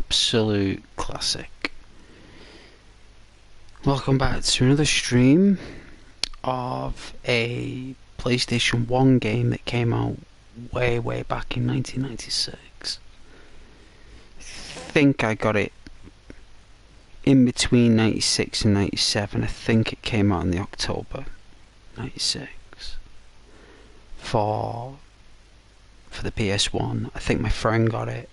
absolute classic. Welcome back to another stream of a PlayStation 1 game that came out way back in 1996. I think I got it in between 96 and 97. I think it came out in the October 96 for the PS1. I think my friend got it.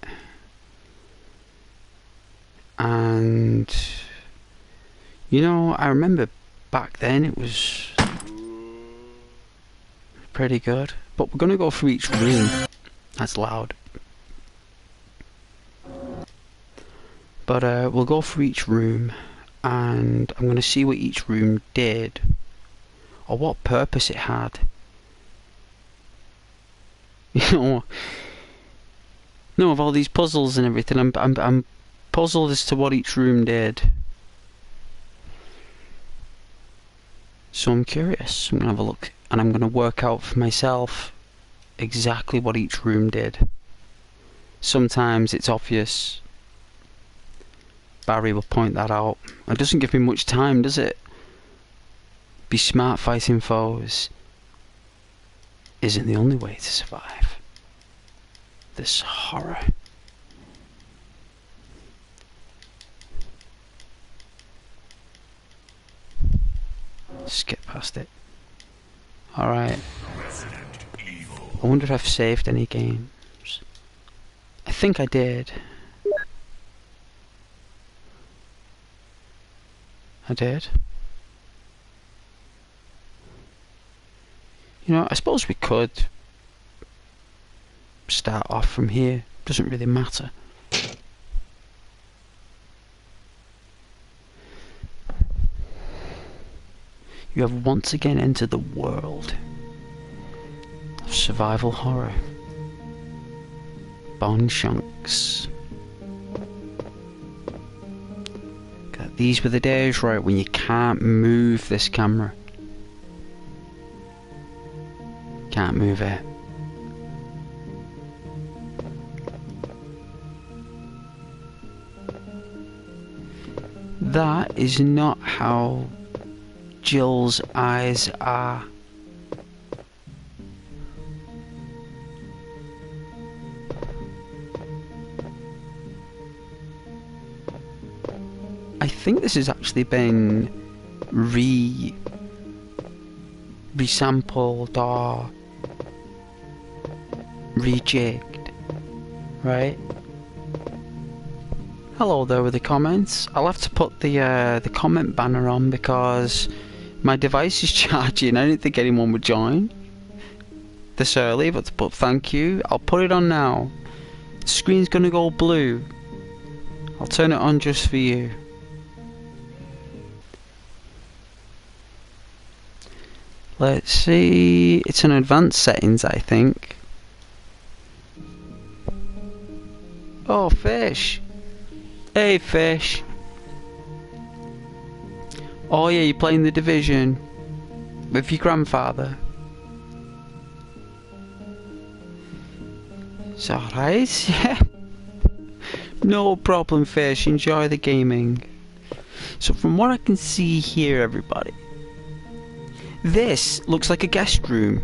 And you know, I remember back then it was pretty good. But we're gonna go through each room. That's loud. But we'll go through each room and I'm gonna see what each room did or what purpose it had. You know, no, of all these puzzles and everything, I'm puzzled as to what each room did. So I'm curious. I'm gonna have a look and I'm gonna work out for myself exactly what each room did. Sometimes it's obvious. Barry will point that out. It doesn't give me much time, does it? Be smart fighting foes isn't the only way to survive this horror. Skip past it. Alright. I wonder if I've saved any games. I think I did. I did. You know, I suppose we could start off from here. Doesn't really matter. You have once again entered the world of survival horror. Bone chunks. These were the days, right, when you can't move this camera. Can't move it. That is not how Jill's eyes are. I think this has actually been resampled or rejigged, right? Hello there with the comments. I'll have to put the comment banner on because my device is charging. I didn't think anyone would join this early, but thank you. I'll put it on now. The screen's gonna go blue. I'll turn it on just for you. Let's see, it's in advanced settings, I think. Oh, fish. Hey, fish. Oh yeah, you're playing The Division with your grandfather. It's alright, yeah. No problem, fish. Enjoy the gaming. So from what I can see here, everybody, this looks like a guest room,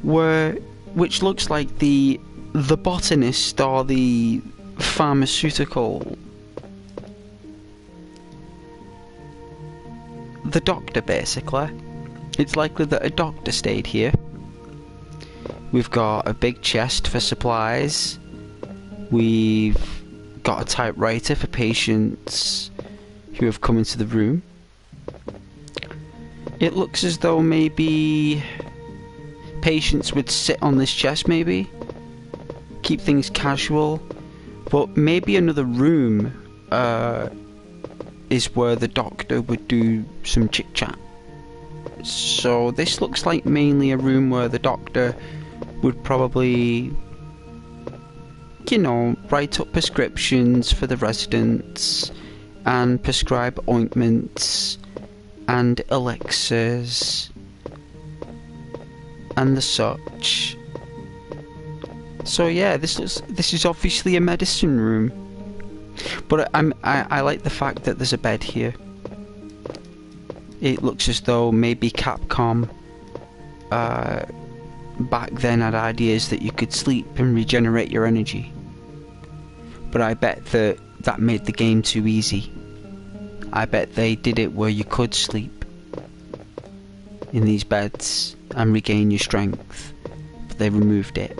which looks like the botanist or the pharmaceutical, the doctor basically. It's likely that a doctor stayed here. We've got a big chest for supplies. We've got a typewriter for patients who have come into the room. It looks as though maybe patients would sit on this chest, maybe keep things casual, but maybe another room is where the doctor would do some chit chat. So this looks like mainly a room where the doctor would probably, you know, write up prescriptions for the residents and prescribe ointments and elixirs and the such. So yeah, this is obviously a medicine room. But I like the fact that there's a bed here. It looks as though maybe Capcom back then had ideas that you could sleep and regenerate your energy. But I bet that made the game too easy. I bet they did it where you could sleep in these beds and regain your strength, but they removed it.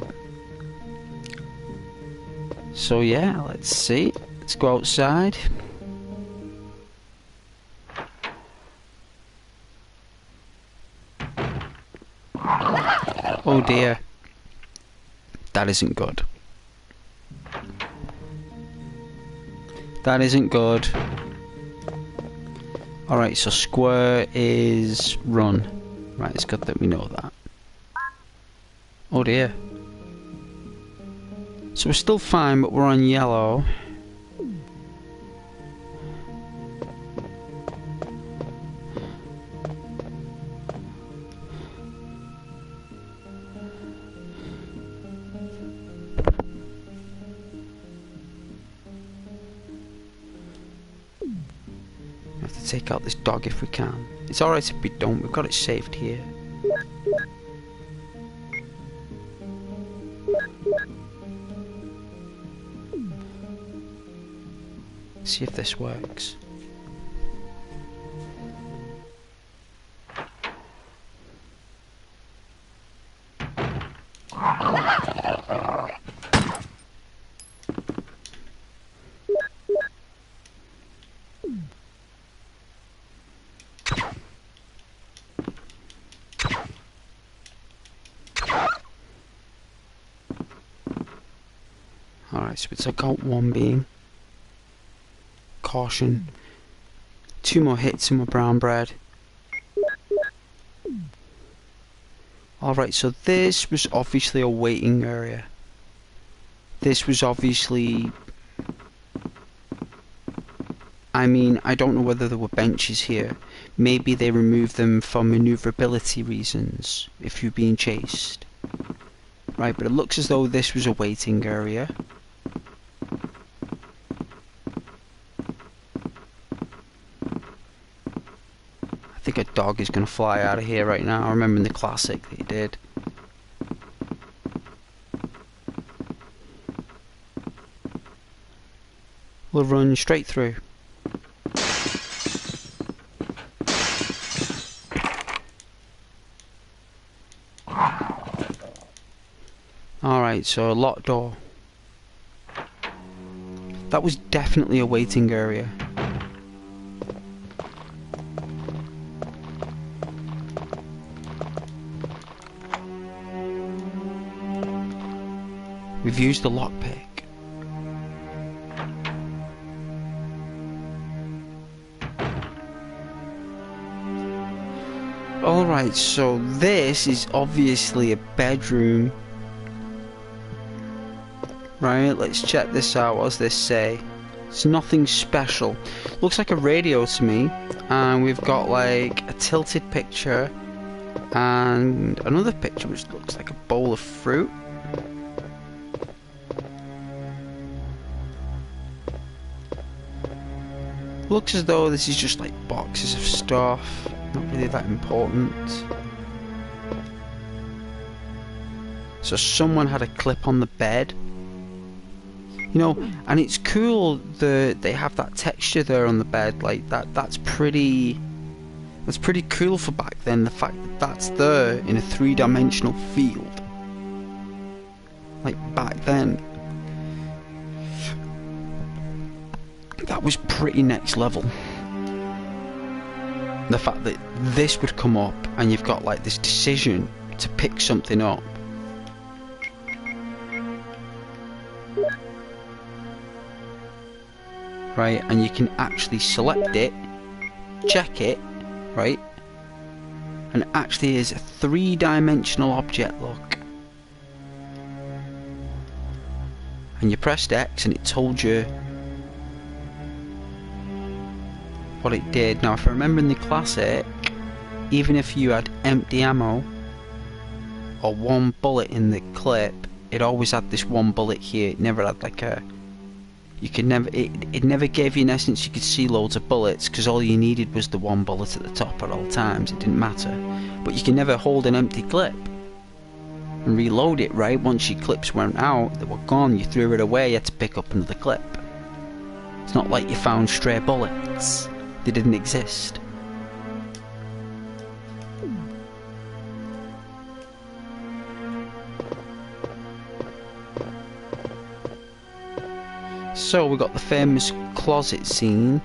So yeah, let's see. Let's go outside. Oh dear. That isn't good. That isn't good. Alright, so square is run. Right, it's good that we know that. Oh dear. So we're still fine, but we're on yellow. We have to take out this dog if we can. It's alright if we don't, we've got it saved here. See if this works. Alright, so we took out one being. Caution. 2 more hits and we're brown bread. Alright, so this was obviously a waiting area. This was obviously... I mean, I don't know whether there were benches here. Maybe they removed them for maneuverability reasons, if you're being chased. Right, but it looks as though this was a waiting area. I think a dog is going to fly out of here right now. I remember in the classic that he did. We'll run straight through. Alright, so a locked door. That was definitely a waiting area. We've used the lockpick. Alright, so this is obviously a bedroom. Right, let's check this out. What does this say? It's nothing special. Looks like a radio to me. And we've got like a tilted picture and another picture which looks like a bowl of fruit. Looks as though this is just like boxes of stuff. Not really that important. So someone had a clip on the bed. You know, and it's cool that they have that texture there on the bed, like that's pretty cool for back then, the fact that that's there in a 3-dimensional field. Like back then. That was pretty next level. The fact that this would come up and you've got like this decision to pick something up. Right, and you can actually select it, check it, right, and actually is a 3-dimensional object, look. And you pressed X and it told you what it did. Now if I remember in the classic, even if you had empty ammo or 1 bullet in the clip, it always had this 1 bullet here. It never had like a... You could never, it never gave you, in essence, you could see loads of bullets, because all you needed was the one bullet at the top at all times. It didn't matter. But you can never hold an empty clip and reload it, right? Once your clips went out, they were gone, you threw it away, you had to pick up another clip. It's not like you found stray bullets. They didn't exist. So we got the famous closet scene.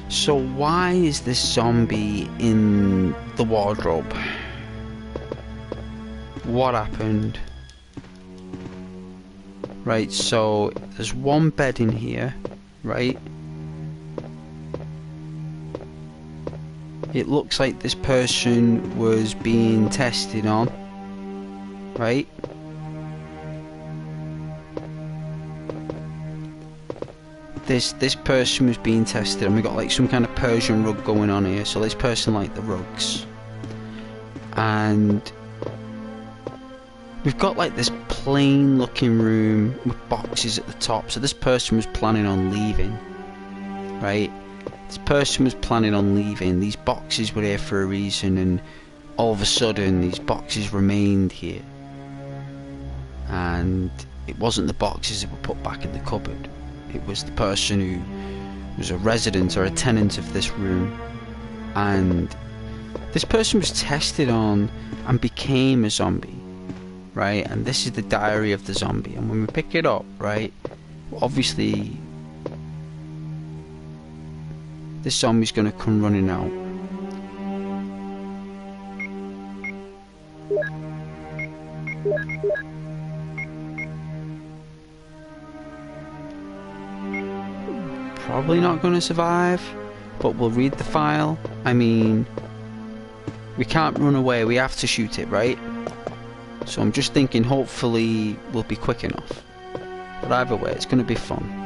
So why is this zombie in the wardrobe? What happened? Right, so there's one bed in here, right? It looks like this person was being tested on, right? This person was being tested, and we got like some kind of Persian rug going on here. So this person liked the rugs, and we've got like this plain looking room with boxes at the top. So this person was planning on leaving, right? This person was planning on leaving. These boxes were here for a reason, and all of a sudden these boxes remained here, and it wasn't the boxes that were put back in the cupboard. It was the person who was a resident or a tenant of this room, and this person was tested on and became a zombie, right? And this is the diary of the zombie, and when we pick it up, right, obviously this zombie's gonna come running out. Probably not gonna survive, but we'll read the file. I mean, we can't run away, we have to shoot it, right? So I'm just thinking hopefully we'll be quick enough. But either way, it's gonna be fun.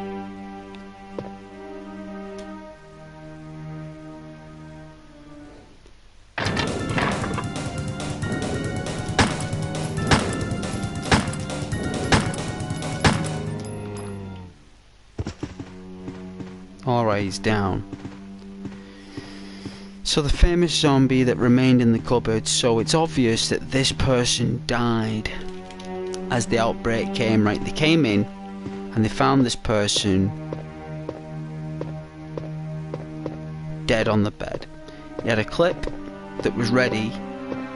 Alright, he's down. So the famous zombie that remained in the cupboard, so it's obvious that this person died as the outbreak came, right? They came in and they found this person dead on the bed. He had a clip that was ready,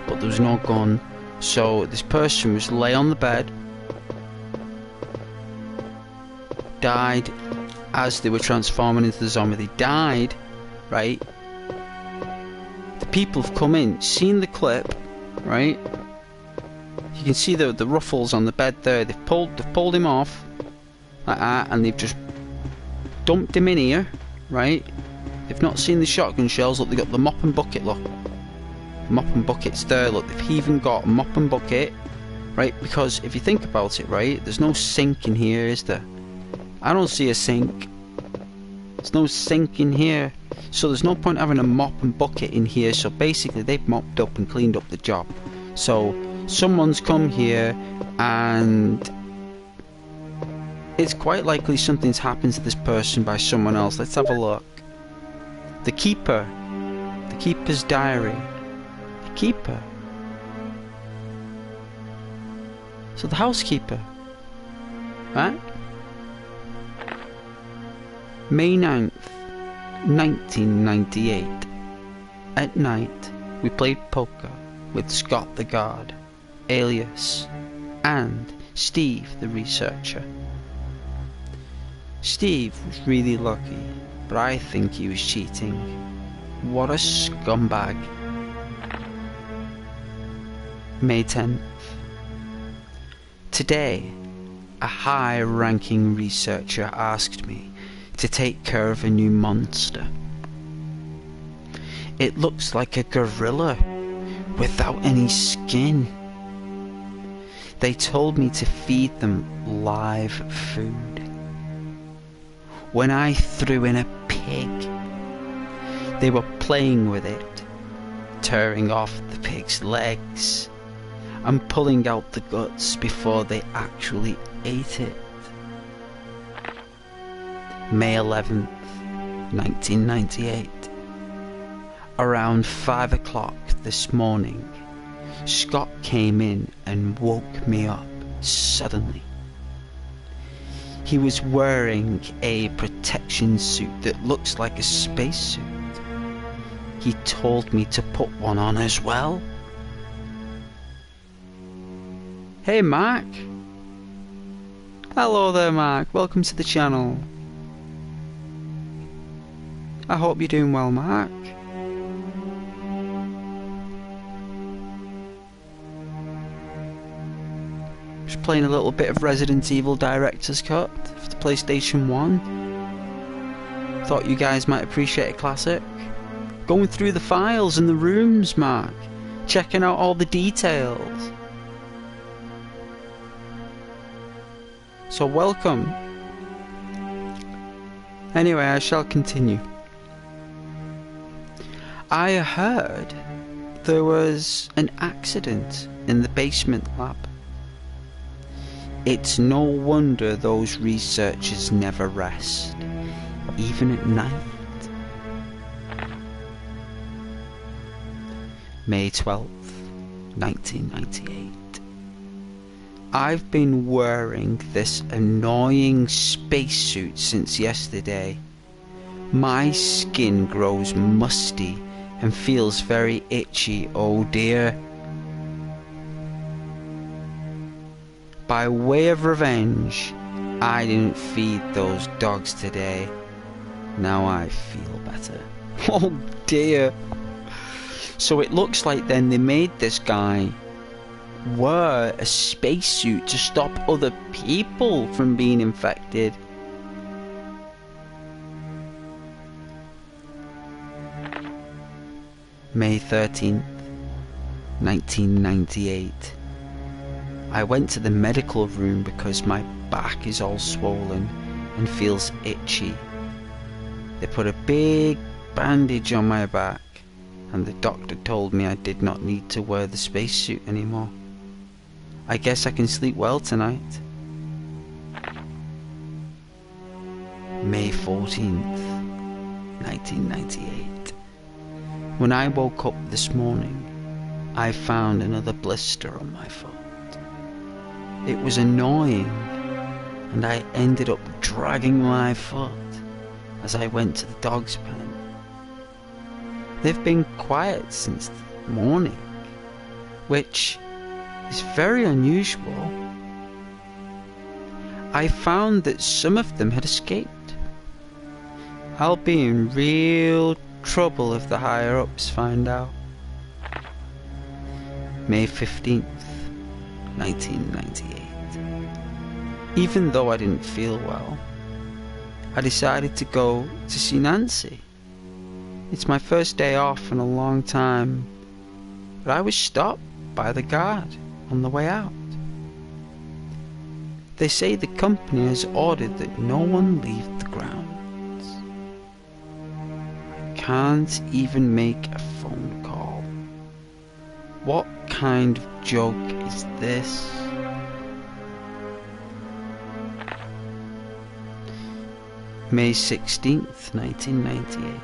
but there was no gun. So this person was lay on the bed, died as they were transforming into the zombie. They died, right? The people have come in, seen the clip, right? You can see the ruffles on the bed there. They've pulled him off like that, and they've just dumped him in here, right? They've not seen the shotgun shells. Look, they got the mop and bucket. Look, the mop and bucket's there. Look, they've even got a mop and bucket, right? Because if you think about it, right, there's no sink in here, is there? I don't see a sink. There's no sink in here, so there's no point having a mop and bucket in here. So basically they've mopped up and cleaned up the job. So someone's come here, and it's quite likely something's happened to this person by someone else. Let's have a look. The keeper, the keeper's diary, the keeper. So the housekeeper, right? May 9th, 1998. At night, we played poker with Scott the guard, Alias, and Steve the researcher. Steve was really lucky, but I think he was cheating. What a scumbag. May 10th. Today, a high-ranking researcher asked me to take care of a new monster. It looks like a gorilla without any skin. They told me to feed them live food. When I threw in a pig, They were playing with it, tearing off the pig's legs and pulling out the guts before they actually ate it. May 11th, 1998. Around 5 o'clock this morning, Scott came in and woke me up suddenly. He was wearing a protection suit that looks like a spacesuit. He told me to put one on as well. Hey Mark! Hello there Mark, welcome to the channel. I hope you're doing well, Mark. Just playing a little bit of Resident Evil Director's Cut for the PlayStation 1. Thought you guys might appreciate a classic. Going through the files and the rooms, Mark. Checking out all the details. So welcome. Anyway, I shall continue. I heard there was an accident in the basement lab. It's no wonder those researchers never rest, even at night. May 12th, 1998. I've been wearing this annoying spacesuit since yesterday. My skin grows musty and feels very itchy, oh dear. By way of revenge, I didn't feed those dogs today. Now I feel better. Oh dear. So it looks like then they made this guy wear a spacesuit to stop other people from being infected. May 13th, 1998. I went to the medical room because my back is all swollen and feels itchy. They put a big bandage on my back and the doctor told me I did not need to wear the spacesuit anymore. I guess I can sleep well tonight. May 14th, 1998. When I woke up this morning, I found another blister on my foot. It was annoying, and I ended up dragging my foot as I went to the dog's pen. They've been quiet since the morning, which is very unusual. I found that some of them had escaped. I'll be in real trouble if the higher-ups find out. May 15th, 1998. Even though I didn't feel well, I decided to go to see Nancy. It's my first day off in a long time, but I was stopped by the guard on the way out. They say the company has ordered that no one leave the grounds. I can't even make a phone call. What kind of joke is this? May 16th, 1998.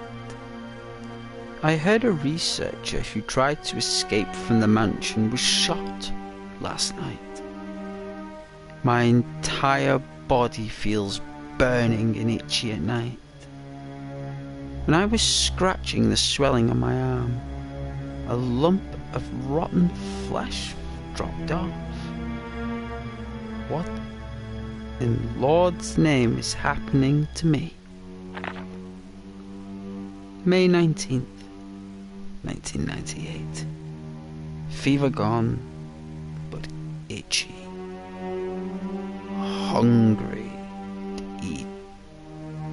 I heard a researcher who tried to escape from the mansion was shot last night. My entire body feels burning and itchy at night. When I was scratching the swelling on my arm, a lump of rotten flesh dropped off. What in Lord's name is happening to me? May 19th, 1998. Fever gone, but itchy. Hungry to eat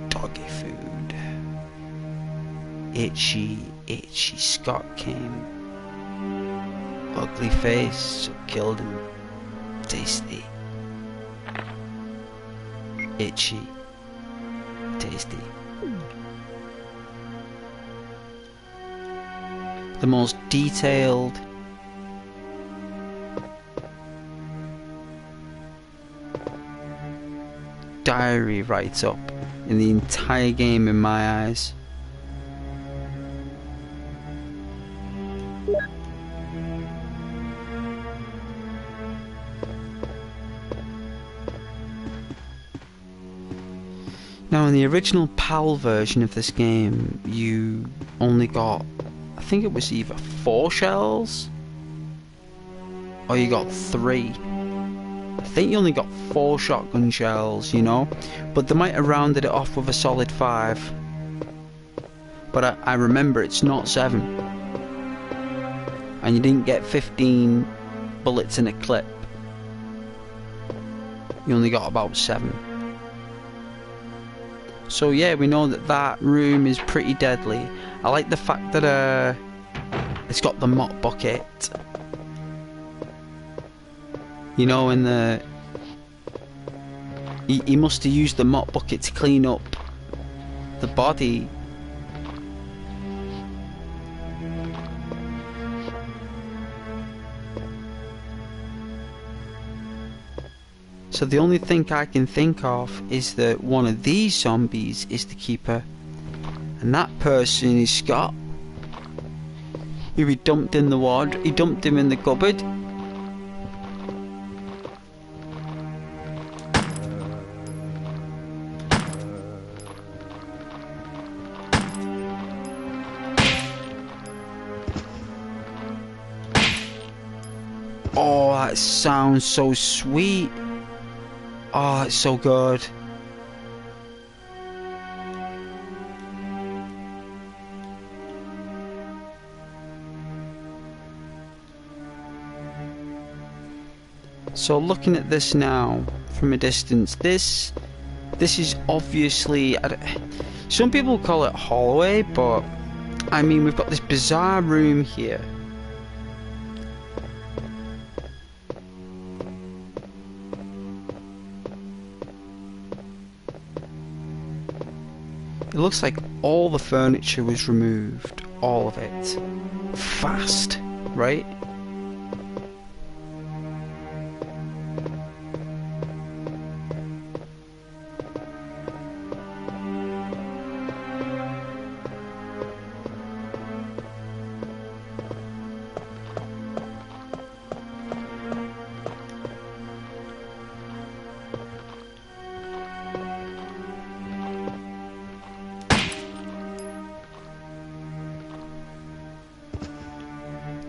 doggy food. Itchy, itchy Scott came. Ugly face, so killed him. Tasty. Itchy. Tasty. the most detailed diary write-up in the entire game in my eyes. Now in the original PAL version of this game, you only got, I think it was either 4 shells, or you got 3. I think you only got 4 shotgun shells, you know, but they might have rounded it off with a solid 5. But I remember it's not 7. And you didn't get 15 bullets in a clip. You only got about 7. So yeah, we know that that room is pretty deadly. I like the fact that it's got the mop bucket. You know, in the... He must have used the mop bucket to clean up the body. So the only thing I can think of is that one of these zombies is the keeper, and that person is Scott, who he dumped in the wardrobe. He dumped him in the cupboard. Oh, that sounds so sweet. Oh, it's so good. So looking at this now from a distance, this is obviously, some people call it hallway, but I mean, we've got this bizarre room here. It looks like all the furniture was removed, all of it, fast, right?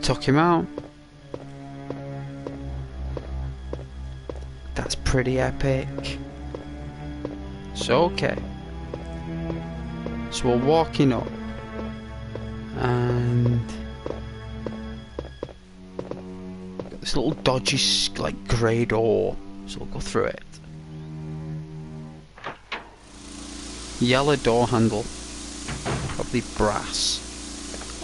Took him out. That's pretty epic. So okay. So we're walking up, and got this little dodgy, like, grey door. So we'll go through it. Yellow door handle, probably brass.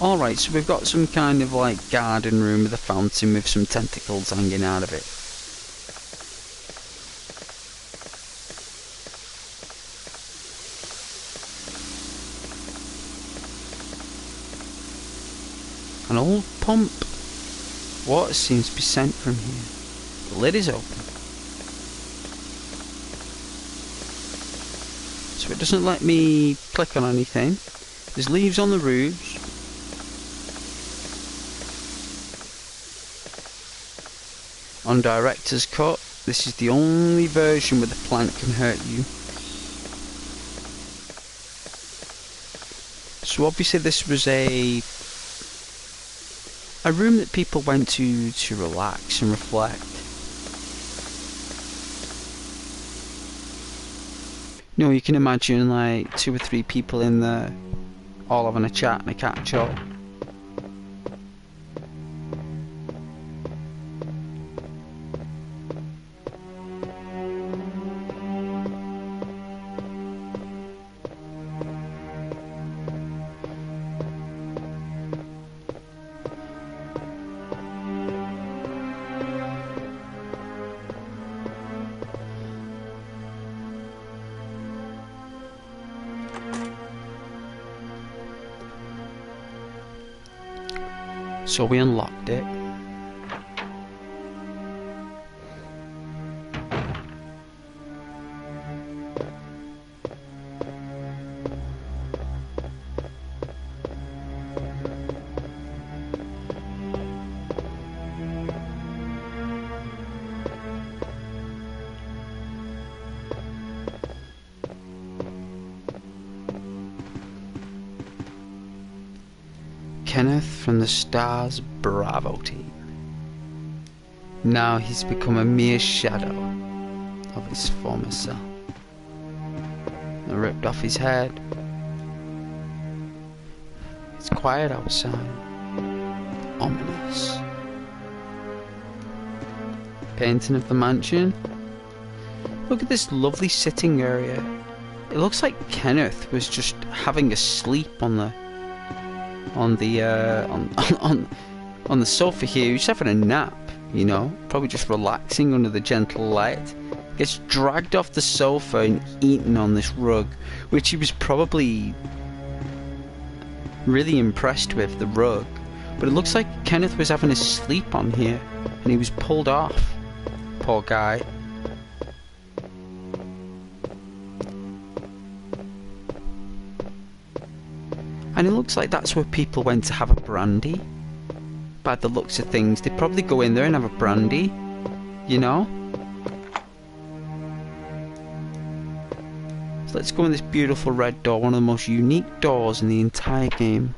Alright, so we've got some kind of like garden room with a fountain with some tentacles hanging out of it. An old pump. Water seems to be sent from here. The lid is open. So it doesn't let me click on anything. There's leaves on the roofs. On director's cut, this is the only version where the plant can hurt you. So obviously this was a room that people went to relax and reflect. You know, you can imagine like 2 or 3 people in there, all having a chat and a catch up. So we unlocked it. Kenneth from the Stars Bravo team. Now he's become a mere shadow of his former self. They ripped off his head. It's quiet outside. Ominous. Painting of the mansion. Look at this lovely sitting area. It looks like Kenneth was just having a sleep on the sofa here. He was having a nap, you know, probably just relaxing under the gentle light. Gets dragged off the sofa and eaten on this rug, which he was probably really impressed with, the rug. But it looks like Kenneth was having a sleep on here and he was pulled off. Poor guy. And it looks like that's where people went to have a brandy. By the looks of things, they'd probably go in there and have a brandy, you know? So let's go in this beautiful red door, one of the most unique doors in the entire game.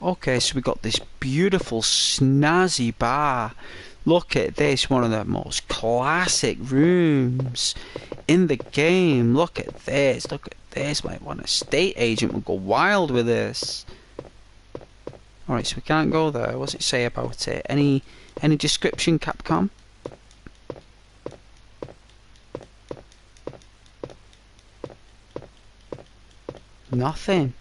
Okay, so we got this beautiful snazzy bar. Look at this, one of the most classic rooms in the game. Look at this, look at this. Like, one estate agent would go wild with this. Alright, so we can't go there. What's it say about it? Any description, Capcom? Nothing.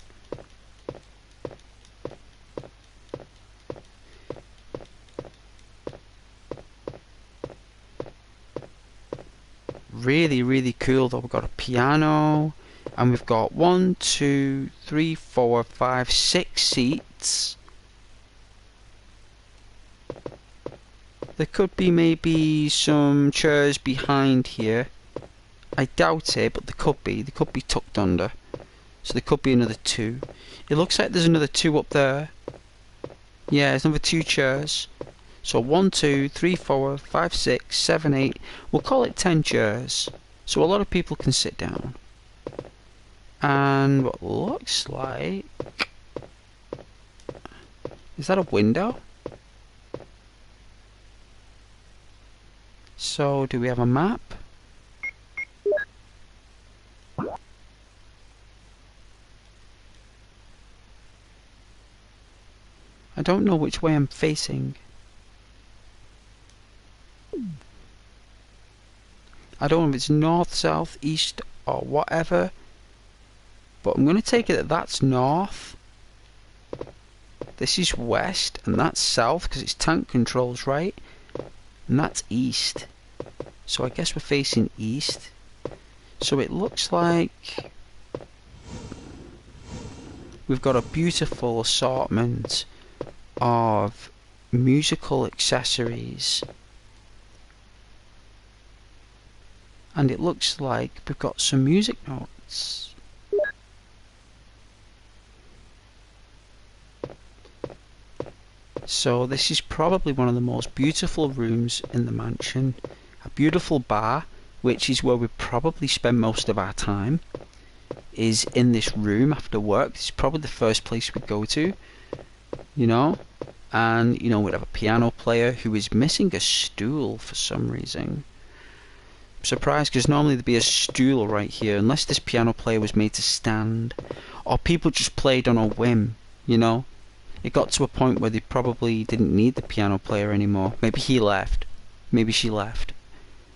Really, really cool though. We've got a piano, and we've got 1, 2, 3, 4, 5, 6 seats. There could be maybe some chairs behind here. I doubt it, but there could be. They could be tucked under. So there could be another 2. It looks like there's another 2 up there. Yeah, there's another 2 chairs. So 1, 2, 3, 4, 5, 6, 7, 8. We'll call it 10 chairs. So a lot of people can sit down. And what looks like... Is that a window? So do we have a map? I don't know which way I'm facing. I don't know if it's north, south, east, or whatever. But I'm going to take it that that's north. This is west, and that's south, because it's tank controls, right? And that's east. So I guess we're facing east. So it looks like we've got a beautiful assortment of musical accessories. And it looks like we've got some music notes. So this is probably one of the most beautiful rooms in the mansion. A beautiful bar, which is where we probably spend most of our time, is in this room after work. This is probably the first place we'd go to, you know. And, you know, we'd have a piano player who is missing a stool for some reason. I'm surprised, because normally there'd be a stool right here, unless this piano player was made to stand. Or people just played on a whim, you know. It got to a point where they probably didn't need the piano player anymore. Maybe he left. Maybe she left.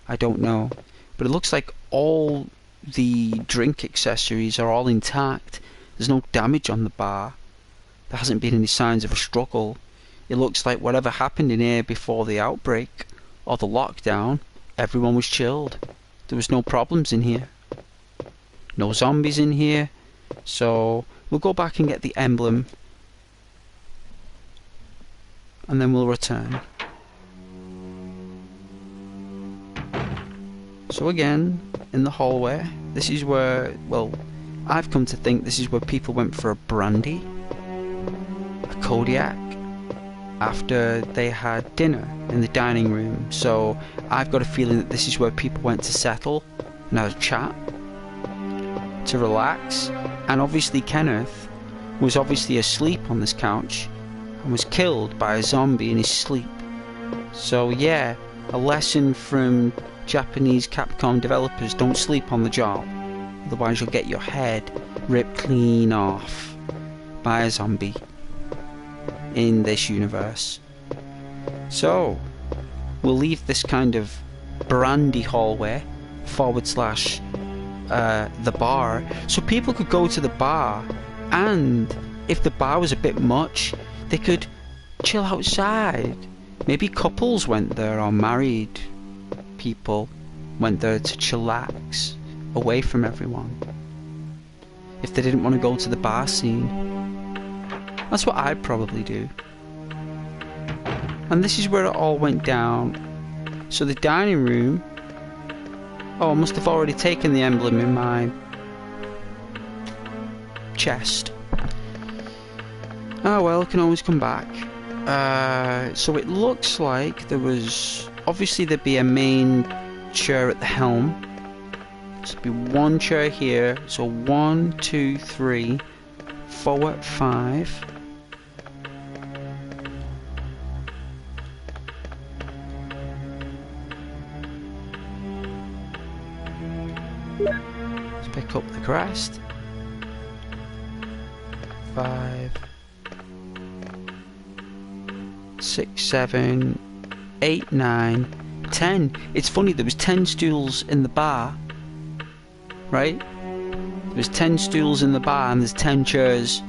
I don't know. But it looks like all the drink accessories are all intact. There's no damage on the bar. There hasn't been any signs of a struggle. It looks like whatever happened in here before the outbreak or the lockdown, everyone was chilled. There was no problems in here. No zombies in here. So We'll go back and get the emblem, and then we'll return. So again, in the hallway, this is where, well, I've come to think this is where people went for a brandy, a Kodiak, after they had dinner in the dining room. So I've got a feeling that this is where people went to settle and have a chat, to relax. And obviously Kenneth was obviously asleep on this couch and was killed by a zombie in his sleep. So yeah, a lesson from Japanese Capcom developers: don't sleep on the job, otherwise you'll get your head ripped clean off by a zombie in this universe. So we'll leave this kind of brandy hallway / the bar, so people could go to the bar, and if the bar was a bit much, they could chill outside. Maybe couples went there, or married people went there to chillax away from everyone, if they didn't want to go to the bar scene. That's what I'd probably do. And this is where it all went down. So the dining room... Oh, I must have already taken the emblem in my chest. Oh well, can always come back. So it looks like there was... Obviously there'd be a main chair at the helm. So there'd be one chair here. So 1, 2, 3, 4, 5. Let's pick up the crest. 5, 6, 7, 8, 9, 10. It's funny, there was 10 stools in the bar, right? There was 10 stools in the bar, and there's 10 chairs,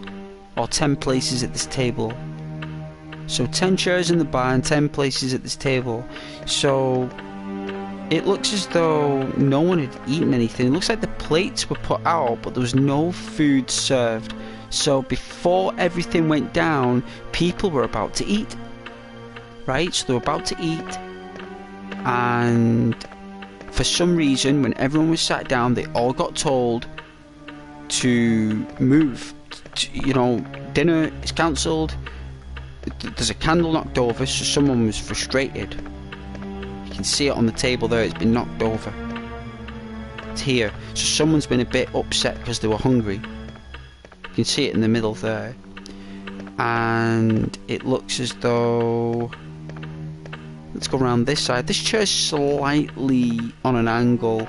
or 10 places at this table. So 10 chairs in the bar and 10 places at this table. So it looks as though no one had eaten anything. It looks like the plates were put out, but there was no food served. So before everything went down, people were about to eat. Right, so they were about to eat, and for some reason, when everyone was sat down, they all got told to move. You know, dinner is cancelled. There's a candle knocked over, so someone was frustrated. You can see it on the table there, it's been knocked over. It's here. So someone's been a bit upset because they were hungry. You can see it in the middle there. And it looks as though... Let's go around this side. This chair's slightly on an angle,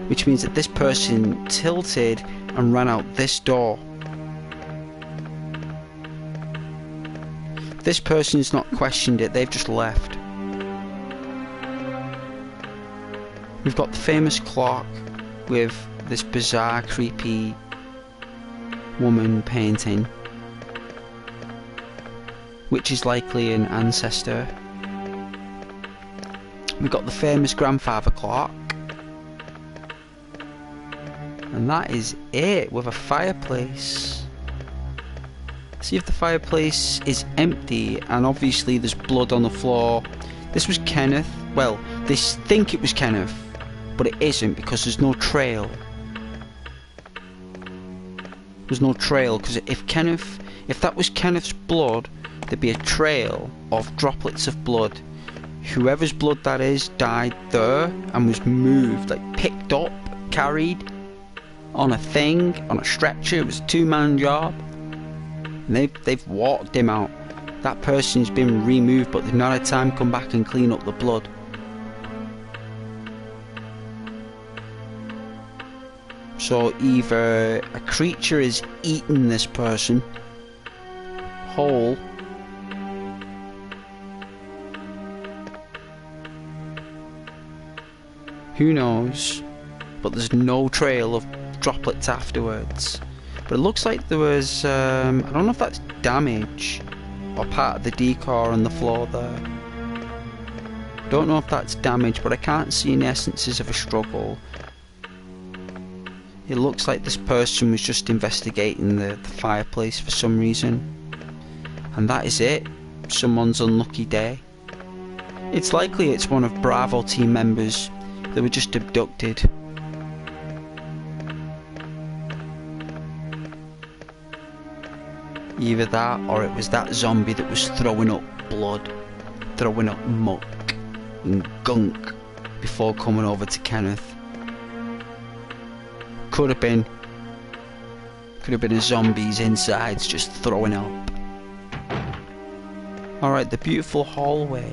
which means that this person tilted and ran out this door. This person's not questioned it, they've just left. We've got the famous clock with this bizarre, creepy woman painting, which is likely an ancestor. We've got the famous grandfather clock, and that is it, with a fireplace. See if the fireplace is empty, and obviously there's blood on the floor. This was Kenneth. Well, they think it was Kenneth, but it isn't, because there's no trail. There's no trail, because if that was Kenneth's blood, there'd be a trail of droplets of blood. Whoever's blood that is died there and was moved, like picked up, carried on a thing, on a stretcher. It was a 2-man job. And they've walked him out. That person's been removed, but they've not had time to come back and clean up the blood. So either a creature has eaten this person whole, who knows, but there's no trail of droplets afterwards. But it looks like there was, I don't know if that's damage or part of the decor on the floor there. Don't know if that's damage, but I can't see any essences of a struggle. It looks like this person was just investigating the fireplace for some reason. And that is it. Someone's unlucky day. It's likely it's one of Bravo team members that were just abducted. Either that, or it was that zombie that was throwing up blood, throwing up muck and gunk before coming over to Kenneth. Could have been a zombie's insides just throwing up. Alright, the beautiful hallway.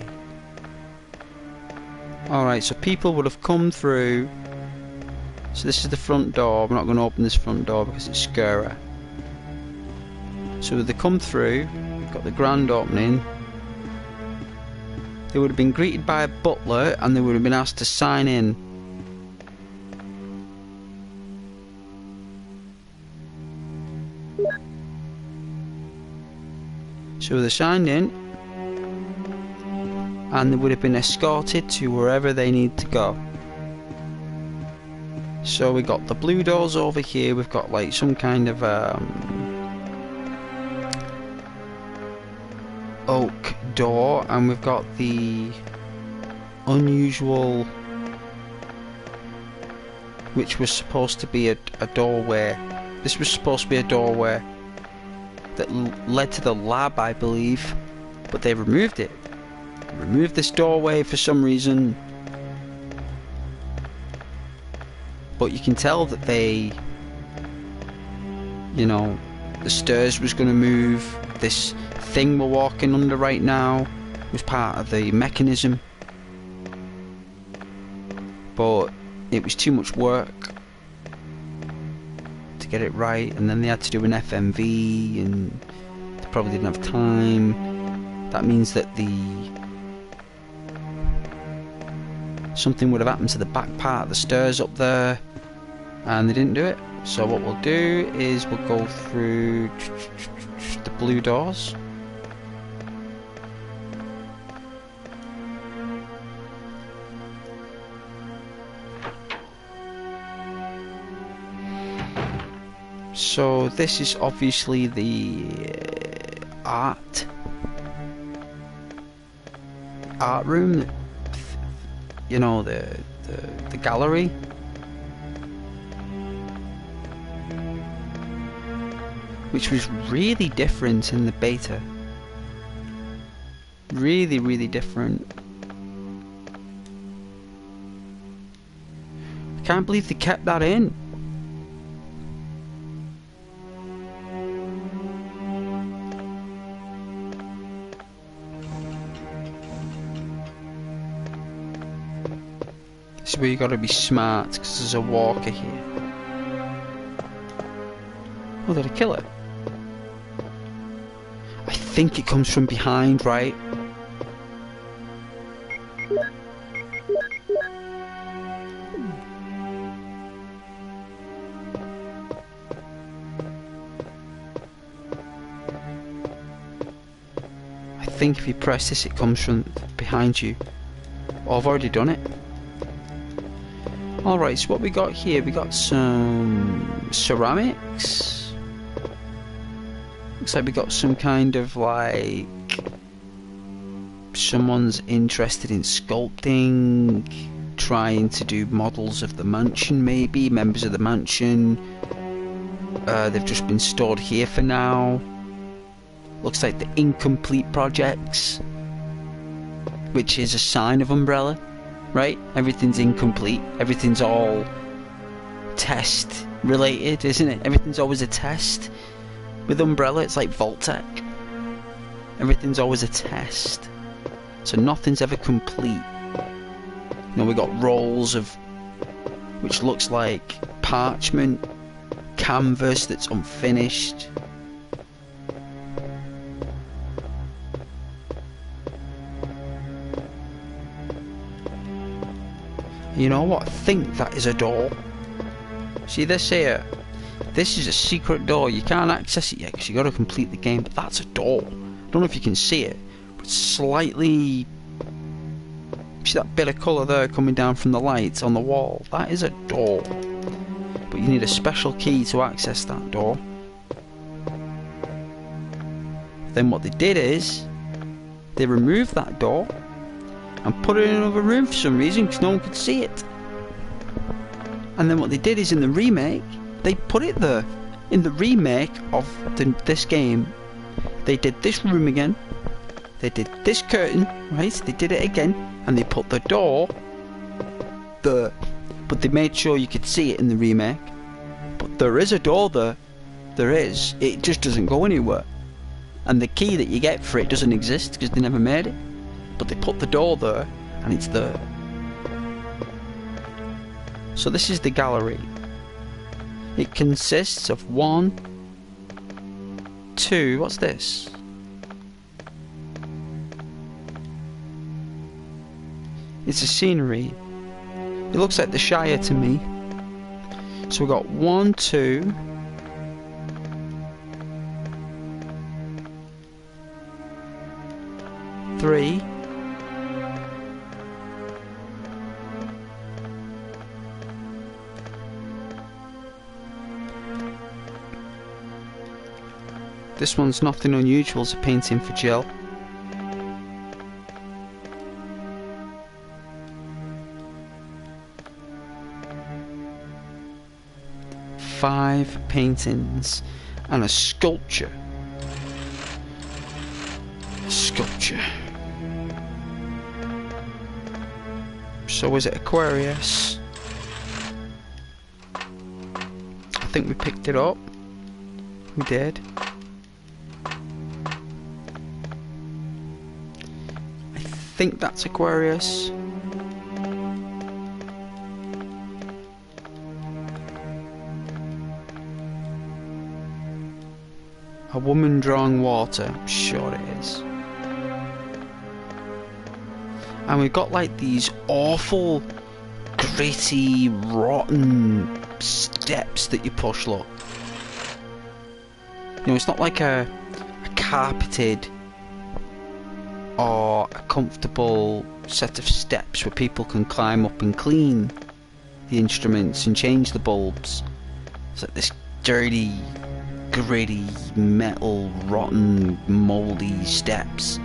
Alright, so people would have come through. So this is the front door. I'm not going to open this front door because it's scary. So they come through, got the grand opening. They would have been greeted by a butler and they would have been asked to sign in. So they signed in and they would have been escorted to wherever they need to go. So we got the blue doors over here. We've got like some kind of oak door, and we've got the unusual, which was supposed to be a doorway. This was supposed to be a doorway that led to the lab, I believe, but they removed it. Removed this doorway for some reason, but you can tell that they, you know, the stairs was going to move. This thing we're walking under right now was part of the mechanism, but it was too much work to get it right, and then they had to do an FMV and they probably didn't have time. That means that something would have happened to the back part of the stairs up there and they didn't do it. So what we'll do is we'll go through the blue doors. So this is obviously the art room, you know, the gallery. Which was really different in the beta. Really, really different. I can't believe they kept that in. This is where you gotta be smart, because there's a walker here. Oh, did I kill it? I think it comes from behind, right? I think if you press this, it comes from behind you. Oh, I've already done it. Alright, so what we got here? We got some ceramics. Looks like we got some kind of like someone's interested in sculpting, trying to do models of the mansion, maybe members of the mansion. They've just been stored here for now. Looks like the incomplete projects, which is a sign of Umbrella, right? Everything's incomplete. Everything's all test related, isn't it? Everything's always a test. With Umbrella, it's like Vault-Tec. Everything's always a test. So nothing's ever complete. You know, we got rolls of, which looks like parchment, canvas that's unfinished. You know what? I think that is a door. See this here? This is a secret door. You can't access it yet because you got to complete the game, but that's a door. I don't know if you can see it, but slightly... See that bit of colour there coming down from the lights on the wall? That is a door. but you need a special key to access that door. Then what they did is they removed that door and put it in another room for some reason because no one could see it. And then what they did is in the remake, they put it there. In the remake of this game, they did this room again, they did this curtain, right, they did it again, and they put the door there. But they made sure you could see it in the remake. But there is a door there. There is. It just doesn't go anywhere. And the key that you get for it doesn't exist because they never made it. But they put the door there, and it's there. So this is the gallery. It consists of 1, 2, what's this? It's a scenery. It looks like the Shire to me. So we've got 1, 2, 3, 'This one's nothing unusual as a painting for Jill. 5 paintings and a sculpture. So is it Aquarius? I think we picked it up. We did. I think that's Aquarius. A woman drawing water. I'm sure it is. And we've got like these awful, gritty, rotten steps that you push, look. You know, it's not like a carpeted or a comfortable set of steps where people can climb up and clean the instruments and change the bulbs. It's like this dirty, gritty, metal, rotten, mouldy steps.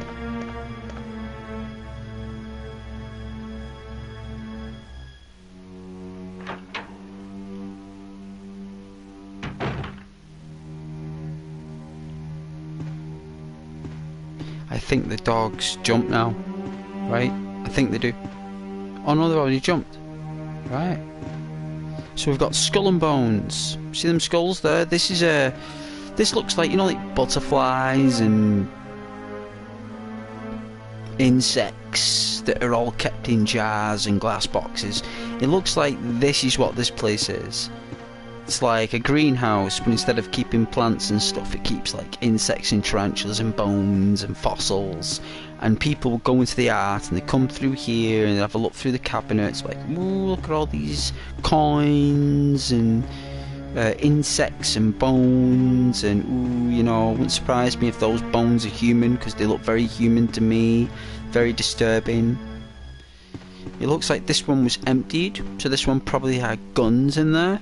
I think the dogs jump now, right? I think they do. Oh no, they've already jumped. Right. So we've got skull and bones. See them skulls there? This is a... This looks like, you know, like butterflies and insects that are all kept in jars and glass boxes. It looks like this is what this place is. It's like a greenhouse, but instead of keeping plants and stuff, it keeps like insects and tarantulas and bones and fossils. And people go into the art and they come through here and they have a look through the cabinets, like, ooh, look at all these coins and insects and bones, and ooh, you know, it wouldn't surprise me if those bones are human because they look very human to me, very disturbing. It looks like this one was emptied, so this one probably had guns in there.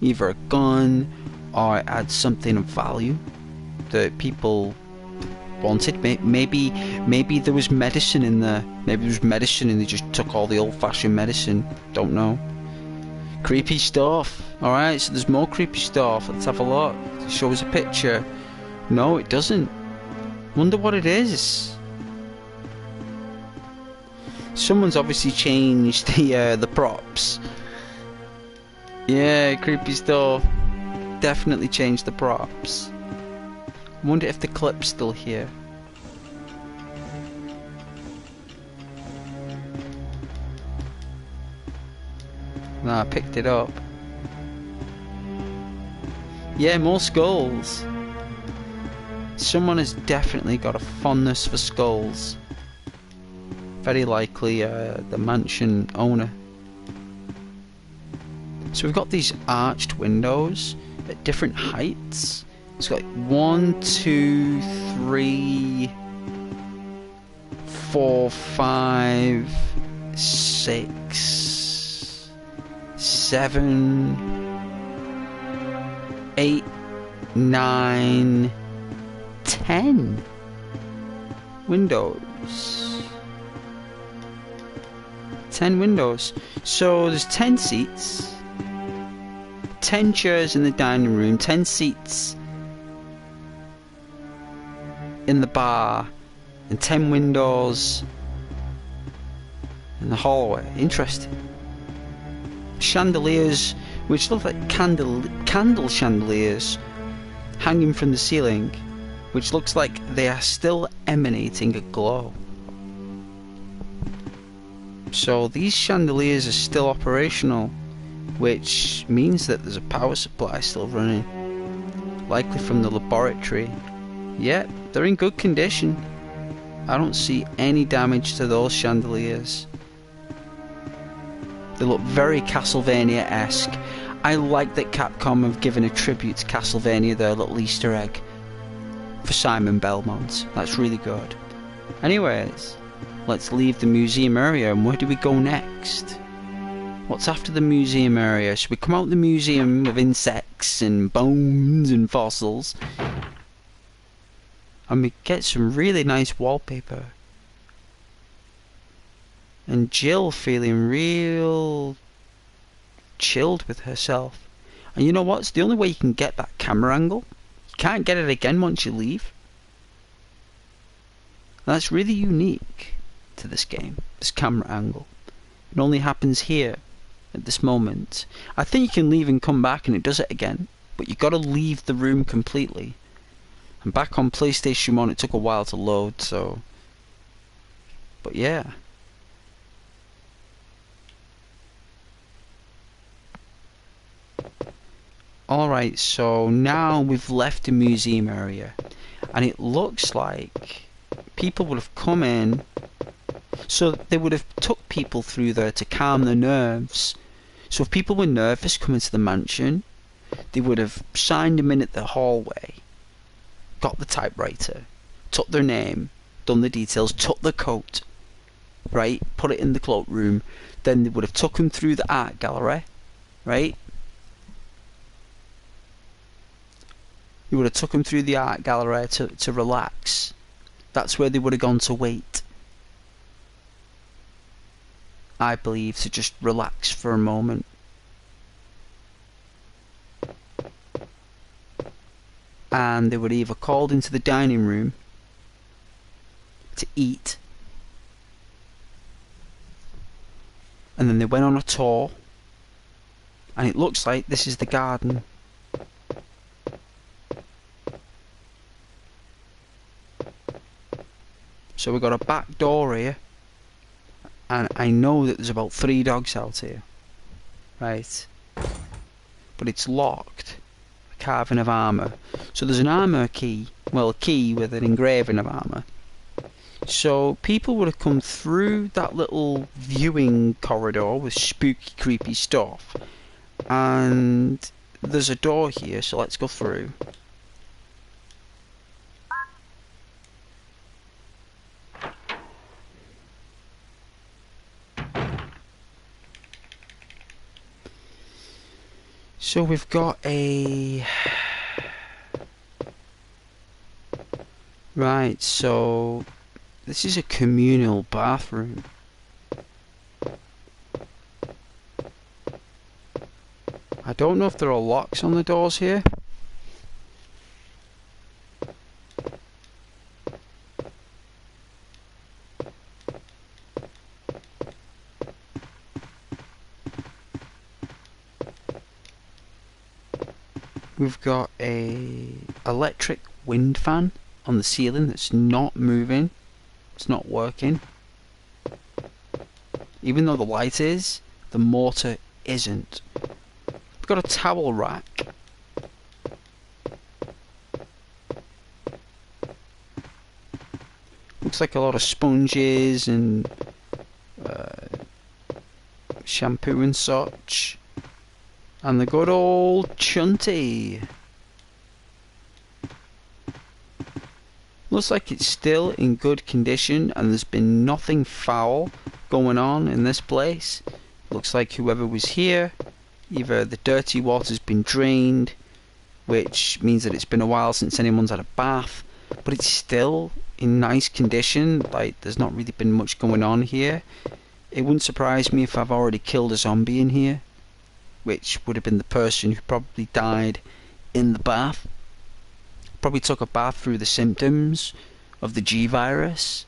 Either a gun or it had something of value that people wanted. Maybe there was medicine in there. Maybe there was medicine and they just took all the old-fashioned medicine. Don't know. Creepy stuff. Alright, so there's more creepy stuff. Let's have a look. It shows a picture. No, it doesn't. Wonder what it is. Someone's obviously changed the props. Yeah, creepy stuff. Definitely changed the props. I wonder if the clip's still here. Nah, I picked it up. Yeah, more skulls. Someone has definitely got a fondness for skulls. Very likely the mansion owner. So we've got these arched windows at different heights. It's got like 1, 2, 3, 4, 5, 6, 7, 8, 9, 10 windows. 10 windows. So there's 10 seats, 10 chairs in the dining room, 10 seats in the bar, and 10 windows in the hallway. Interesting. Chandeliers, which look like candle chandeliers, hanging from the ceiling, which looks like they are still emanating a glow. So these chandeliers are still operational, which means that there's a power supply still running, likely from the laboratory. Yep, they're in good condition. I don't see any damage to those chandeliers. They look very Castlevania-esque. I like that Capcom have given a tribute to Castlevania, their little Easter egg for Simon Belmont. That's really good. Anyways, let's leave the museum area, and where do we go next? What's after the museum area? Should we come out the museum of insects and bones and fossils, and we get some really nice wallpaper? And Jill feeling real chilled with herself. And you know what? It's the only way you can get that camera angle. You can't get it again once you leave. That's really unique to this game, this camera angle. It only happens here at this moment. I think you can leave and come back and it does it again, but you got to leave the room completely. And back on PlayStation 1 it took a while to load, so... But yeah. Alright, so now we've left the museum area, and it looks like people would have come in, so they would have took people through there to calm their nerves. So if people were nervous coming to the mansion, they would have signed them in at the hallway, got the typewriter, took their name, done the details, took the coat, right, put it in the cloakroom, then they would have took them through the art gallery, right? You would have took them through the art gallery to relax. That's where they would have gone to wait, I believe, to just relax for a moment. And they would have either called into the dining room to eat, and then they went on a tour, and it looks like this is the garden. So we've got a back door here, and I know that there's about 3 dogs out here, right? But it's locked. A carving of armour. So there's an armour key, well, a key with an engraving of armour. So people would have come through that little viewing corridor with spooky, creepy stuff, and there's a door here, so let's go through. So we've got a... Right, so this is a communal bathroom. I don't know if there are locks on the doors here. We've got a electric wind fan on the ceiling that's not moving. It's not working. Even though the light is, the motor isn't. We've got a towel rack. Looks like a lot of sponges and shampoo and such. And the good old Chunty. Looks like it's still in good condition and there's been nothing foul going on in this place. Looks like whoever was here, either the dirty water's been drained which means that it's been a while since anyone's had a bath, but it's still in nice condition. Like, there's not really been much going on here. It wouldn't surprise me if I've already killed a zombie in here, which would have been the person who probably died in the bath. Probably took a bath through the symptoms of the G virus,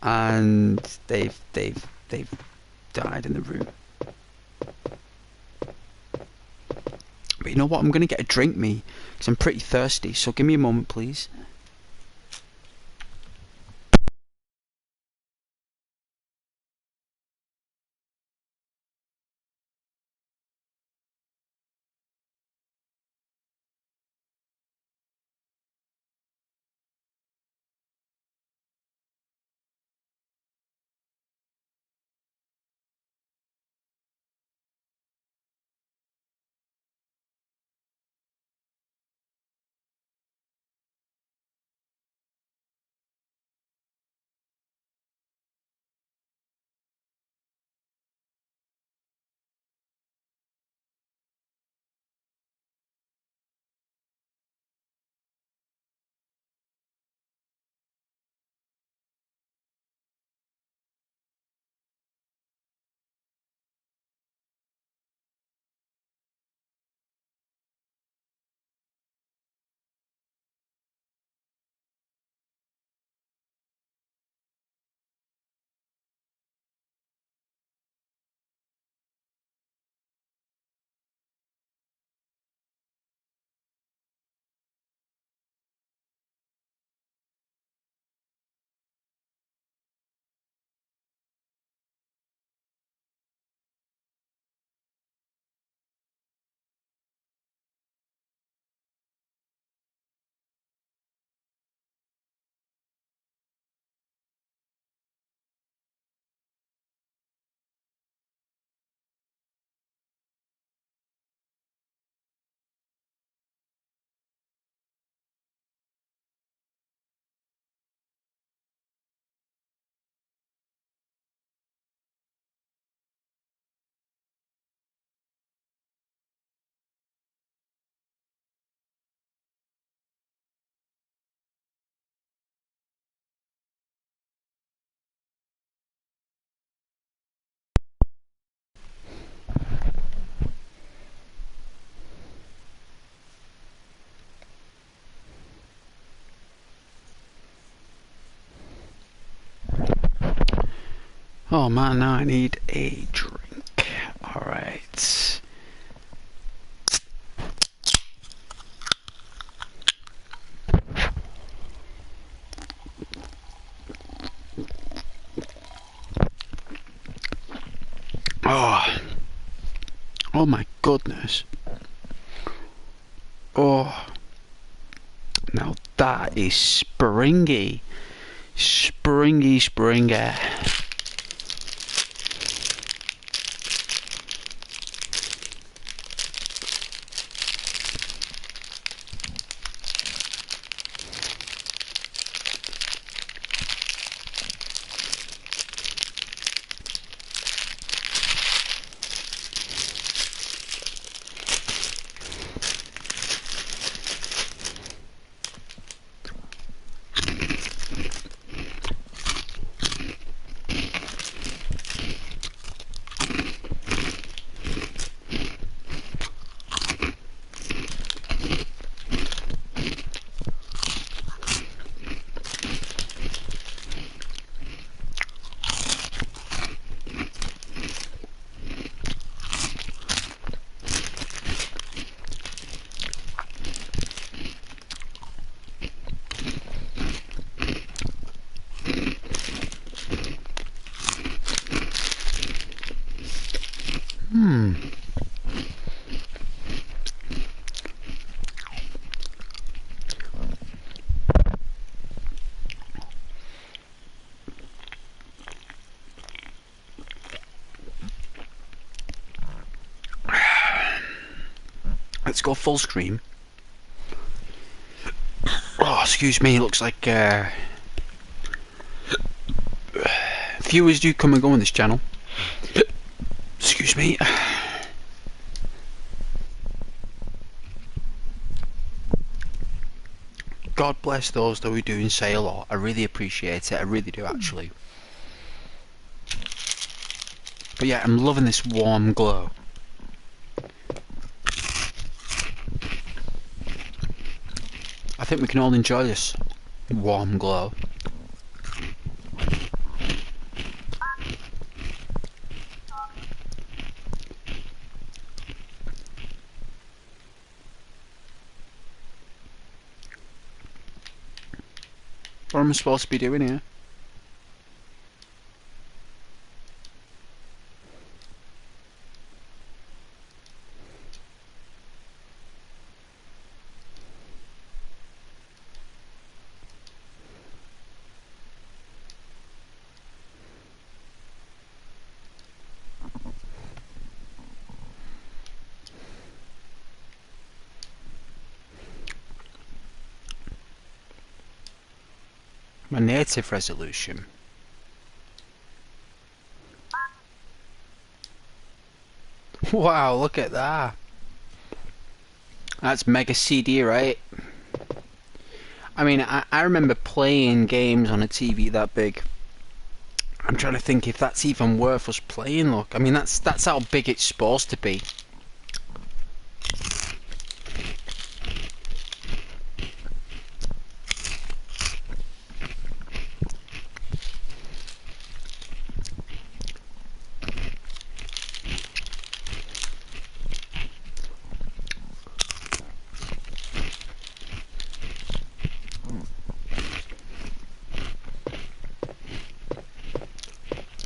and they've died in the room. But you know what? I'm gonna get a drink, me, because I'm pretty thirsty. So give me a moment, please. Oh man, now I need a drink. Alright. Oh. Oh my goodness. Oh. Now that is springy. Springy. Let's go full screen. Oh, excuse me, looks like viewers do come and go on this channel. Excuse me. God bless those that are doing say a lot. I really appreciate it. I really do, actually. But yeah, I'm loving this warm glow. I think we can all enjoy this warm glow. What am I supposed to be doing here? My native resolution. Wow, look at that. That's mega CD, right? I mean, I remember playing games on a TV that big. I'm trying to think if that's even worth us playing, look. I mean, that's how big it's supposed to be.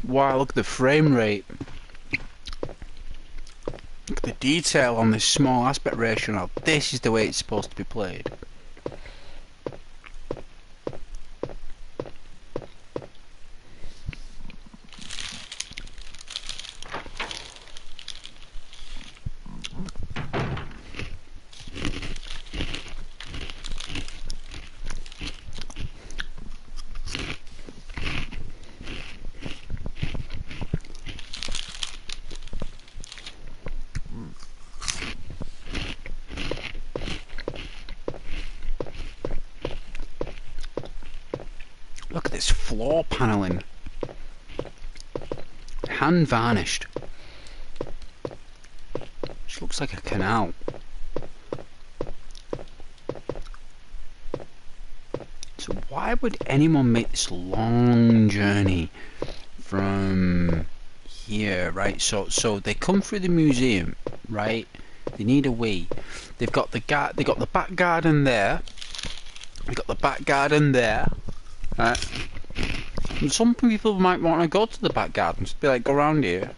Wow, look at the frame rate. Look at the detail on this small aspect ratio now. This is the way it's supposed to be played. Look at this floor paneling. Hand varnished. Which looks like a canal. So why would anyone make this long journey from here, right? So they come through the museum, right? They need a wee. They've got the back garden there. They've got the back garden there. Right. And some people might want to go to the back gardens. Be like, go around here.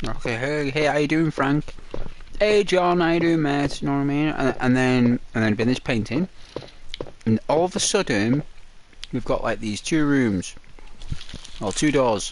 Okay, hey, how you doing, Frank? Hey, John, how you doing, mate? You know what I mean? And then finish painting, and all of a sudden, we've got like these two rooms, or two doors.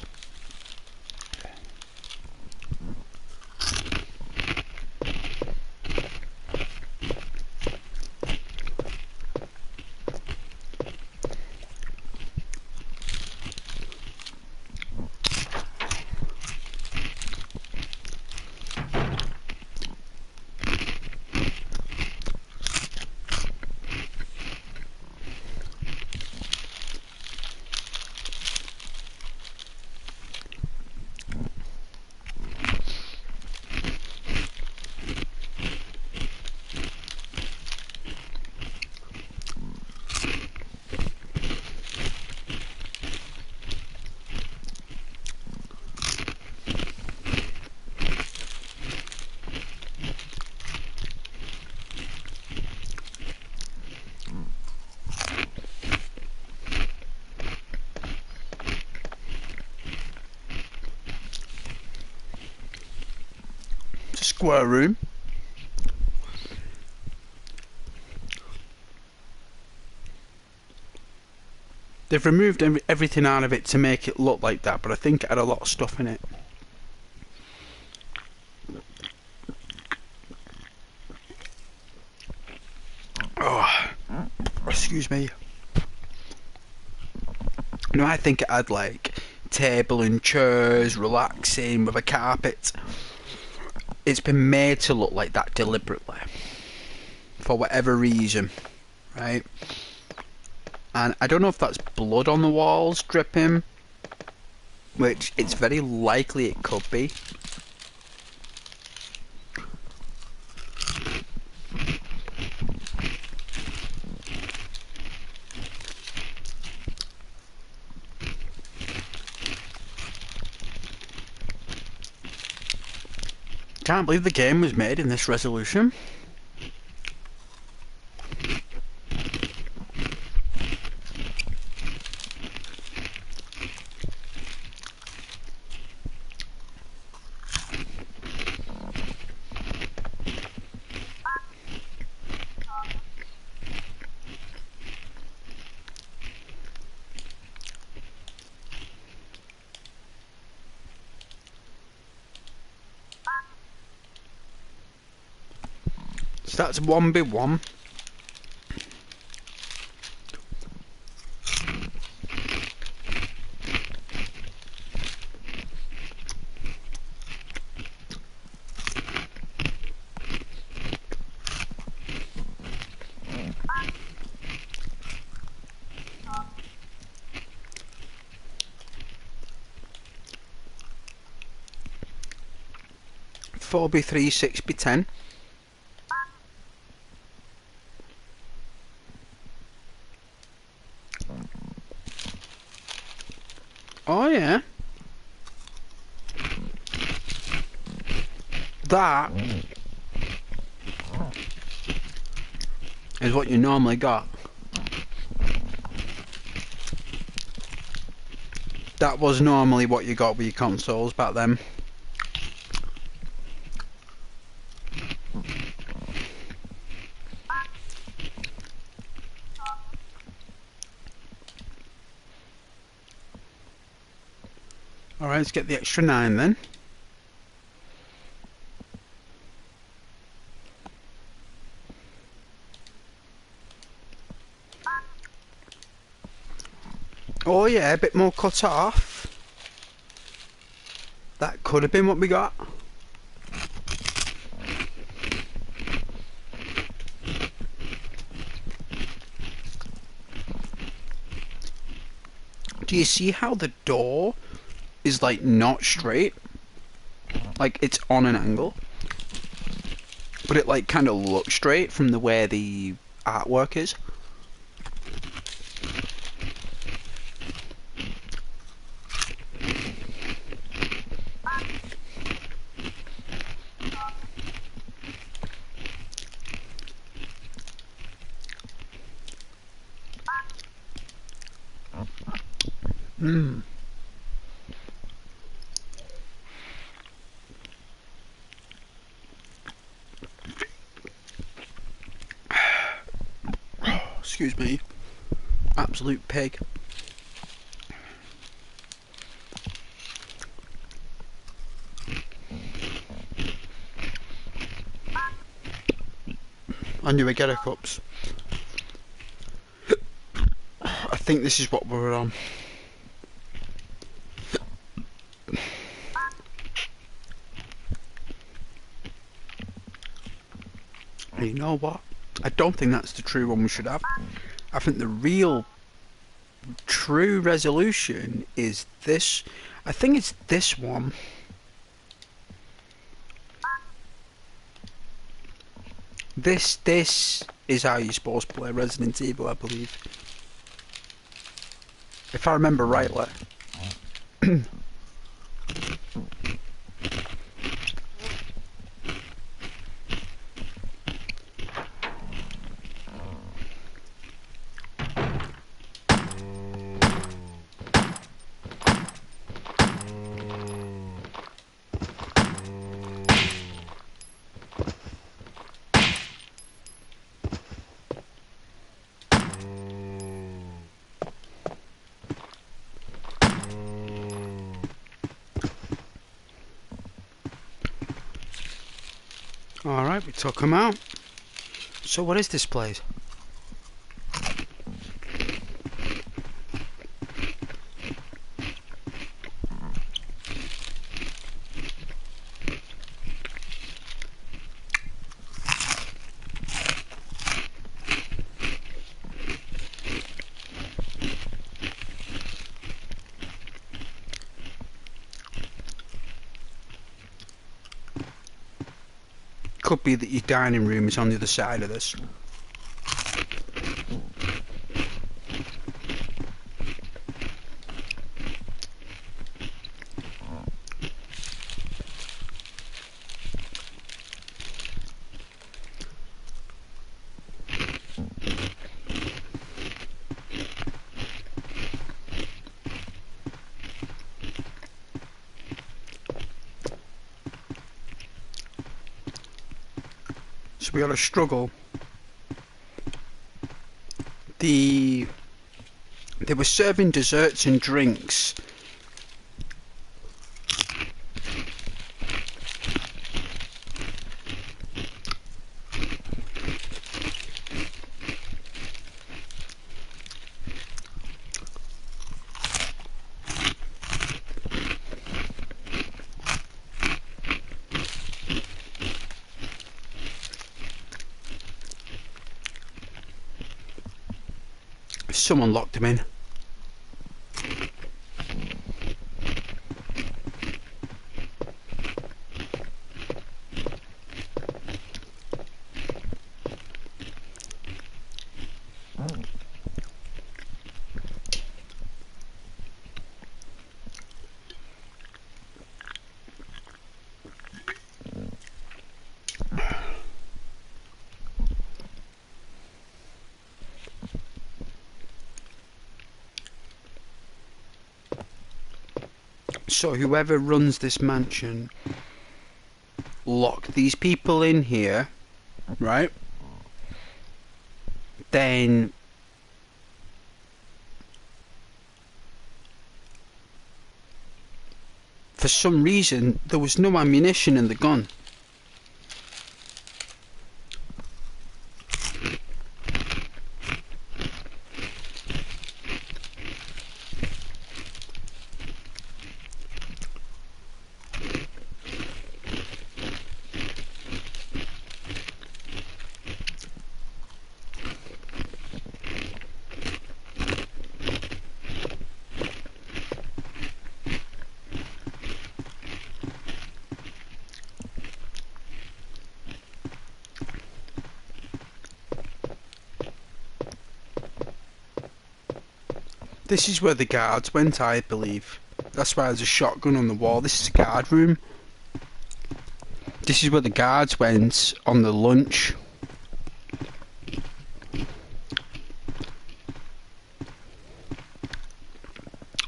Square room. They've removed everything out of it to make it look like that, but I think it had a lot of stuff in it. Oh, excuse me. No, I think it had like table and chairs, relaxing with a carpet. It's been made to look like that deliberately. for whatever reason, right? And I don't know if that's blood on the walls dripping, which it's very likely it could be. Can't believe the game was made in this resolution. So that's 1v1. Four by 3, 6 by 10. Oh yeah. That is what you normally got. That was normally what you got with your consoles back then. Alright, let's get the extra 9 then. Oh yeah, a bit more cut off. That could have been what we got. Do you see how the door is like not straight? Like it's on an angle. But it like kind of looks straight from the way the artwork is. Excuse me. Absolute pig. And your Get cups. I think this is what we're on. And you know what? I don't think that's the true one we should have. I think the real true resolution is this. I think it's this one. This is how you're supposed to play Resident Evil, I believe. If I remember rightly. Alright, we took them out. So what is this place? could be that your dining room is on the other side of this. So we had a struggle. They were serving desserts and drinks. Someone locked him in. So whoever runs this mansion locked these people in here, right? Then for some reason there was no ammunition in the gun. This is where the guards went, I believe. That's why there's a shotgun on the wall. This is a guard room. This is where the guards went on the lunch.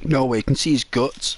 No way, you can see his guts.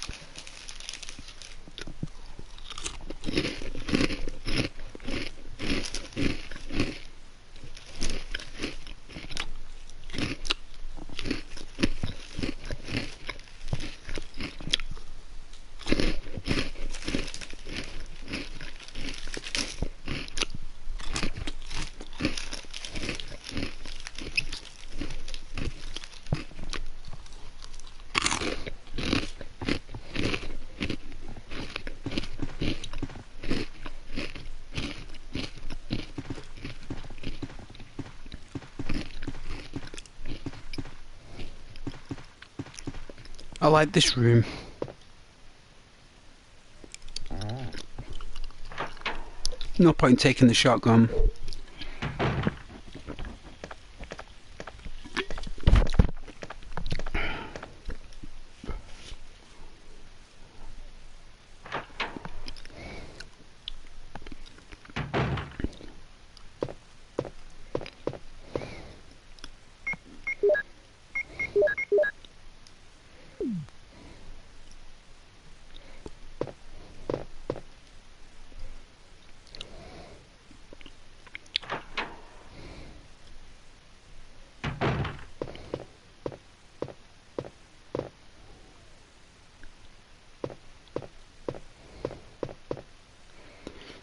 I like this room. No point taking the shotgun.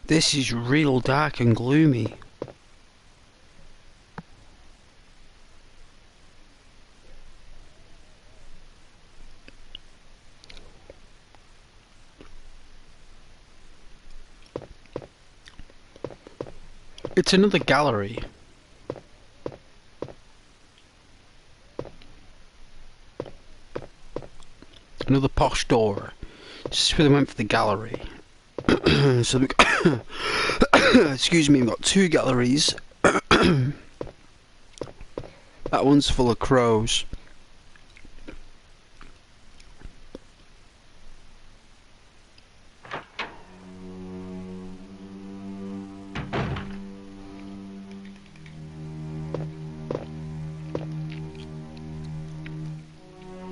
This is real dark and gloomy. It's another gallery. Another posh door. This is where they went for the gallery. So we got excuse me, we've got two galleries. That one's full of crows.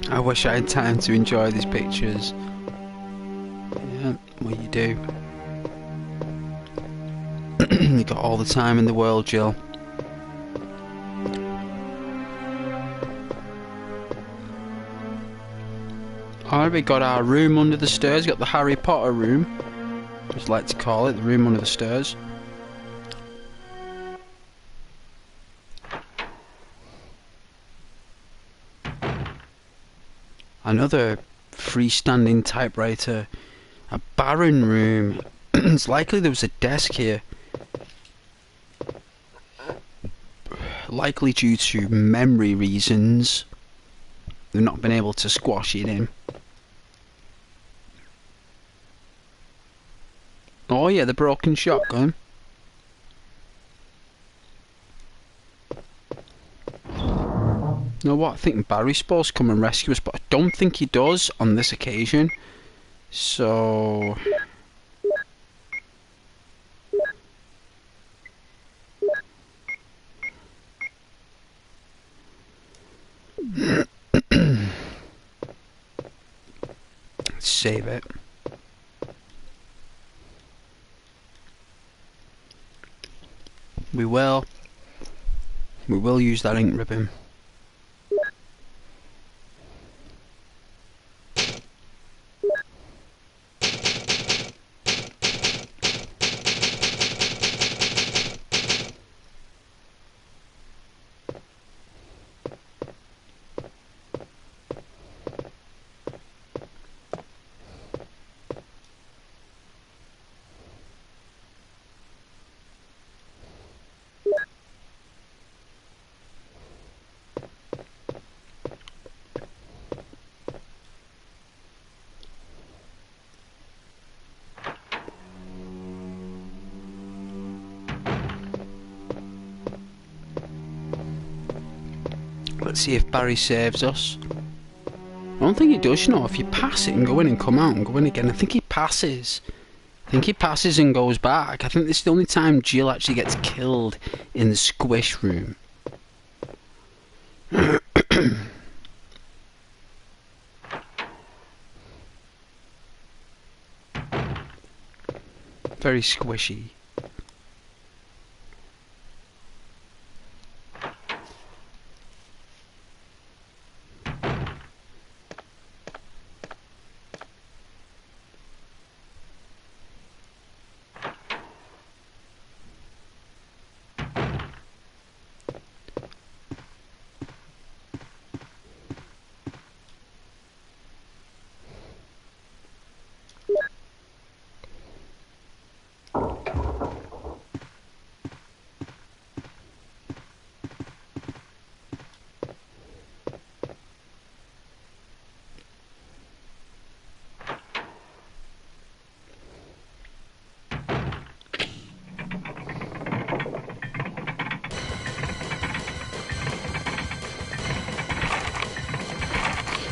I wish I had time to enjoy these pictures. Yeah, well you do. You got all the time in the world, Jill. Alright, we got our room under the stairs. Got the Harry Potter room, just like to call it, the room under the stairs. Another freestanding typewriter. A barren room. It's likely there was a desk here. Likely due to memory reasons, they've not been able to squash it in. Oh yeah, the broken shotgun. You know what? I think Barry's supposed to come and rescue us, but I don't think he does on this occasion. So... let's save it. We will use that ink ribbon. Let's see if Barry saves us. I don't think he does, you know. If you pass it and go in and come out and go in again, I think he passes. I think he passes and goes back. I think this is the only time Jill actually gets killed in the squish room. Very squishy.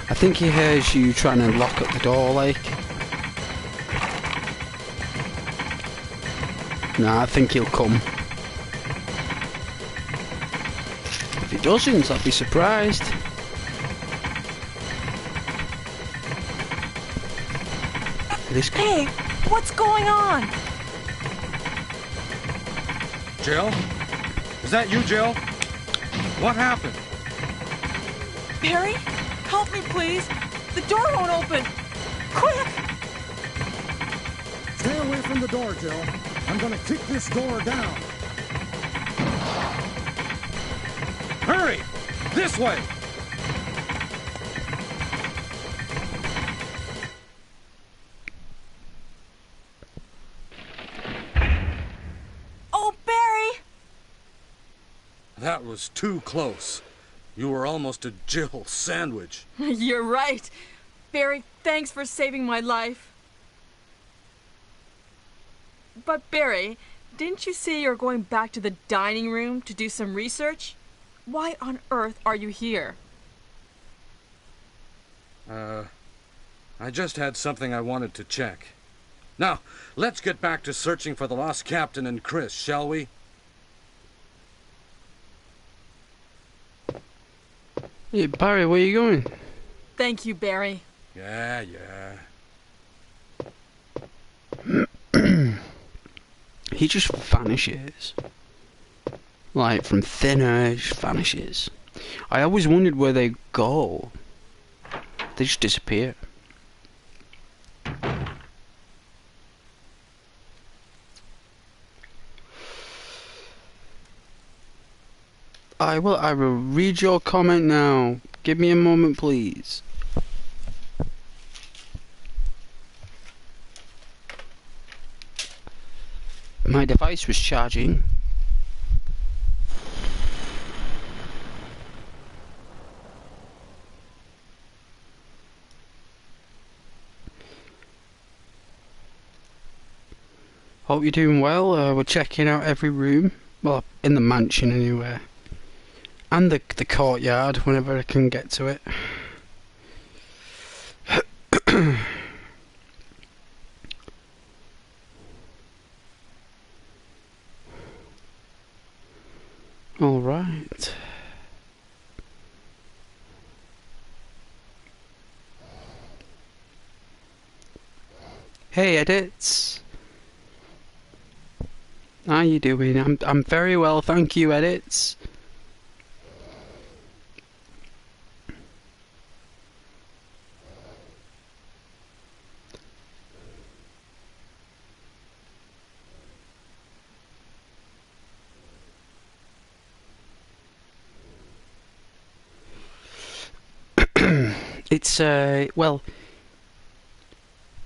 I think he hears you trying to lock up the door, like. Nah, I think he'll come. If he doesn't, I'll be surprised. Hey, what's going on? Jill? Is that you, Jill? What happened? Barry? Help me, please. The door won't open. Quick! Stay away from the door, Jill. I'm gonna kick this door down. Hurry! This way! Oh, Barry! That was too close. You were almost a Jill sandwich. You're right. Barry, thanks for saving my life. But Barry, didn't you say you're going back to the dining room to do some research? Why on earth are you here? I just had something I wanted to check. Now, let's get back to searching for the lost captain and Chris, shall we? Hey, Barry, where you going? Thank you, Barry. Yeah. He just vanishes. Like, from thin air, just vanishes. I always wondered where they go. They just disappear. I will read your comment now. Give me a moment, please. My device was charging. Hope you're doing well. We're checking out every room. Well, in the mansion anyway. And the courtyard, whenever I can get to it. Alright. Hey, Edits. How you doing? I'm very well, thank you, Edits.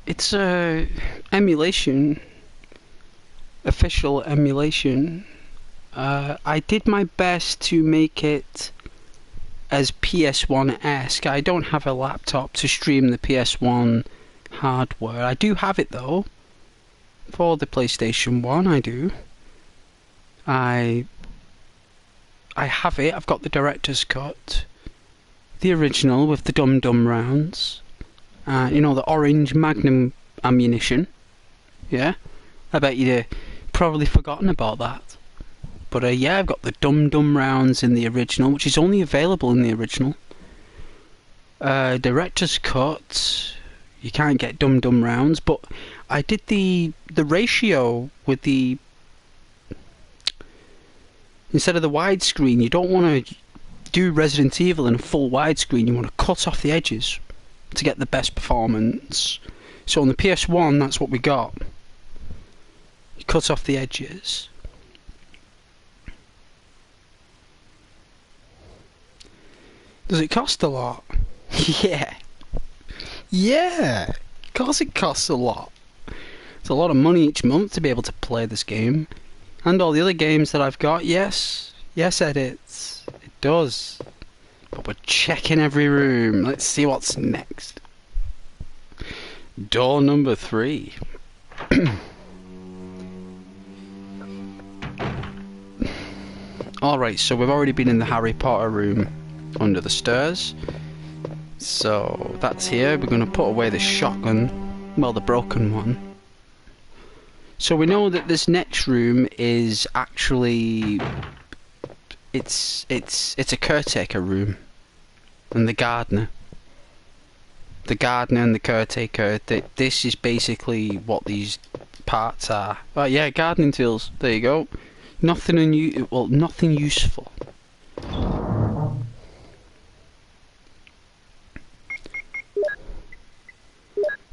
It's emulation, official emulation. I did my best to make it as PS1-esque. I don't have a laptop to stream the PS1 hardware. I do have it though, for the PlayStation 1. I do. I have it. I've got the director's cut. The original with the dum-dum rounds. You know, the orange Magnum ammunition. Yeah? I bet you'd probably forgotten about that. But yeah, I've got the dum-dum rounds in the original, which is only available in the original. Director's cut. You can't get dum-dum rounds, but I did the ratio with the... Instead of the widescreen, you don't want to do Resident Evil in a full widescreen. You want to cut off the edges to get the best performance. So on the PS1, that's what we got. You cut off the edges. Does it cost a lot? Yeah. Yeah. Of course it costs a lot. It's a lot of money each month to be able to play this game. And all the other games that I've got, yes. Yes, Edits. It does. But we're checking every room. Let's see what's next. Door number 3. Alright, so we've already been in the Harry Potter room under the stairs. So that's here. We're going to put away the shotgun. Well, the broken one. So we know that this next room is actually... It's a caretaker room. And the gardener. The gardener and the caretaker. This is basically what these parts are. Oh yeah, gardening tools. There you go. Nothing nothing useful.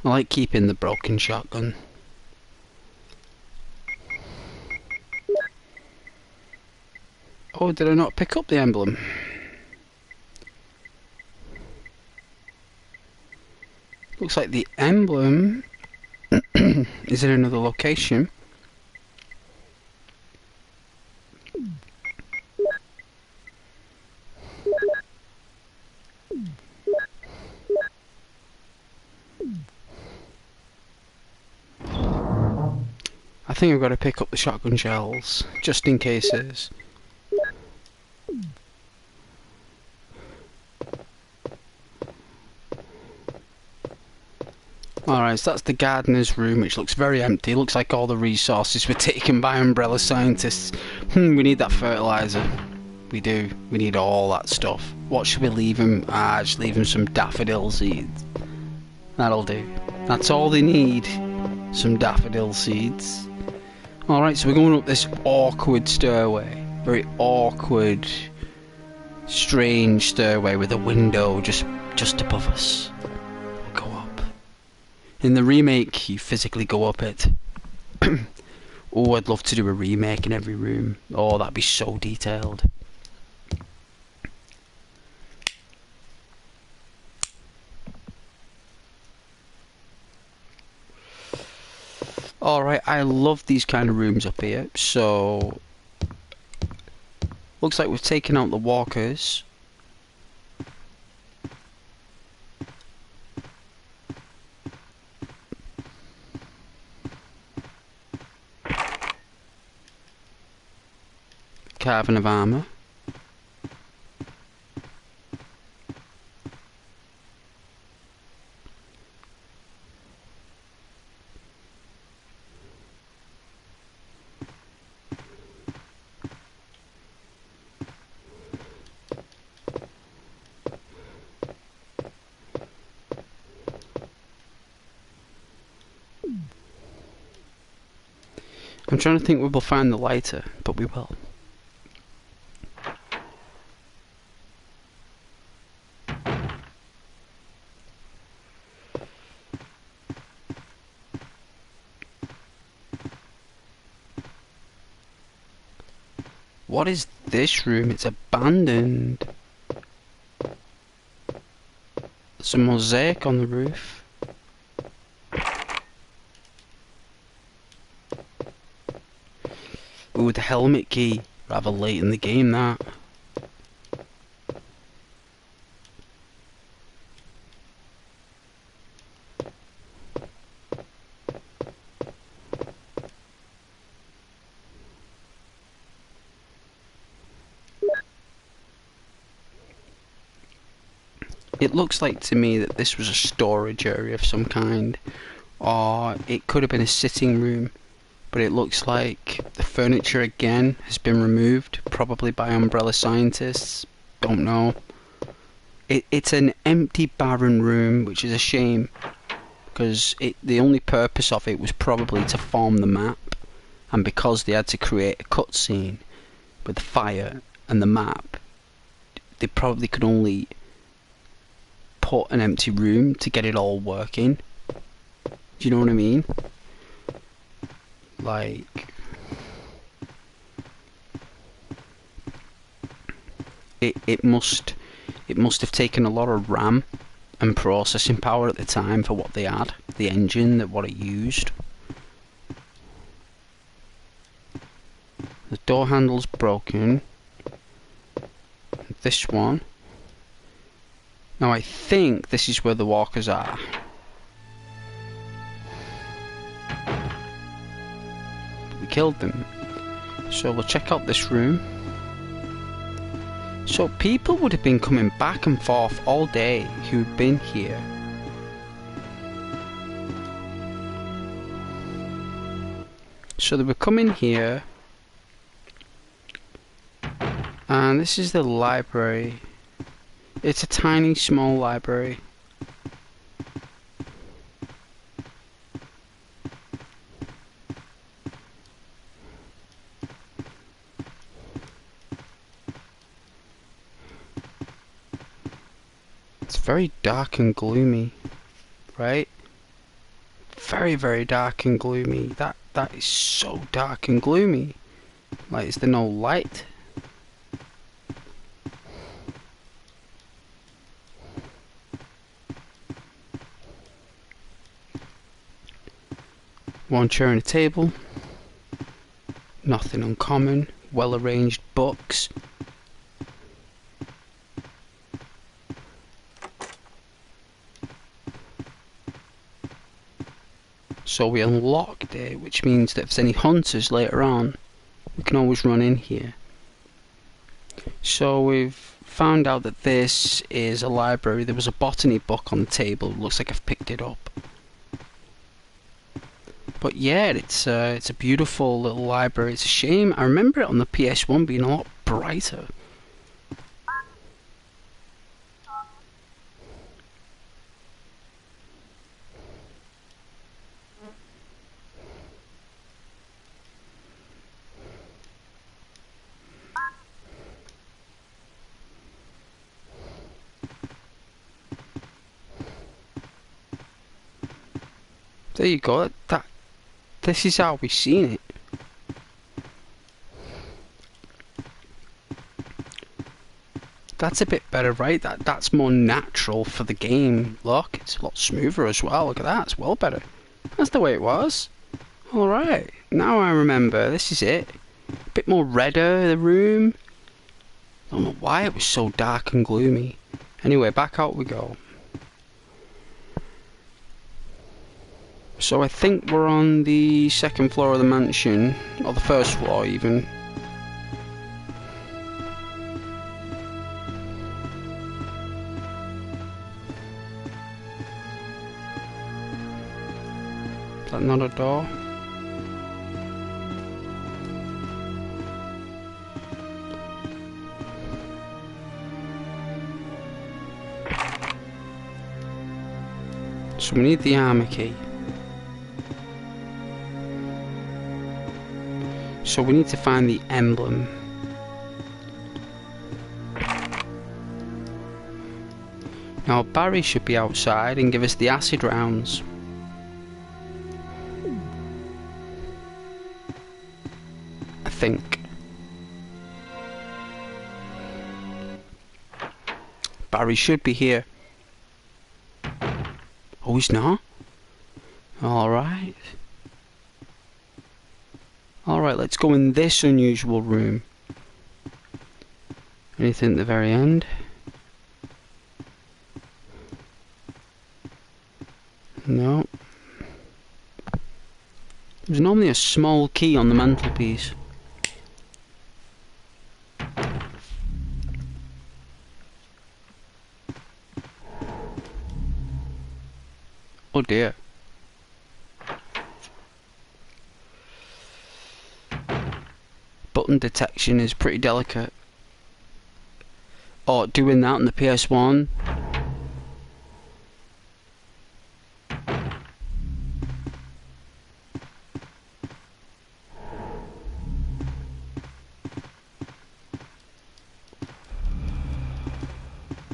I like keeping the broken shotgun. Oh, did I not pick up the emblem? Looks like the emblem is in another location. I think I've got to pick up the shotgun shells, just in cases. Alright, so that's the gardener's room, which looks very empty. Looks like all the resources were taken by Umbrella Scientists. We need that fertilizer. We do. We need all that stuff. What should we leave him? Just leave him some daffodil seeds. That'll do. That's all they need. Some daffodil seeds. Alright, so we're going up this awkward stairway. Very awkward, strange stairway with a window just above us. We'll go up. In the remake, you physically go up it. Oh, I'd love to do a remake in every room. Oh, that'd be so detailed. Alright, I love these kind of rooms up here. So, looks like we've taken out the walkers. Carving of armour. I'm trying to think where we'll find the lighter, but we will. What is this room? It's abandoned. There's a mosaic on the roof. Ooh, the helmet key. Rather late in the game, that. It looks like to me that this was a storage area of some kind, or it could have been a sitting room, but it looks like the furniture again has been removed, probably by Umbrella Scientists. Don't know. It's an empty, barren room, which is a shame, because the only purpose of it was probably to form the map, and because they had to create a cutscene with the fire and the map, they probably could only put an empty room to get it all working. Do you know what I mean? Like, it must have taken a lot of RAM and processing power at the time for what they had, the engine, that what it used. The door handle's broken. This one. Now I think this is where the walkers are. We killed them. So we'll check out this room. So people would have been coming back and forth all day who'd been here. So they were coming here. And this is the library. It's a tiny, small library. It's very dark and gloomy, right? Very, very dark and gloomy. That is so dark and gloomy. Like, is there no light? One chair and a table. Nothing uncommon. Well arranged books. So we unlocked it, which means that if there's any hunters later on, we can always run in here. So we've found out that this is a library. There was a botany book on the table. Looks like I've picked it up. But yeah, it's a beautiful little library. It's a shame. I remember it on the PS1 being a lot brighter. There you go. This is how we've seen it. That's a bit better, right? That's more natural for the game. Look, it's a lot smoother as well. Look at that, it's well better. That's the way it was. Alright, now I remember. This is it. A bit more redder, the room. I don't know why it was so dark and gloomy. Anyway, back out we go. So I think we're on the second floor of the mansion, or the first floor even. Is that not a door? So we need the armor key. So we need to find the emblem. Now Barry should be outside and give us the acid rounds. I think. Barry should be here. Oh, he's not? Alright. Alright, let's go in this unusual room. Anything at the very end? No. There's normally a small key on the mantelpiece. Oh dear. Button detection is pretty delicate. Oh, doing that on the PS1.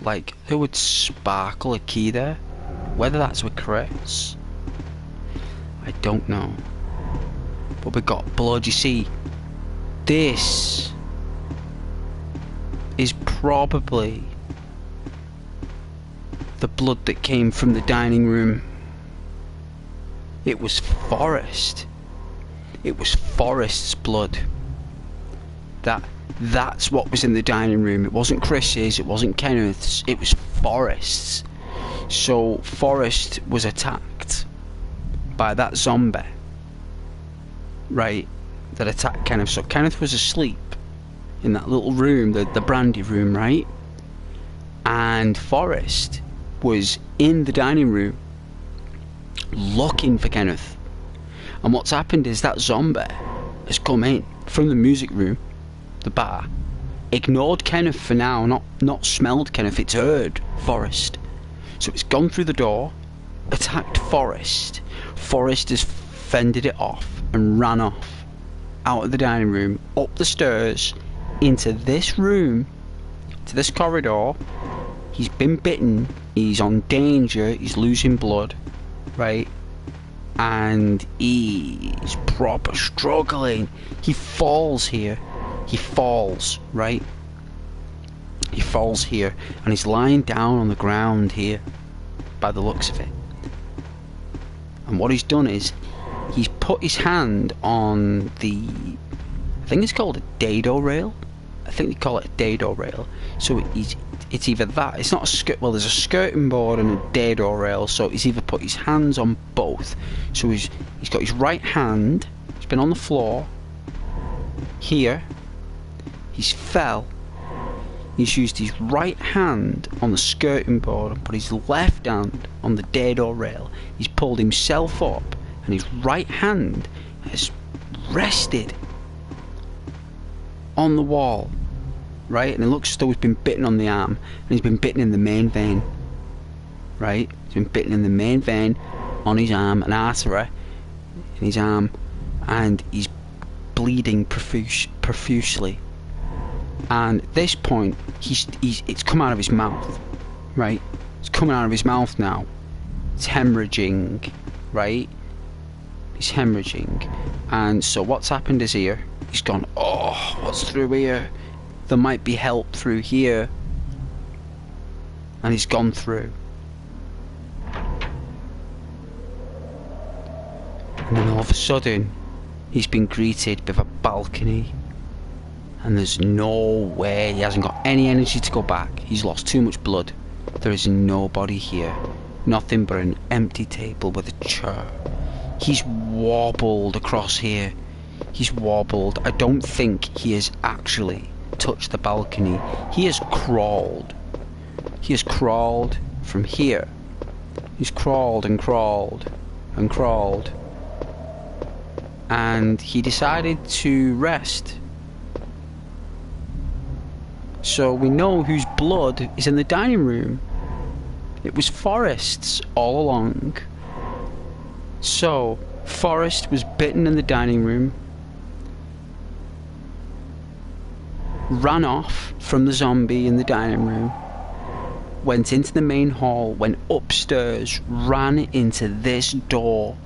Like, there would sparkle a key there. Whether that's with Chris, I don't know. But we got blood, you see. This is probably the blood that came from the dining room. It was Forrest. It was Forrest's blood. That's what was in the dining room. It wasn't Chris's, it wasn't Kenneth's, it was Forrest's. So Forrest was attacked by that zombie, right, that attacked Kenneth. So Kenneth was asleep in that little room, the brandy room, right? And Forrest was in the dining room looking for Kenneth. And what's happened is that zombie has come in from the music room, the bar, ignored Kenneth for now, not smelled Kenneth, it's heard Forrest. So it's gone through the door, attacked Forrest. Forrest has fended it off and ran off out of the dining room, up the stairs, into this room, to this corridor. He's been bitten, he's on danger, he's losing blood, right? And he's proper struggling. He falls here. He falls, right? He falls here, and he's lying down on the ground here, by the looks of it. And what he's done is, he's put his hand on the, I think it's called a dado rail, I think they call it a dado rail. So it's either that. It's not a skirt. Well, there's a skirting board and a dado rail. So he's either put his hands on both. So he's got his right hand. He's been on the floor. Here. He's fell. He's used his right hand on the skirting board and put his left hand on the dado rail. He's pulled himself up, and his right hand has rested on the wall, right? And it looks as though he's been bitten on the arm, and he's been bitten in the main vein, right? He's been bitten in the main vein on his arm, an artery in his arm, and he's bleeding profusely. And at this point, it's come out of his mouth, right? It's coming out of his mouth now. It's hemorrhaging, right? He's hemorrhaging. And so what's happened is here, he's gone, oh, what's through here? There might be help through here. And he's gone through. And then all of a sudden, he's been greeted with a balcony. And there's no way, he hasn't got any energy to go back. He's lost too much blood. There is nobody here. Nothing but an empty table with a chair. He's wobbled across here. He's wobbled. I don't think he has actually touched the balcony. He has crawled. He has crawled from here. He's crawled and crawled and crawled. And he decided to rest. So we know whose blood is in the dining room. It was Forrest's all along. So Forrest was bitten in the dining room, ran off from the zombie in the dining room, went into the main hall, went upstairs, ran into this door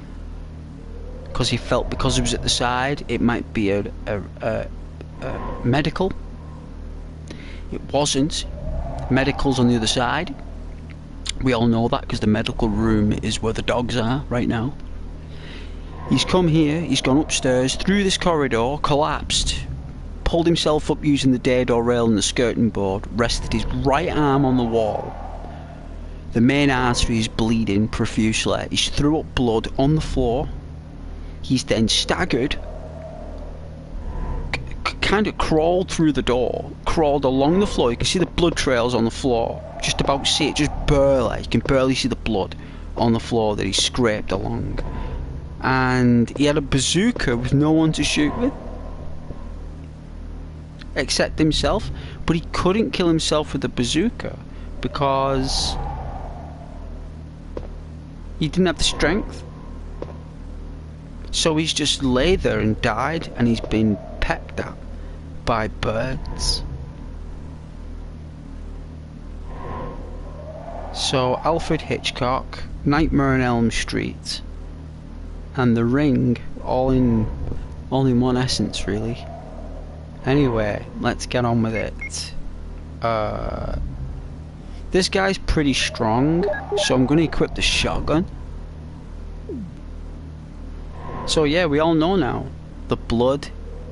because he felt, because it was at the side, it might be a medical. It wasn't. Medical's on the other side. We all know that because the medical room is where the dogs are right now. He's come here, he's gone upstairs, through this corridor, collapsed, pulled himself up using the dado rail and the skirting board, rested his right arm on the wall. The main artery is bleeding profusely. He's threw up blood on the floor. He's then staggered, kind of crawled through the door, crawled along the floor. You can see the blood trails on the floor. Just about see it, just barely. You can barely see the blood on the floor that he scraped along. And he had a bazooka with no one to shoot with except himself, but he couldn't kill himself with the bazooka because he didn't have the strength. So he's just lay there and died, and he's been pecked at by birds. So Alfred Hitchcock, Nightmare on Elm Street, and The Ring, all in one essence, really. Anyway, let's get on with it. This guy's pretty strong, so I'm going to equip the shotgun. So yeah, we all know now, the blood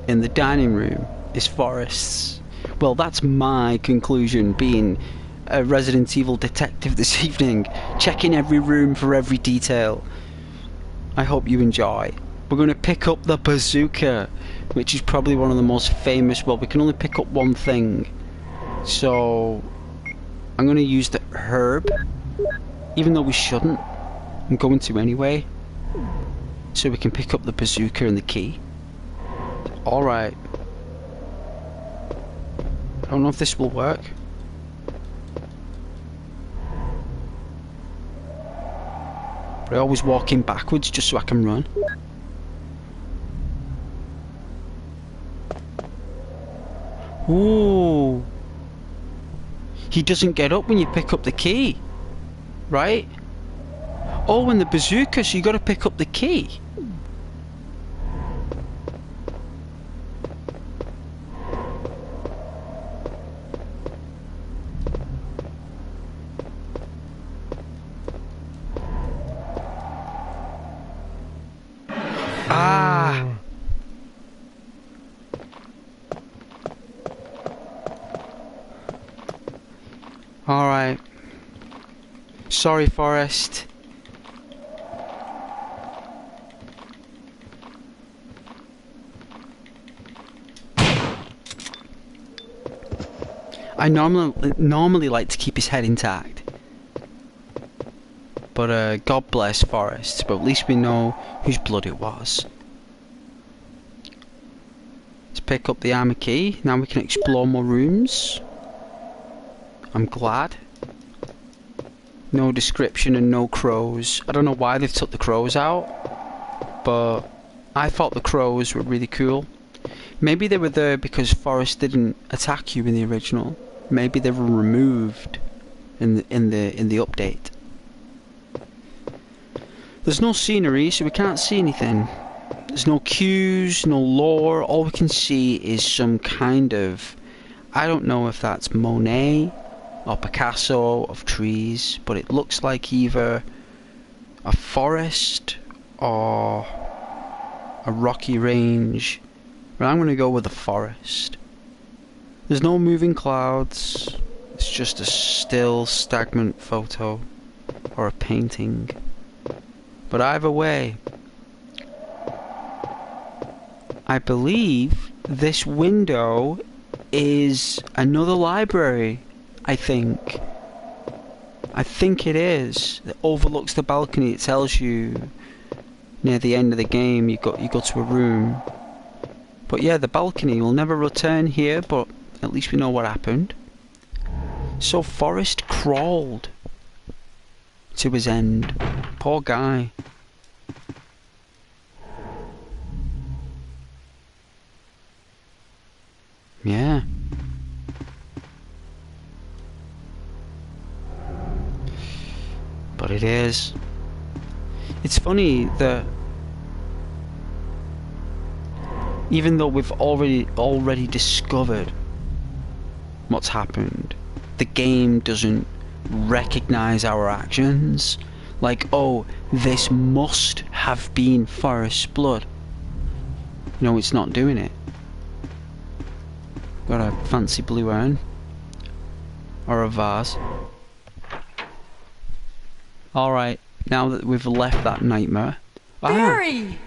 in the dining room is Forrest's. Well, that's my conclusion, being a Resident Evil detective this evening, checking every room for every detail. I hope you enjoy. We're going to pick up the bazooka, which is probably one of the most famous. Well, we can only pick up one thing, so I'm going to use the herb, even though we shouldn't. I'm going to anyway, so we can pick up the bazooka and the key. Alright. I don't know if this will work. But I always walk in backwards just so I can run. Ooh. He doesn't get up when you pick up the key, right? Oh, and the bazooka, so you got to pick up the key. sorry, Forrest. I normally like to keep his head intact. But God bless Forrest, but at least we know whose blood it was. Let's pick up the armor key. Now we can explore more rooms. I'm glad. No description and no crows. I don't know why they've took the crows out, but I thought the crows were really cool. Maybe they were there because Forrest didn't attack you in the original. Maybe they were removed in the update. There's no scenery, so we can't see anything. There's no cues, no lore. All we can see is some kind of, I don't know if that's Monet or Picasso of trees, but it looks like either a forest or a rocky range. But I'm going to go with the forest. There's no moving clouds. It's just a still, stagnant photo or a painting. But either way, I believe this window is another library. I think it is. It overlooks the balcony. It tells you near the end of the game you go to a room. But yeah, the balcony will never return here, but at least we know what happened. So Forrest crawled to his end. Poor guy. Yeah. But it is. It's funny that even though we've already discovered what's happened, the game doesn't recognize our actions. Like, oh, this must have been Forrest's blood. No, it's not doing it. Got a fancy blue urn. Or a vase. Alright, now that we've left that nightmare. Barry!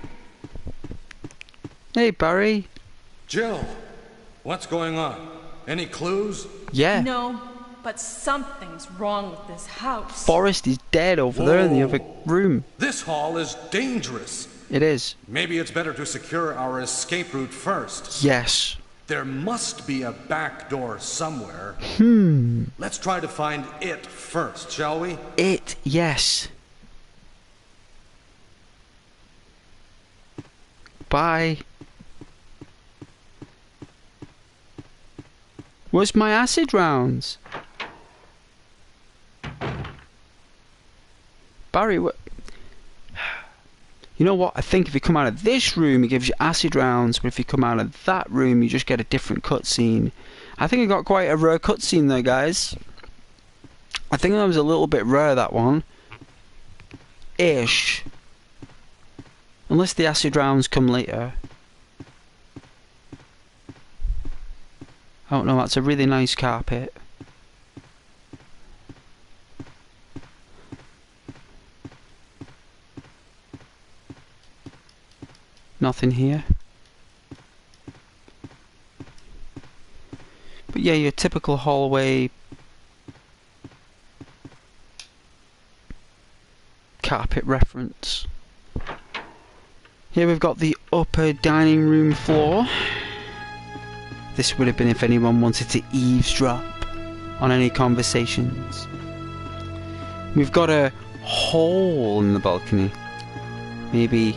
Hey, Barry. Jill, what's going on? Any clues? Yeah. No, but something's wrong with this house. Forrest is dead over there in the other room. This hall is dangerous. It is. Maybe it's better to secure our escape route first. Yes. There must be a back door somewhere. Let's try to find it first, shall we? It, yes. Bye. Where's my acid rounds? Barry, what? You know what? I think if you come out of this room, it gives you acid rounds, but if you come out of that room, you just get a different cutscene. I think I got quite a rare cutscene there, guys. I think that was a little bit rare, that one. Ish. Unless the acid rounds come later. I don't know, that's a really nice carpet. Nothing here. But yeah, your typical hallway carpet reference. Here we've got the upper dining room floor. This would have been if anyone wanted to eavesdrop on any conversations. We've got a hole in the balcony. Maybe,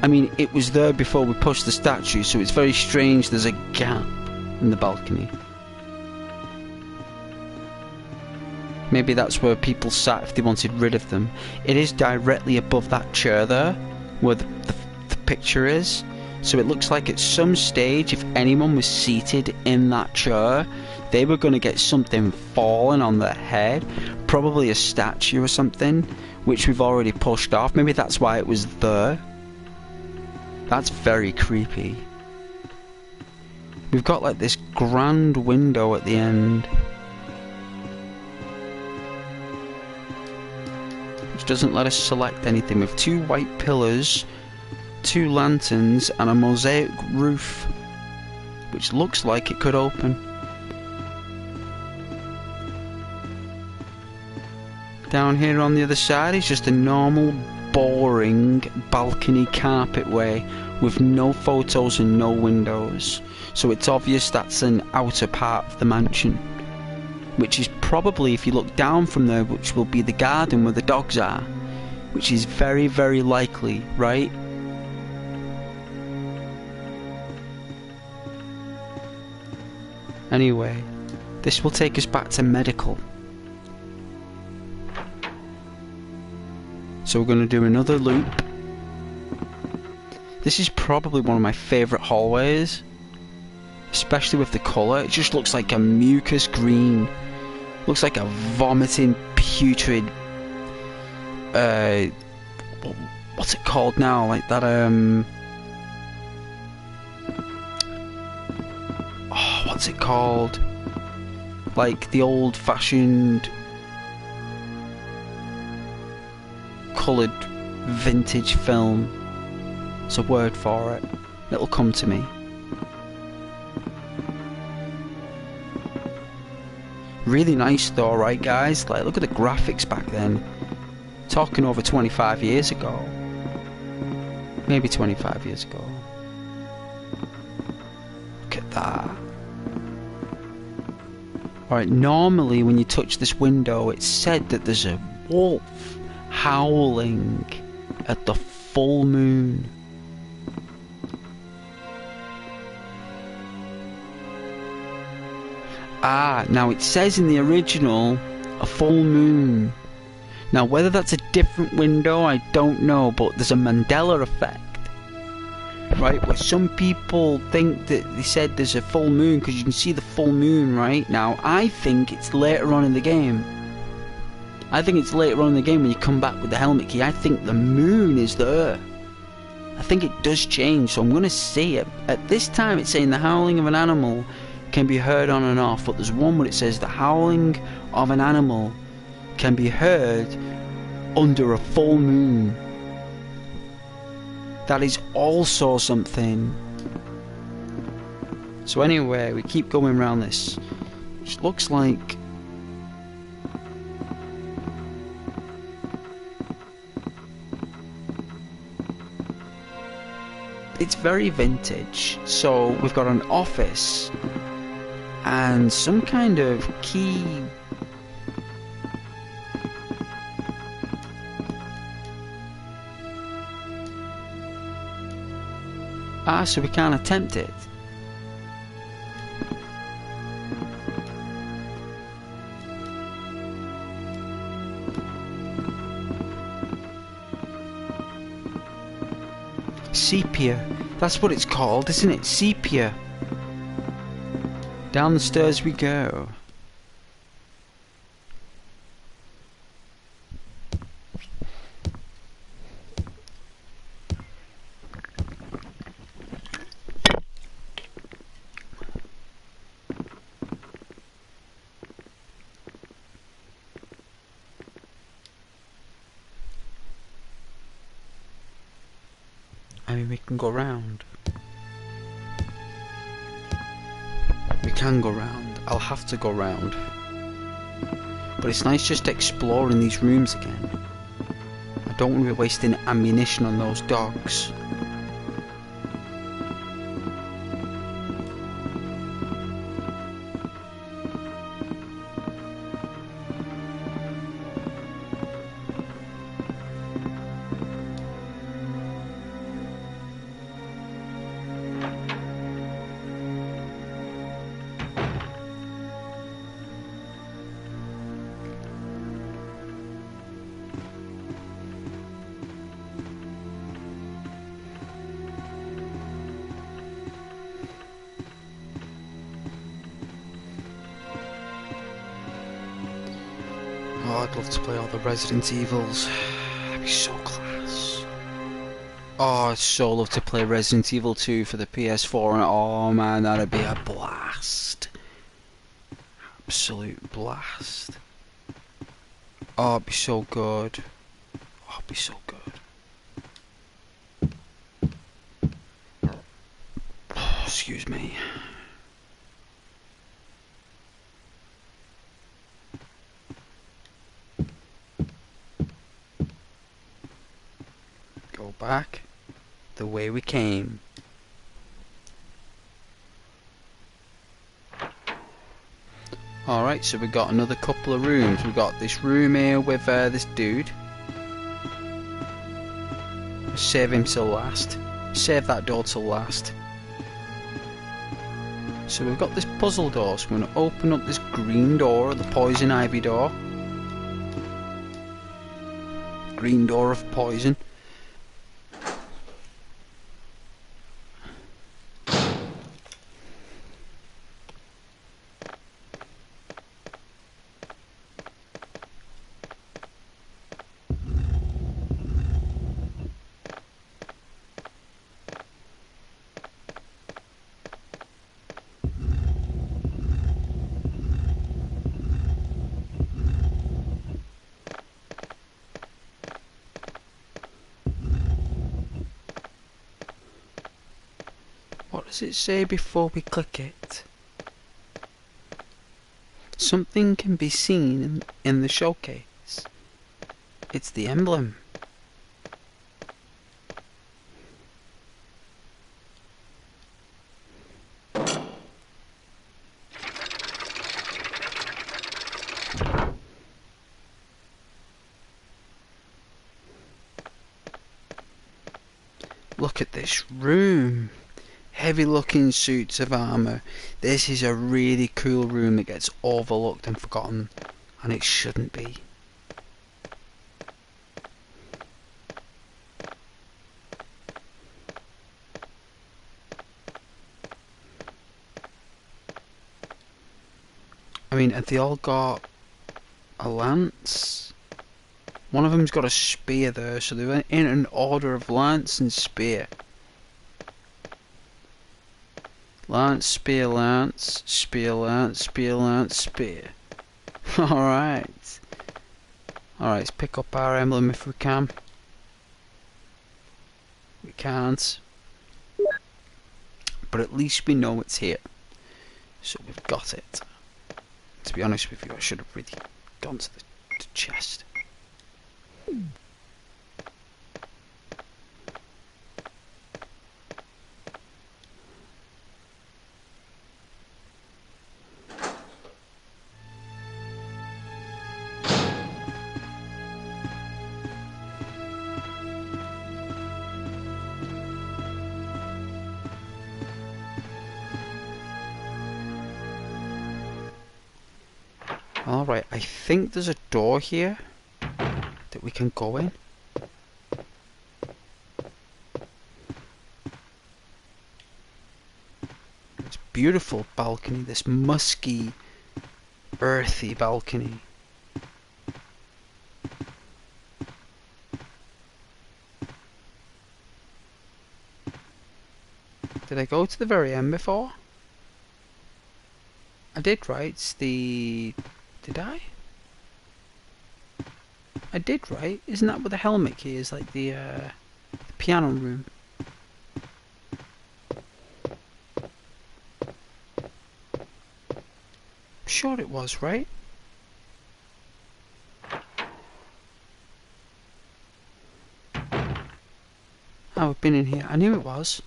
I mean, it was there before we pushed the statue, so it's very strange there's a gap in the balcony. Maybe that's where people sat if they wanted rid of them. It is directly above that chair there, where the picture is. So it looks like at some stage, if anyone was seated in that chair, they were going to get something falling on their head. Probably a statue or something, which we've already pushed off. Maybe that's why it was there. That's very creepy. We've got like this grand window at the end. doesn't let us select anything, with 2 white pillars, 2 lanterns, and a mosaic roof, which looks like it could open. Down here on the other side is just a normal, boring balcony carpetway with no photos and no windows. So it's obvious that's an outer part of the mansion, which is probably, if you look down from there, which will be the garden where the dogs are, which is very, very likely, right? Anyway, this will take us back to medical. So we're going to do another loop. This is probably one of my favourite hallways, especially with the colour. It just looks like a mucus green. Looks like a vomiting, putrid... what's it called now? Like that, oh, what's it called? Like the old-fashioned... coloured vintage film. It's a word for it. It'll come to me. Really nice though, right guys? Like, look at the graphics back then. Talking over 25 years ago. Maybe 25 years ago. Look at that. Alright, normally when you touch this window, it's said that there's a wolf howling at the full moon. Ah, now it says in the original a full moon. Now whether that's a different window, I don't know, but there's a Mandela effect, right, where some people think that they said there's a full moon because you can see the full moon. Right now I think it's later on in the game. I think it's later on in the game when you come back with the helmet key. I think the moon is there. I think it does change, so I'm going to see it. At this time it's saying the howling of an animal can be heard on and off, but there's one where it says the howling of an animal can be heard under a full moon. That is also something. So anyway, we keep going around this, which looks like... it's very vintage. So we've got an office and some kind of key. Ah, so we can't attempt it. Sepia. That's what it's called, isn't it? Sepia. Down the stairs we go. I mean, we can go round. We can go round. I'll have to go round. But it's nice just exploring these rooms again. I don't want to be wasting ammunition on those dogs. Oh, I'd love to play all the Resident Evils. That'd be so class. Oh, I'd so love to play Resident Evil 2 for the PS4, and oh man, that'd be a blast. Absolute blast. Oh, it'd be so good. Oh, it'd be so good. Excuse me. Go back the way we came. Alright, so we got another couple of rooms. We got this room here with this dude. Save him till last. Save that door till last. So we've got this puzzle door, so we're going to open up this green door, the poison ivy door. Green door of poison. What does it say before we click it? Something can be seen in the showcase. It's the emblem. Look at this room. Heavy looking suits of armour. This is a really cool room that gets overlooked and forgotten, and it shouldn't be. I mean, have they all got a lance? One of them's got a spear there, so they're in an order of lance and spear. Lance, spear, lance, spear, lance, spear, lance, spear. Alright. Alright, let's pick up our emblem if we can. We can't. But at least we know it's here. So we've got it. To be honest with you, I should have really gone to the chest. Alright, I think there's a door here that we can go in. It's beautiful balcony, this musky, earthy balcony. Did I go to the very end before? I did, right? It's the... Did I? I did, right? Isn't that what the helmet key is? Like the piano room. Sure it was, right? Oh, I've been in here. I knew it was.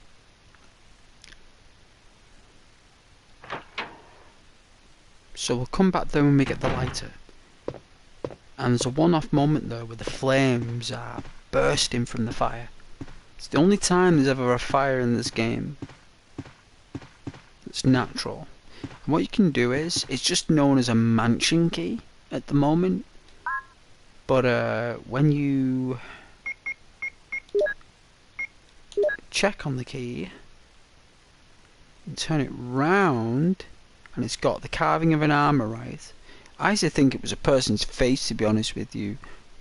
So we'll come back there when we get the lighter. And there's a one-off moment there where the flames are bursting from the fire. It's the only time there's ever a fire in this game. It's natural. And what you can do is, it's just known as a mansion key at the moment. But when you check on the key and turn it round, and it's got the carving of an armour, right? I used to think it was a person's face, to be honest with you,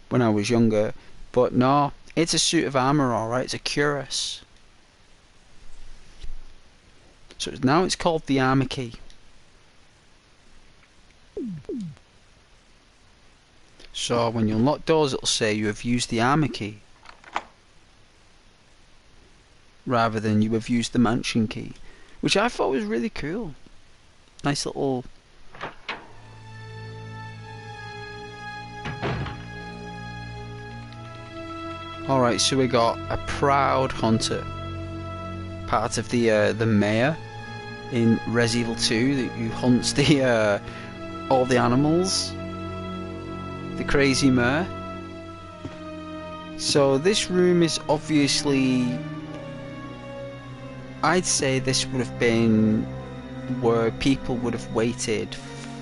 when I was younger. But no, it's a suit of armour, alright. It's a cuirass. So now it's called the armour key. So when you unlock doors, it'll say you have used the armor key, rather than you have used the mansion key, which I thought was really cool. Nice little... Alright, so we got a proud hunter, part of the mayor in Res Evil 2, who hunts the all the animals, the crazy mayor. So this room is obviously, I'd say this would have been where people would have waited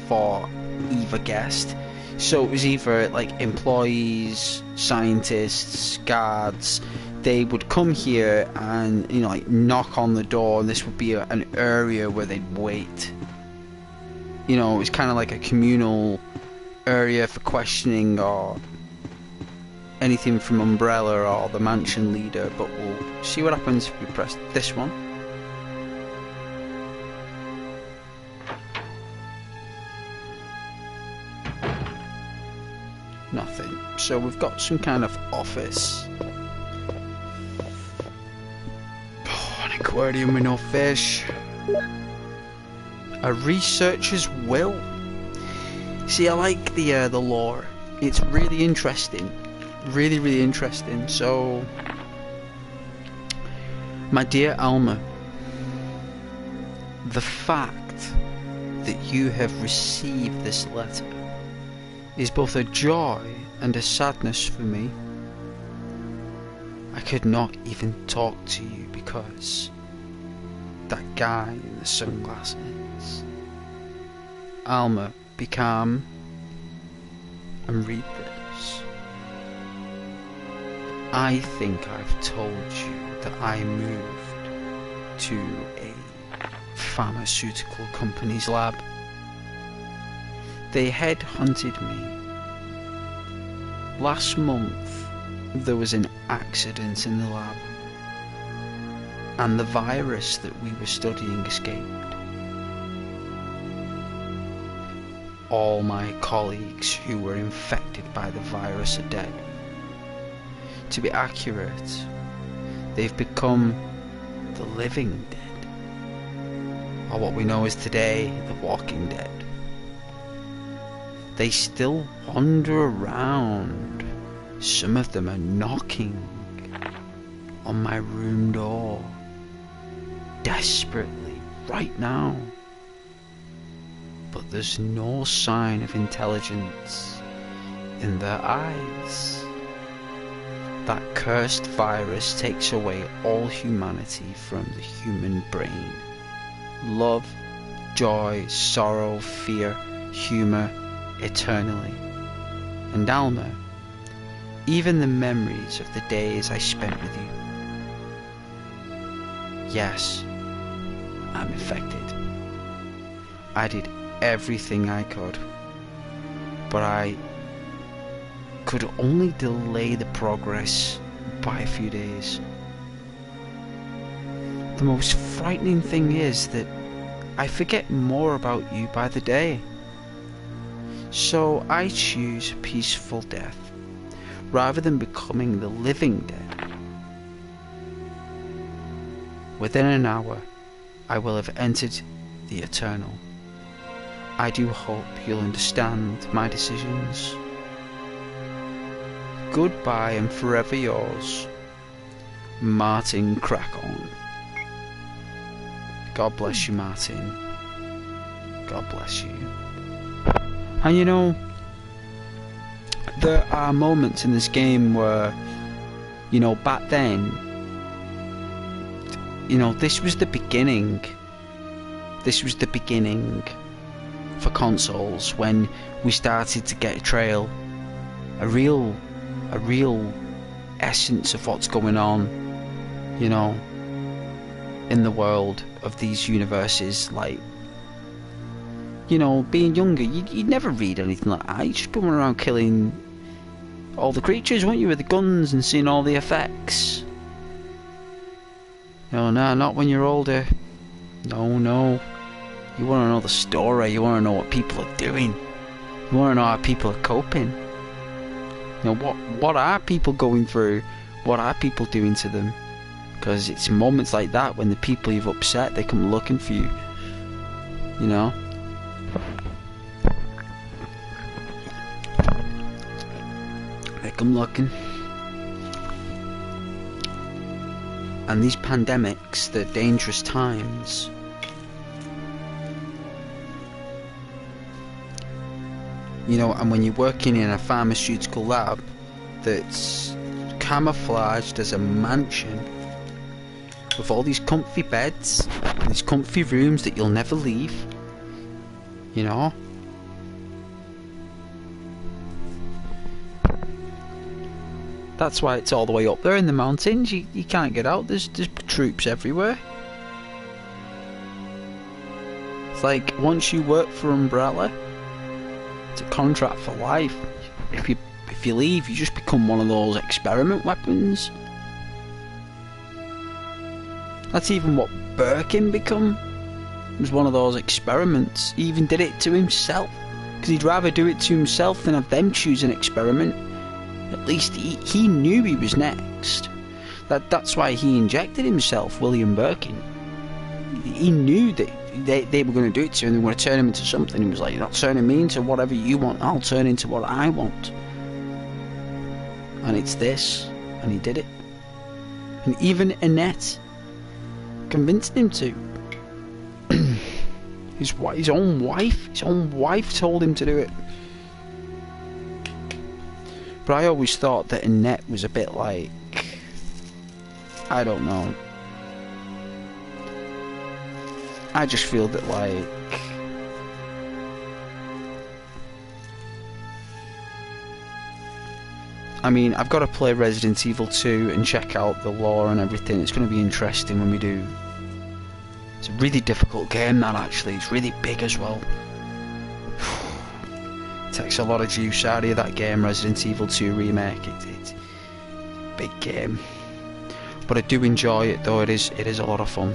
for either guest. So it was either like employees, scientists, guards. They would come here and, you know, like knock on the door, and this would be an area where they'd wait. You know, it's kind of like a communal area for questioning or anything from Umbrella or the mansion leader. But we'll see what happens if we press this one. Nothing. So we've got some kind of office. Oh, an aquarium with no fish. A researcher's will. See, I like the lore. It's really interesting. Really, really interesting. So, my dear Alma, the fact that you have received this letter is both a joy and a sadness for me. I could not even talk to you because that guy in the sunglasses. Alma, be calm and read this. I think I've told you that I moved to a pharmaceutical company's lab. They headhunted me. Last month, there was an accident in the lab, and the virus that we were studying escaped. All my colleagues who were infected by the virus are dead. To be accurate, they've become the living dead, or what we know as today, the Walking Dead. They still wander around. Some of them are knocking on my room door desperately right now. But there's no sign of intelligence in their eyes. That cursed virus takes away all humanity from the human brain. Love, joy, sorrow, fear, humor, eternally. And Alma, even the memories of the days I spent with you. Yes, I'm infected. I did everything I could, but I could only delay the progress by a few days. The most frightening thing is that I forget more about you by the day. So I choose a peaceful death, rather than becoming the living dead. Within an hour, I will have entered the eternal. I do hope you'll understand my decisions. Goodbye and forever yours, Martin Crackon. God bless you, Martin. God bless you. And you know, there are moments in this game where, you know, back then, you know, this was the beginning. This was the beginning for consoles, when we started to get a trail, a real essence of what's going on, you know, in the world of these universes. Like, you know, being younger, you'd never read anything like that. You'd just be running around killing all the creatures, weren't you, with the guns and seeing all the effects. No, not when you're older. No. You want to know the story. You want to know what people are doing. You want to know how people are coping. You know, what are people going through? What are people doing to them? Because it's moments like that when the people you've upset, they come looking for you. You know? They come looking. And these pandemics, they're dangerous times. You know, and when you're working in a pharmaceutical lab that's camouflaged as a mansion with all these comfy beds and these comfy rooms that you'll never leave, you know? That's why it's all the way up there in the mountains. You can't get out. There's troops everywhere. It's like once you work for Umbrella, it's a contract for life. If you leave, you just become one of those experiment weapons. That's even what Birkin become. It was one of those experiments. He even did it to himself, because he'd rather do it to himself than have them choose an experiment. At least he knew he was next. That's why he injected himself, William Birkin. He knew that they were going to do it to him, and they were going to turn him into something. He was like, you're not turning me into whatever you want, I'll turn into what I want. And it's this, and he did it. And even Annette convinced him to. His own wife told him to do it. But I always thought that Annette was a bit like, I don't know. I just feel that, like, I mean, I've got to play Resident Evil 2 and check out the lore and everything. It's going to be interesting when we do. It's a really difficult game, that, actually. It's really big as well. It takes a lot of juice out of that game, Resident Evil 2 Remake. It's a big game. But I do enjoy it, though. It is a lot of fun.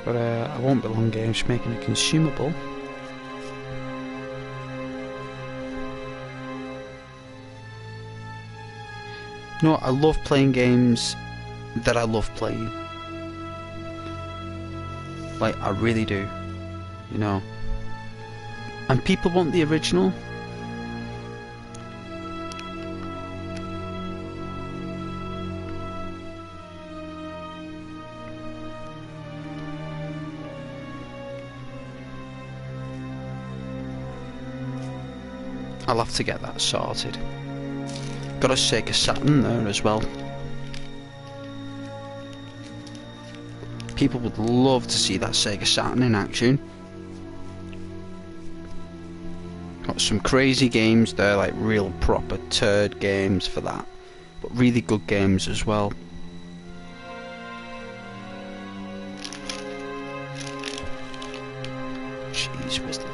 But I won't be long games making it consumable. You know what, I love playing games that I love playing. Like, I really do. You know. And people want the original. I'll have to get that sorted. Got a Sega Saturn there as well. People would love to see that Sega Saturn in action. Got some crazy games there, like real proper turd games for that. But really good games as well. Jeez, where's the...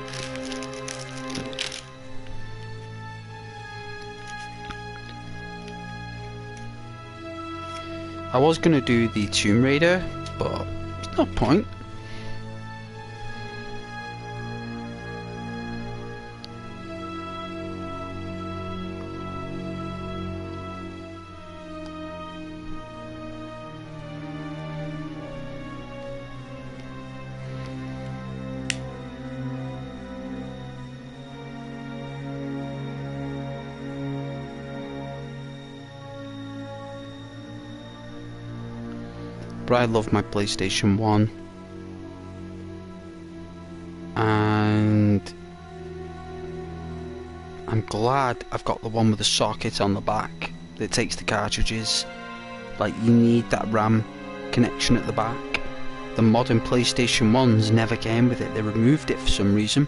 I was going to do the Tomb Raider, but there's no point. But I love my PlayStation 1, and I'm glad I've got the one with the socket on the back that takes the cartridges. Like, you need that RAM connection at the back. The modern PlayStation 1s never came with it, they removed it for some reason.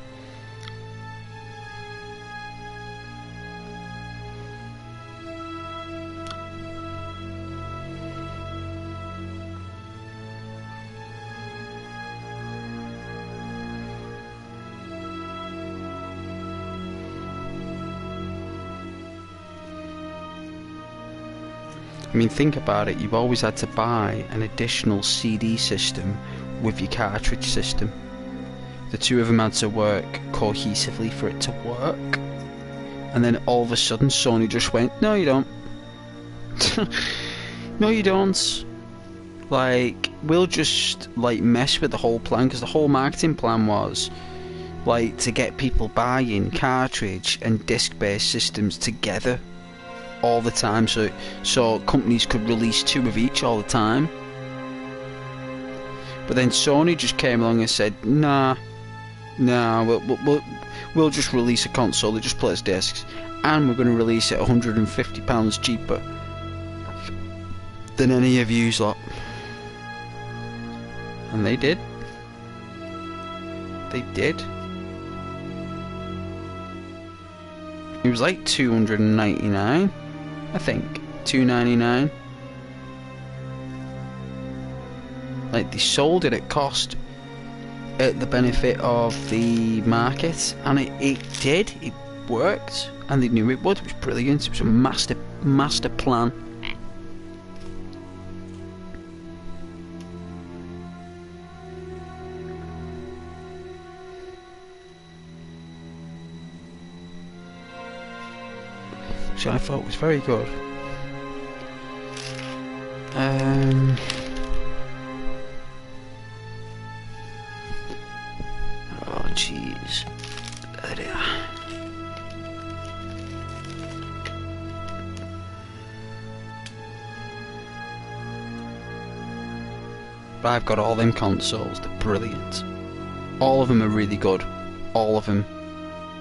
I mean, think about it, you've always had to buy an additional CD system with your cartridge system. The two of them had to work cohesively for it to work. And then all of a sudden Sony just went, no you don't. No you don't. Like, we'll just like mess with the whole plan, because the whole marketing plan was like to get people buying cartridge and disc-based systems together all the time, so companies could release two of each all the time. But then Sony just came along and said, nah, we'll just release a console that just plays discs, and we're going to release it £150 cheaper than any of you's lot. And they did. They did. It was like $299, I think, $299. Like, they sold it at cost, at the benefit of the market, and it did. It worked, and they knew it would. It was brilliant. It was a master plan. Which I thought was very good. Oh jeez, there they are. But I've got all them consoles. They're brilliant. All of them are really good. All of them.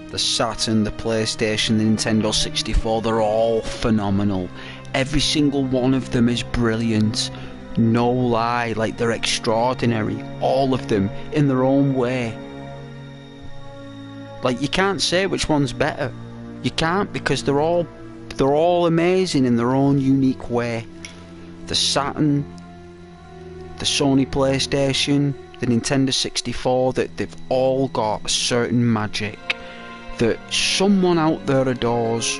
The Saturn, the PlayStation, the Nintendo 64, they're all phenomenal. Every single one of them is brilliant. No lie, like, they're extraordinary. All of them, in their own way. Like, you can't say which one's better. You can't, because they're all amazing in their own unique way. The Saturn, the Sony PlayStation, the Nintendo 64, that they've all got a certain magic that someone out there adores,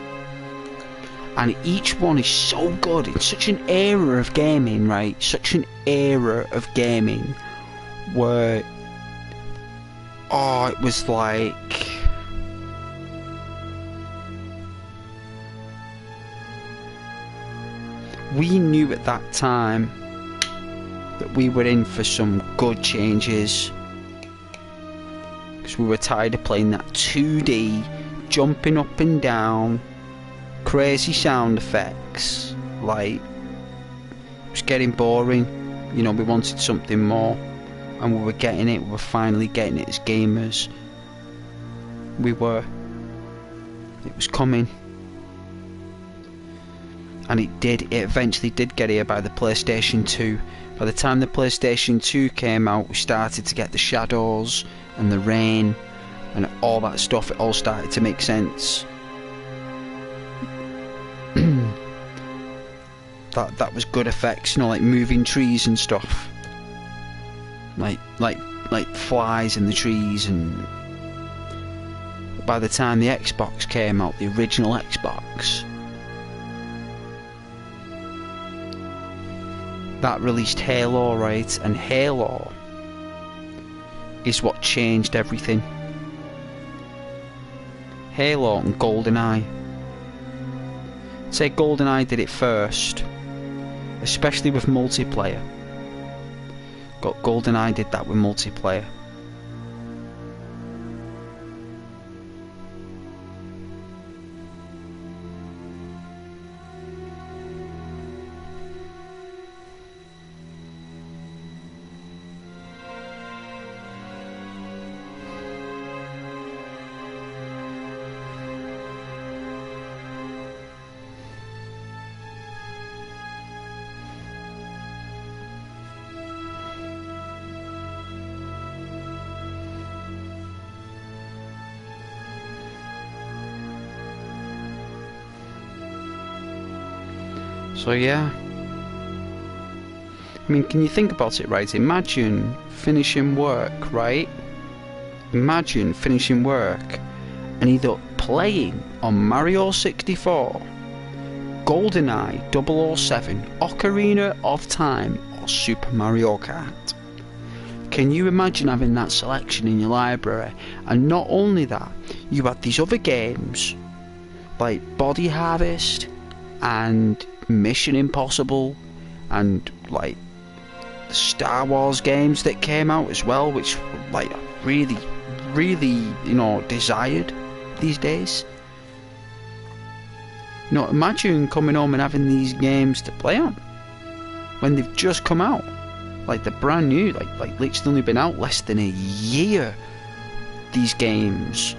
and each one is so good in such an era of gaming, right? Such an era of gaming where, oh, it was like, we knew at that time that we were in for some good changes. Because we were tired of playing that 2D, jumping up and down, crazy sound effects. Like, it was getting boring. You know, we wanted something more, and we were getting it. We were finally getting it as gamers. We were. It was coming. And it did. It eventually did get here by the PlayStation 2. By the time the PlayStation 2 came out, we started to get the shadows and the rain and all that stuff. It all started to make sense. that was good effects, you know, like moving trees and stuff, like flies in the trees. And by the time the Xbox came out, the original Xbox, that released Halo, right? And Halo is what changed everything. Halo and GoldenEye. I'd say GoldenEye did it first, especially with multiplayer. GoldenEye did that with multiplayer. So yeah, I mean, can you think about it, right? Imagine finishing work, right? Imagine finishing work and either playing on Mario 64 GoldenEye 007, Ocarina of Time, or Super Mario Kart. Can you imagine having that selection in your library? And not only that, you had these other games like Body Harvest and Mission Impossible and like the Star Wars games that came out as well, which like really, you know, desired these days. You know, imagine coming home and having these games to play on when they've just come out. Like they're brand new, like literally only been out less than a year, these games.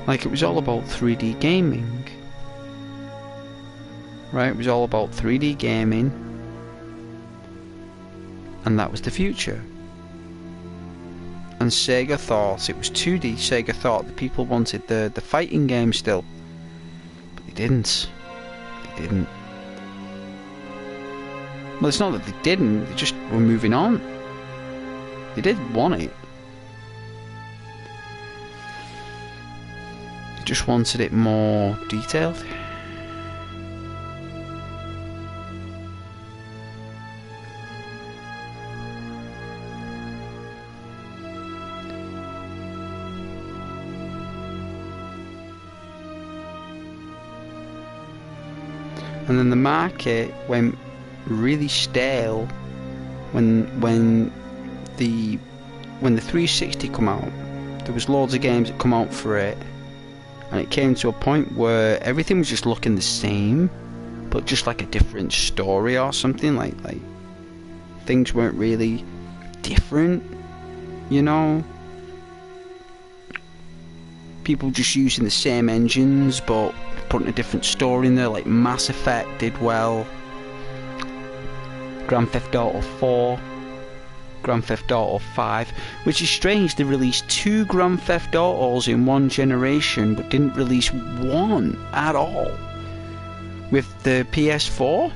Like it was all about 3D gaming. Right, it was all about 3D gaming, and that was the future. And Sega thought it was 2D. Sega thought the people wanted the fighting game still, but they didn't. They didn't. Well, it's not that they didn't, they just were moving on. They did want it. They just wanted it more detailed. And then the market went really stale when the 360 come out. There was loads of games that come out for it, and it came to a point where everything was just looking the same, but just like a different story or something. Like things weren't really different, you know. People just using the same engines, but putting a different story in there. Like Mass Effect did well, Grand Theft Auto 4, Grand Theft Auto 5, which is strange. They released 2 Grand Theft Autos in one generation, but didn't release one at all. With the PS4,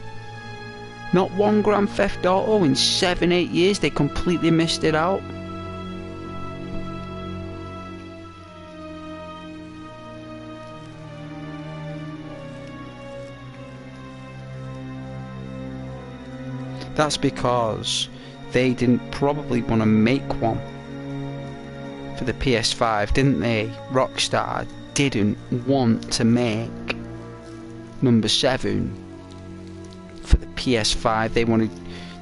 not one Grand Theft Auto in 7-8 years. They completely missed it out. That's because they didn't probably want to make one for the PS5, didn't they? Rockstar didn't want to make number 7 for the PS5.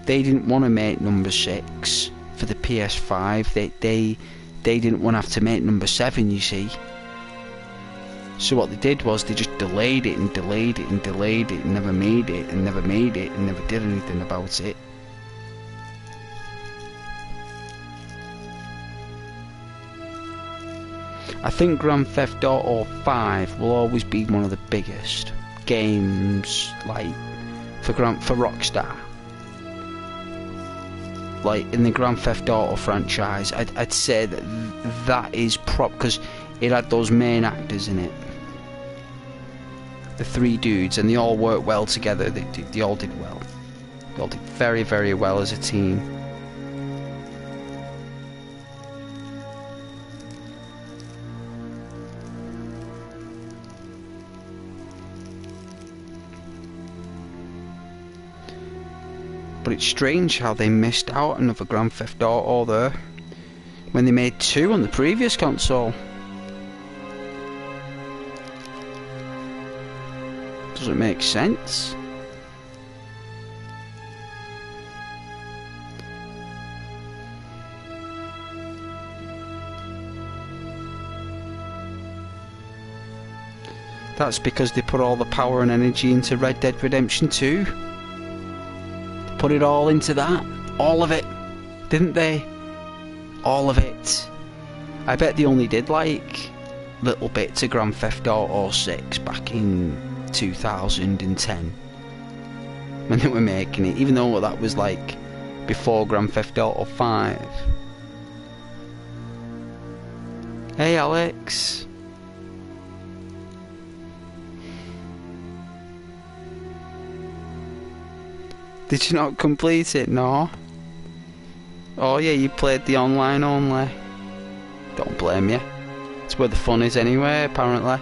They didn't want to make number 6 for the PS5. They didn't want to have to make number 7, you see. So what they did was they just delayed it and delayed it and delayed it and never made it and never made it and never did anything about it. I think Grand Theft Auto 5 will always be one of the biggest games, like for Rockstar. Like in the Grand Theft Auto franchise, I'd say that is because it had those main actors in it, the 3 dudes, and they all worked well together. They all did well. They all did very, very well as a team. But it's strange how they missed out another Grand Theft Auto there when they made 2 on the previous console. Doesn't make sense. That's because they put all the power and energy into Red Dead Redemption 2. They put it all into that. All of it. Didn't they? All of it. I bet they only did like little bits of Grand Theft Auto 6 back in 2010 when they were making it, even though that was like before Grand Theft Auto 5. Hey Alex. Did you not complete it? No? Oh yeah, you played the online only. Don't blame you. It's where the fun is anyway, apparently.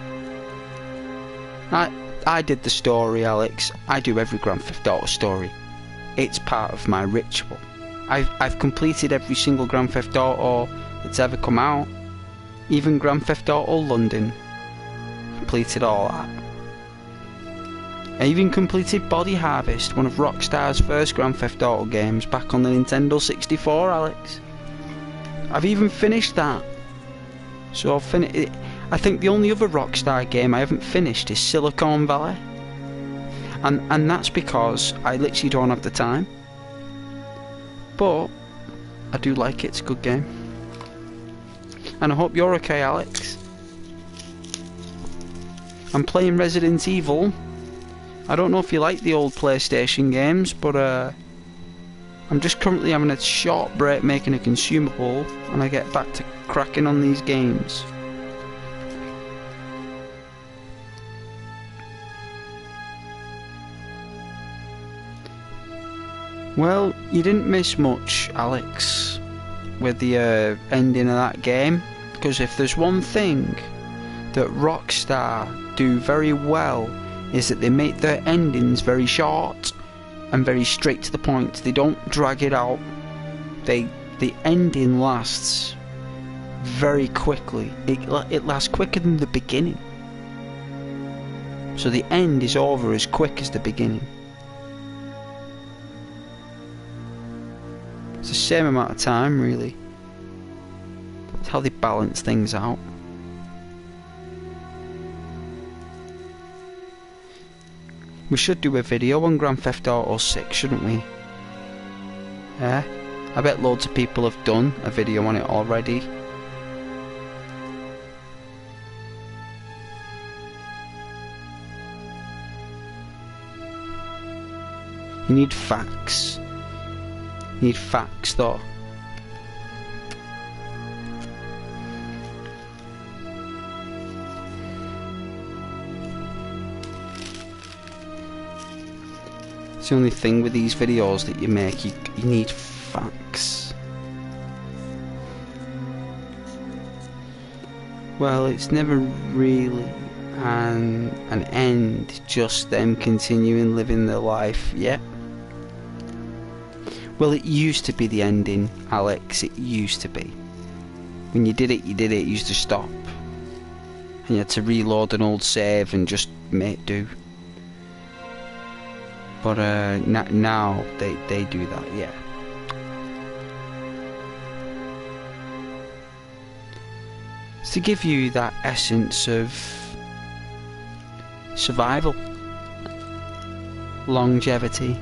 I did the story, Alex. I do every Grand Theft Auto story. It's part of my ritual. I've completed every single Grand Theft Auto that's ever come out. Even Grand Theft Auto London. Completed all that. I even completed Body Harvest, one of Rockstar's first Grand Theft Auto games, back on the Nintendo 64, Alex. I've even finished that. So I think the only other Rockstar game I haven't finished is Silicon Valley. And that's because I literally don't have the time. But I do like it, it's a good game. And I hope you're okay, Alex. I'm playing Resident Evil. I don't know if you like the old PlayStation games, but I'm just currently having a short break making a consumable, and I get back to cracking on these games. Well, you didn't miss much, Alex, with the ending of that game, because if there's one thing that Rockstar do very well, is that they make their endings very short and very straight to the point. They don't drag it out. The ending lasts very quickly. It lasts quicker than the beginning. So the end is over as quick as the beginning. It's the same amount of time, really. It's how they balance things out. We should do a video on Grand Theft Auto 6, shouldn't we? Yeah? I bet loads of people have done a video on it already. You need facts. You need facts though. It's the only thing with these videos that you make, you need facts. Well, it's never really an end, just them continuing living their life, yeah? Well, it used to be the ending, Alex, it used to be. When you did it, you used to stop. And you had to reload an old save and just make do. But now they do that, yeah. It's to give you that essence of survival, longevity,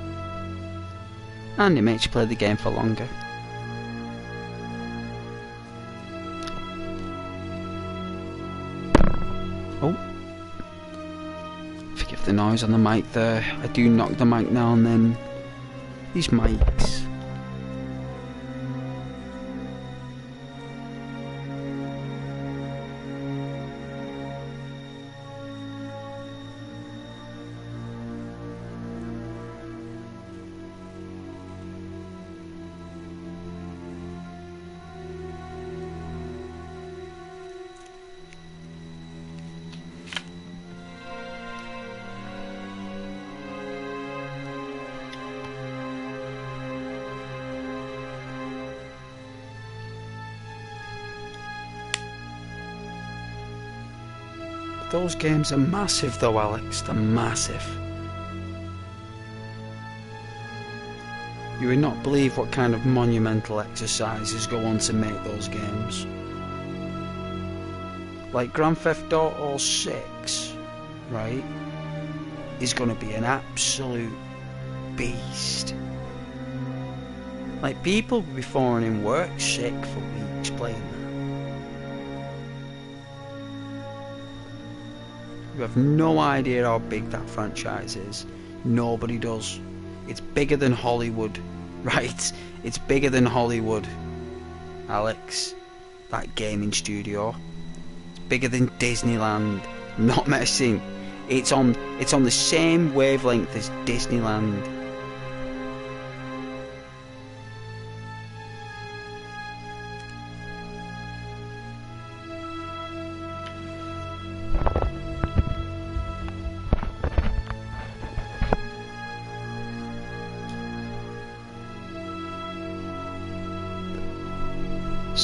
and it makes you play the game for longer. Oh. Forgive the noise on the mic there. I do knock the mic now and then. These mics. Those games are massive though, Alex, they're massive. You would not believe what kind of monumental exercises go on to make those games. Like Grand Theft Auto 6, right, is going to be an absolute beast. Like, people will be falling in work sick for weeks playing that. You have no idea how big that franchise is. Nobody does. It's bigger than Hollywood, right? It's bigger than Hollywood, Alex. That gaming studio. It's bigger than Disneyland. I'm not messing. It's on the same wavelength as Disneyland.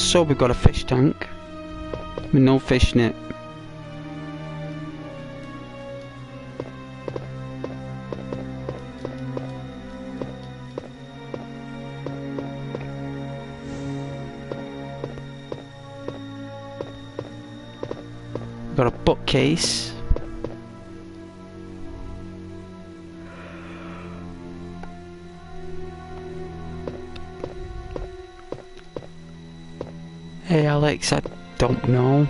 Also, we've got a fish tank with no fish in it. Got a bookcase. Hey Alex, I don't know.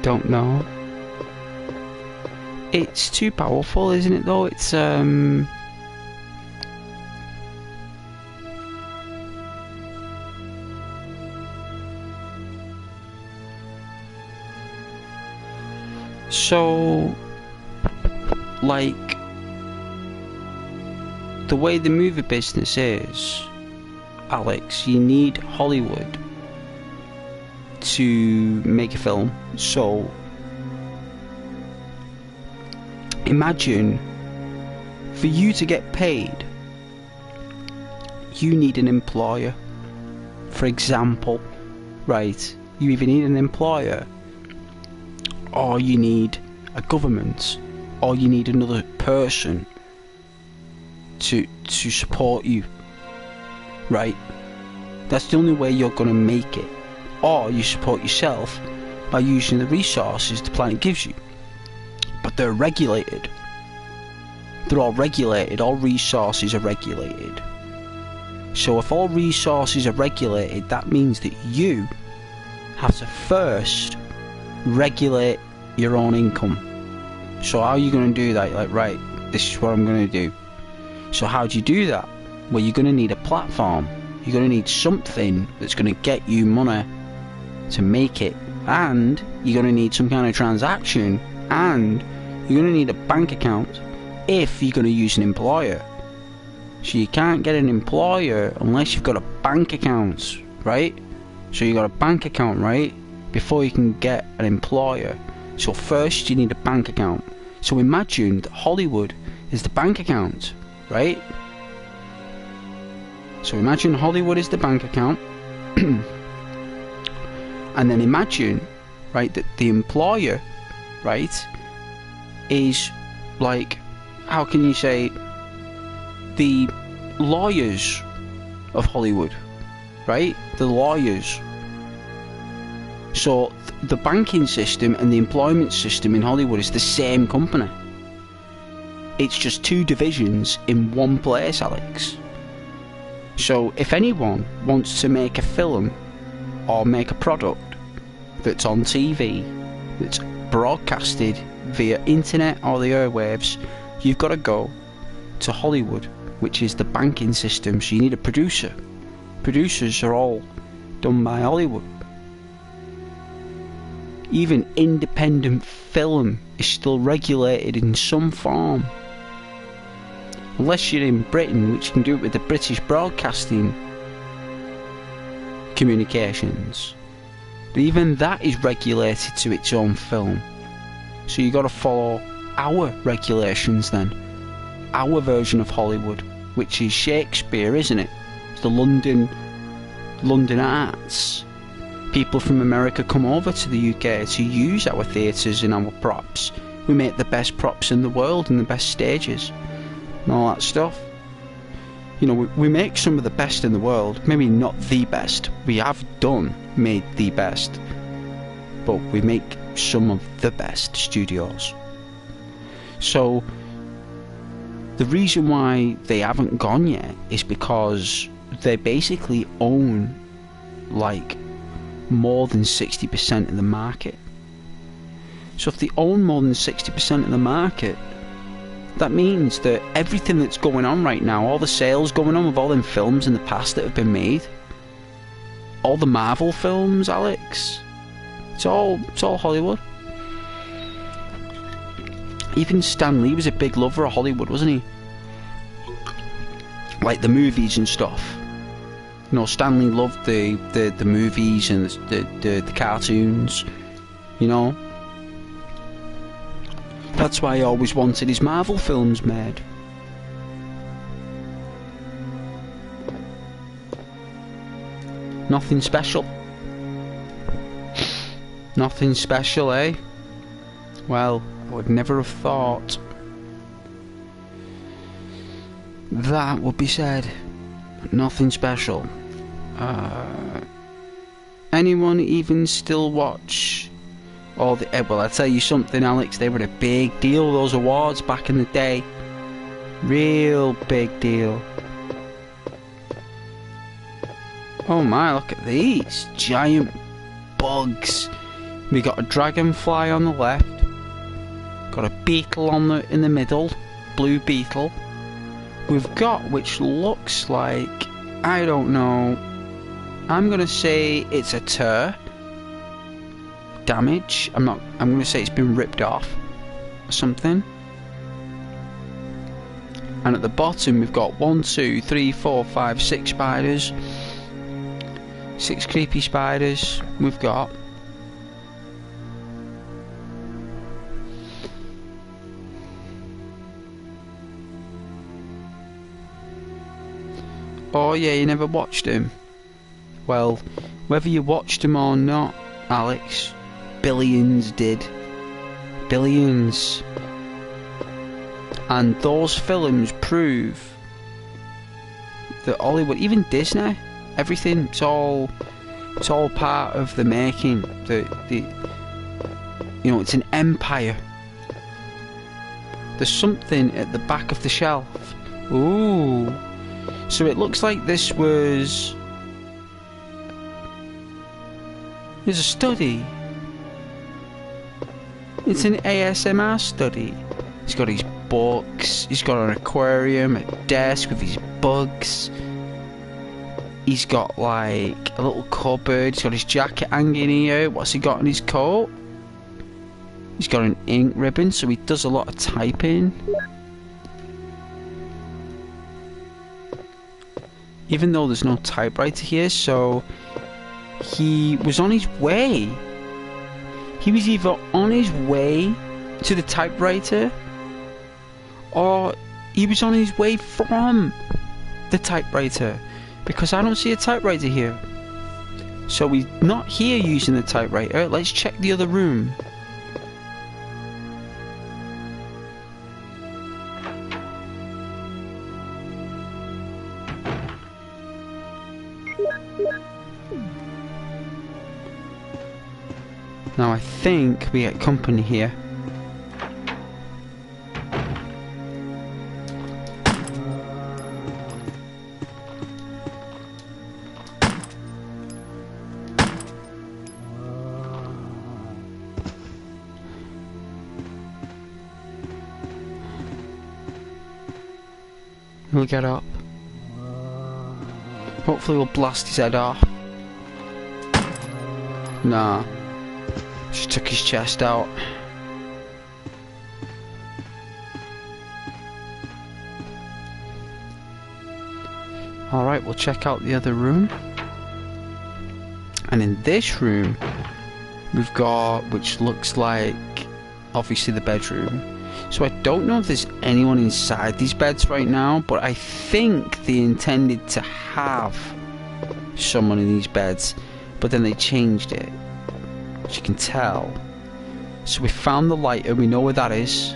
Don't know. It's too powerful, isn't it though? It's so, like, the way the movie business is, Alex, you need Hollywood to make a film. So, imagine, for you to get paid, you need an employer. For example, right? You either need an employer, or you need a government, or you need another person to support you, right? That's the only way you're gonna make it. Or you support yourself by using the resources the planet gives you. But they're regulated. They're all regulated. All resources are regulated. So if all resources are regulated, that means that you have to first regulate your own income. So how are you going to do that? You're like, right, this is what I'm going to do. So how do you do that? Well, you're going to need a platform. You're going to need something that's going to get you money to make it. And you're going to need some kind of transaction. And you're going to need a bank account if you're going to use an employer. So you can't get an employer unless you've got a bank account, right? So you got a bank account, right? Before you can get an employer. So first you need a bank account. So imagine that Hollywood is the bank account, right? So imagine Hollywood is the bank account. And then imagine, right, that the employer, right, is like, how can you say, the lawyers of Hollywood, right? The lawyers. So the banking system and the employment system in Hollywood is the same company. It's just two divisions in one place, Alex. So if anyone wants to make a film or make a product that's on TV, that's broadcasted via internet or the airwaves, you've got to go to Hollywood, which is the banking system. So you need a producer. Producers are all done by Hollywood. Even independent film is still regulated in some form. Unless you're in Britain, which you can do it with the British Broadcasting Communications. But even that is regulated to its own film. So you got to follow our regulations then. Our version of Hollywood, which is Shakespeare, isn't it? It's the London Arts. People from America come over to the UK to use our theatres and our props. We make the best props in the world and the best stages and all that stuff. You know, we make some of the best in the world. Maybe not the best. We have made the best. But we make some of the best studios. So the reason why they haven't gone yet is because they basically own like more than 60% of the market. So if they own more than 60% of the market, that means that everything that's going on right now, all the sales going on with all them films in the past that have been made, all the Marvel films, Alex, it's all Hollywood. Even Stan Lee was a big lover of Hollywood, wasn't he? Like the movies and stuff. You know, Stan Lee loved the movies and the cartoons, you know. That's why he always wanted his Marvel films made. Nothing special. Nothing special, eh? Well, I would never have thought that would be said. Nothing special. Anyone even still watch all the... well, I'll tell you something, Alex, they were a big deal, those awards back in the day. Real big deal. Oh my, look at these giant bugs. We got a dragonfly on the left, got a beetle on in the middle, blue beetle. We've got, which looks like, I don't know, I'm gonna say it's a tur. Damage. I'm gonna say it's been ripped off or something. And at the bottom we've got 1, 2, 3, 4, 5, 6 spiders. 6 creepy spiders we've got. Oh yeah, you never watched him? Well, whether you watched him or not, Alex, billions did. Billions. And those films prove that Hollywood, even Disney, everything, it's all part of the making. You know, it's an empire. There's something at the back of the shelf. Ooh. So it looks like this was... It's a study. It's an ASMR study. He's got his books, he's got an aquarium, a desk with his bugs. He's got like a little cupboard, he's got his jacket hanging here. What's he got on his coat? He's got an ink ribbon, so he does a lot of typing. Even though there's no typewriter here, so he was on his way. He was either on his way to the typewriter, or he was on his way from the typewriter, because I don't see a typewriter here. So he's not here using the typewriter. Let's check the other room. Now I think we get company here. He'll get up. Hopefully we'll blast his head off. Nah. Just took his chest out. Alright, we'll check out the other room. And in this room, we've got, which looks like, obviously the bedroom. So I don't know if there's anyone inside these beds right now, but I think they intended to have someone in these beds, but then they changed it, as you can tell. So we found the lighter, we know where that is.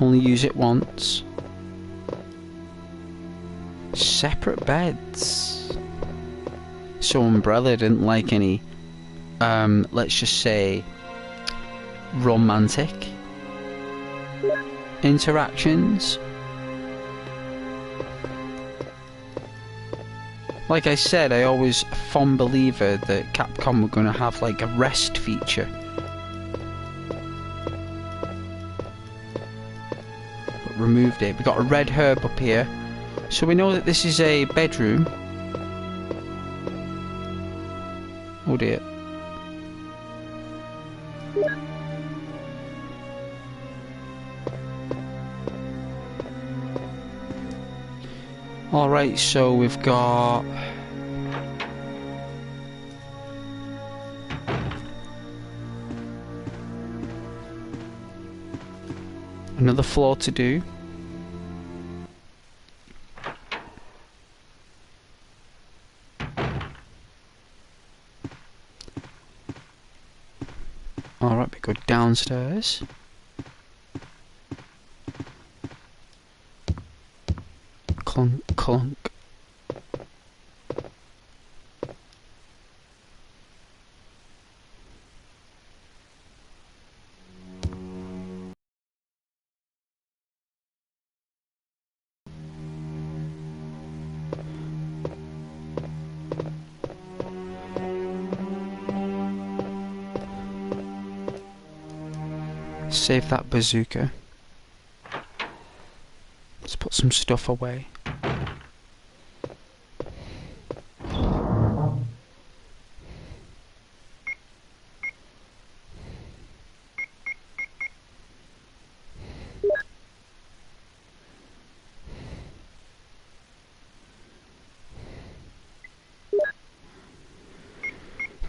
Only use it once. Separate beds. So Umbrella didn't like any, let's just say, romantic interactions. Like I said, I always a fond believer that Capcom were going to have like a rest feature. But removed it. We got a red herb up here, so we know that this is a bedroom. Oh dear. Alright, so we've got... Another floor to do. Alright, we go downstairs. Clunk, clunk. Save that bazooka. Let's put some stuff away.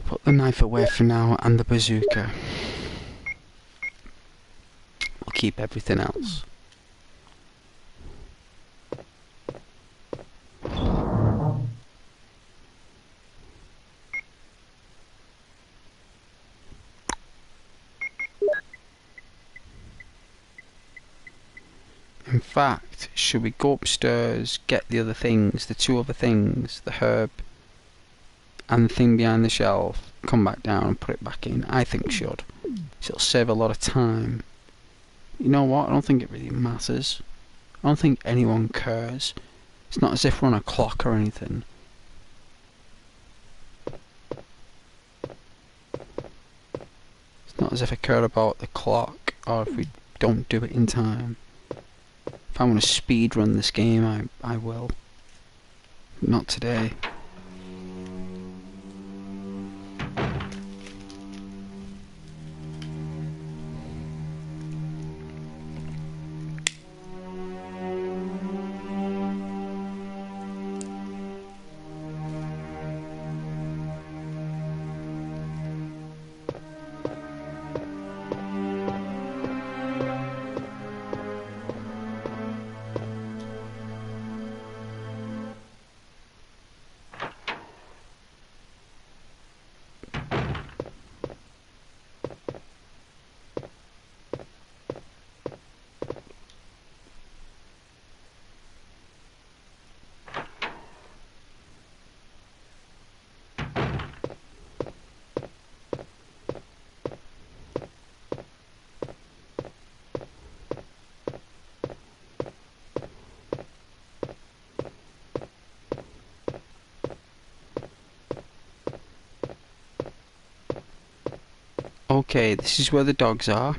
Put the knife away for now and the bazooka. We'll keep everything else. In fact, should we go upstairs, get the other things, the two other things, the herb and the thing behind the shelf, come back down and put it back in? I think we should. So it'll save a lot of time. You know what? I don't think it really matters. I don't think anyone cares. It's not as if we're on a clock or anything. It's not as if I care about the clock or if we don't do it in time. If I want to speed run this game, I will. Not today. Okay, this is where the dogs are.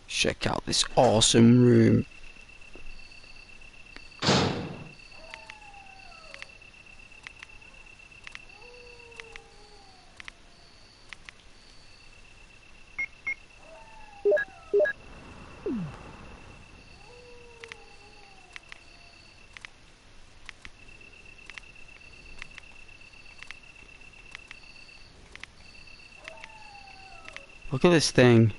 Check out this awesome room. Look at this thing.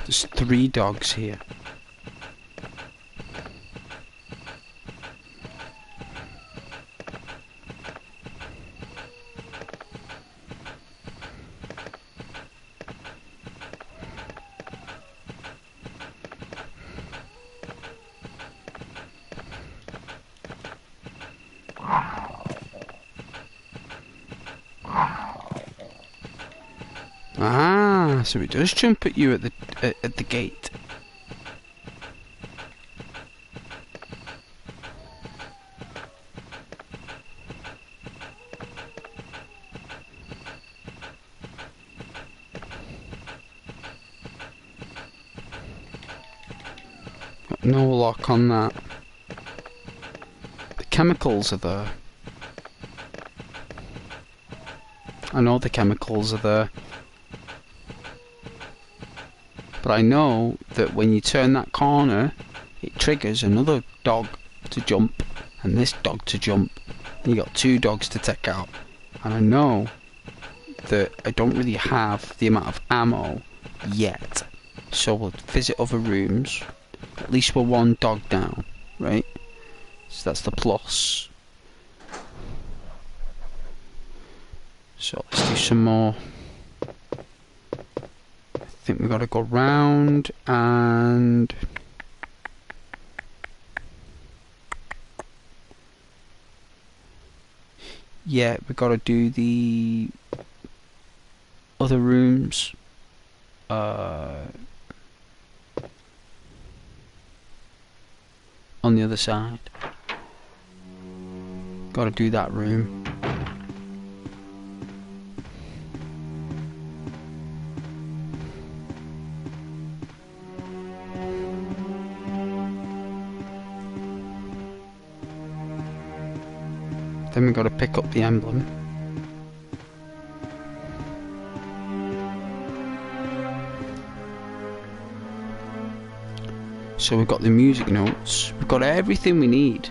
There's 3 dogs here. Ah, so it does jump at you at the gate. Got no lock on that. The chemicals are there. I know the chemicals are there. But I know that when you turn that corner, it triggers another dog to jump, and this dog to jump. And you got 2 dogs to take out. And I know that I don't really have the amount of ammo yet. So we'll visit other rooms. At least we're 1 dog down, right? So that's the plus. So let's do some more. I think we gotta go round and yeah, we gotta do the other rooms. On the other side. Gotta do that room. Then we got to pick up the emblem. So we've got the music notes. We've got everything we need.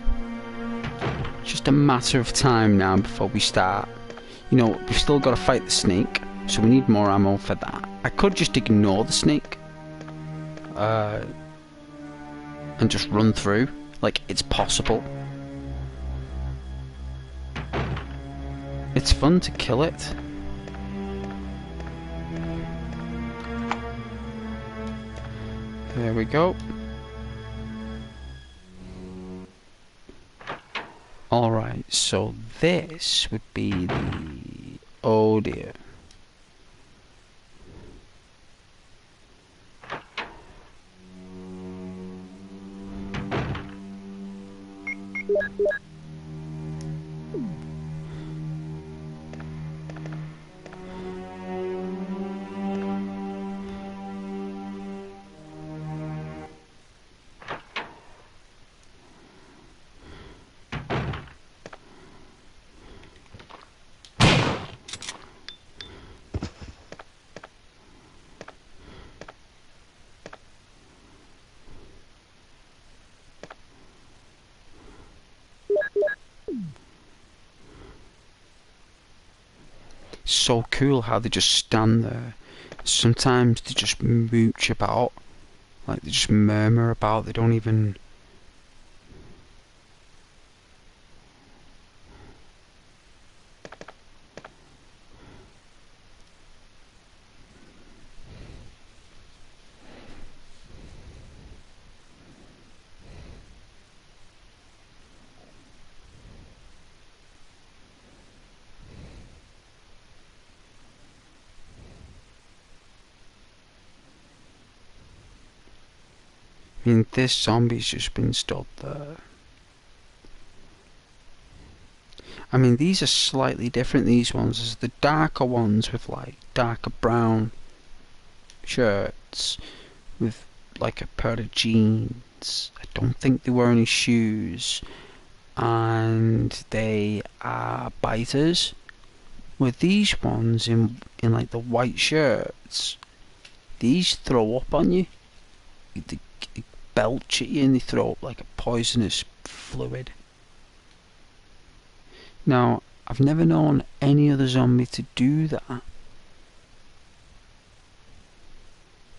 It's just a matter of time now before we start. You know, we've still got to fight the snake, so we need more ammo for that. I could just ignore the snake. And just run through. Like, it's possible. It's fun to kill it. There we go. Alright, so this would be the... Oh dear. So cool how they just stand there. Sometimes they just mooch about, like they just murmur about, they don't even... I mean, this zombie's just been stood there. I mean, these are slightly different, these ones. There's the darker ones with, like, darker brown shirts with, like, a pair of jeans. I don't think they wear any shoes. And they are biters. With these ones in like, the white shirts, these throw up on you. They belch at you and they throw up like a poisonous fluid. Now, I've never known any other zombie to do that.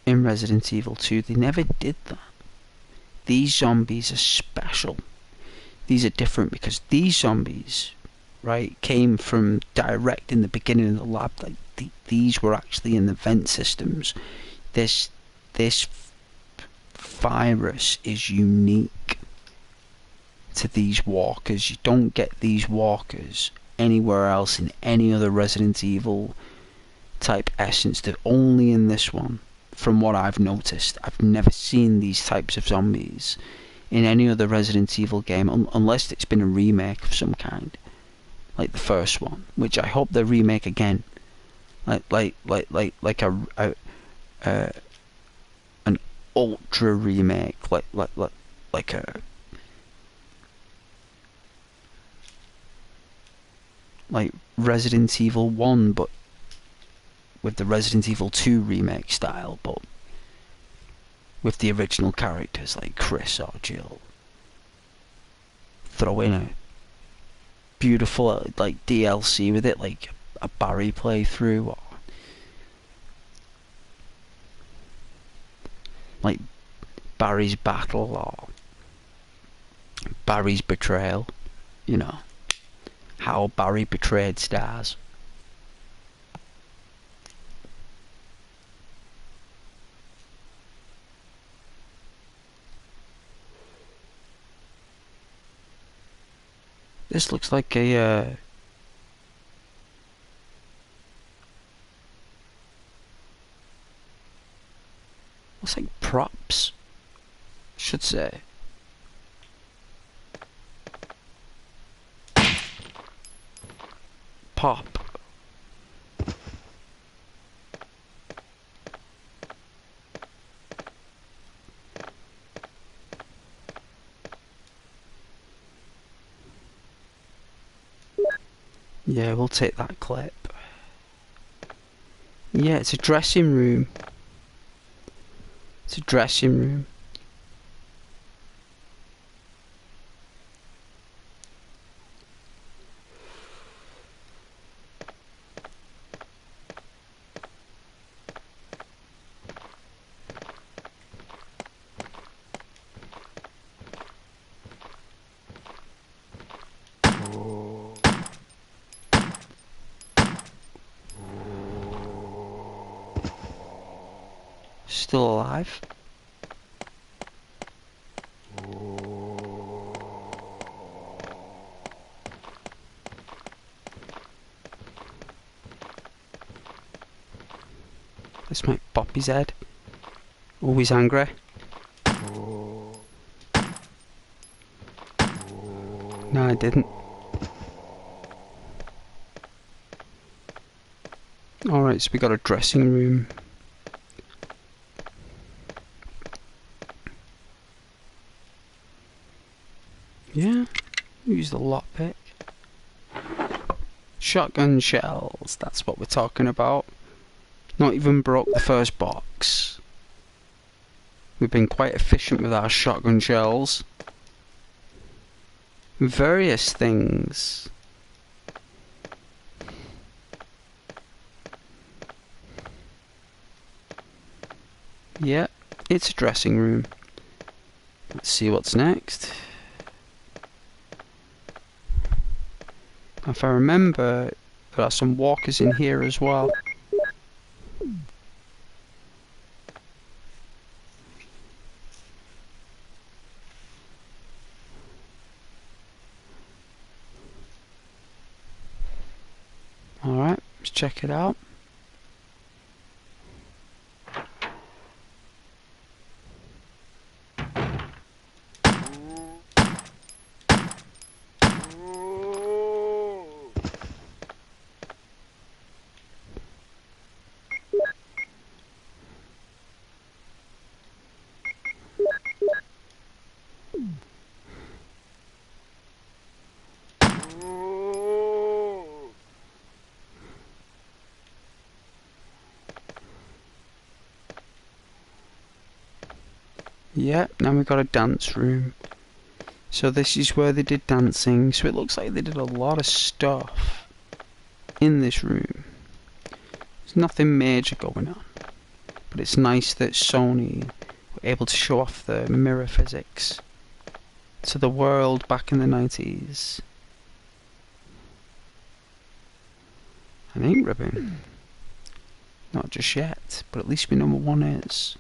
In Resident Evil 2, they never did that. These zombies are special. These are different because these zombies, right, came from direct in the beginning of the lab. Like these were actually in the vent systems. This virus is unique to these walkers. You don't get these walkers anywhere else in any other Resident Evil type essence. They're only in this one, from what I've noticed. I've never seen these types of zombies in any other Resident Evil game, unless it's been a remake of some kind, like the first one, which I hope they remake again, like an ultra remake, like a like Resident Evil 1, but with the Resident Evil 2 remake style, but with the original characters like Chris or Jill. Throw in a beautiful like DLC with it, like a Barry playthrough, or like Barry's battle or Barry's betrayal, you know, how Barry betrayed Stars. This looks like a looks like props, should say. Pop. Yeah, we'll take that clip. Yeah, it's a dressing room. It's a dressing room. Still alive. This might pop his head. Always angry. No, I didn't. Alright, so we got a dressing room. Yeah, use the lockpick. Shotgun shells, that's what we're talking about. Not even broke the first box. We've been quite efficient with our shotgun shells. Various things. Yeah, it's a dressing room. Let's see what's next. If I remember, there are some walkers in here as well. Alright, let's check it out. Yeah, now we've got a dance room. So this is where they did dancing. So it looks like they did a lot of stuff in this room. There's nothing major going on. But it's nice that Sony were able to show off the mirror physics to the world back in the 90s. An ink ribbon. Not just yet, but at least we know what one is.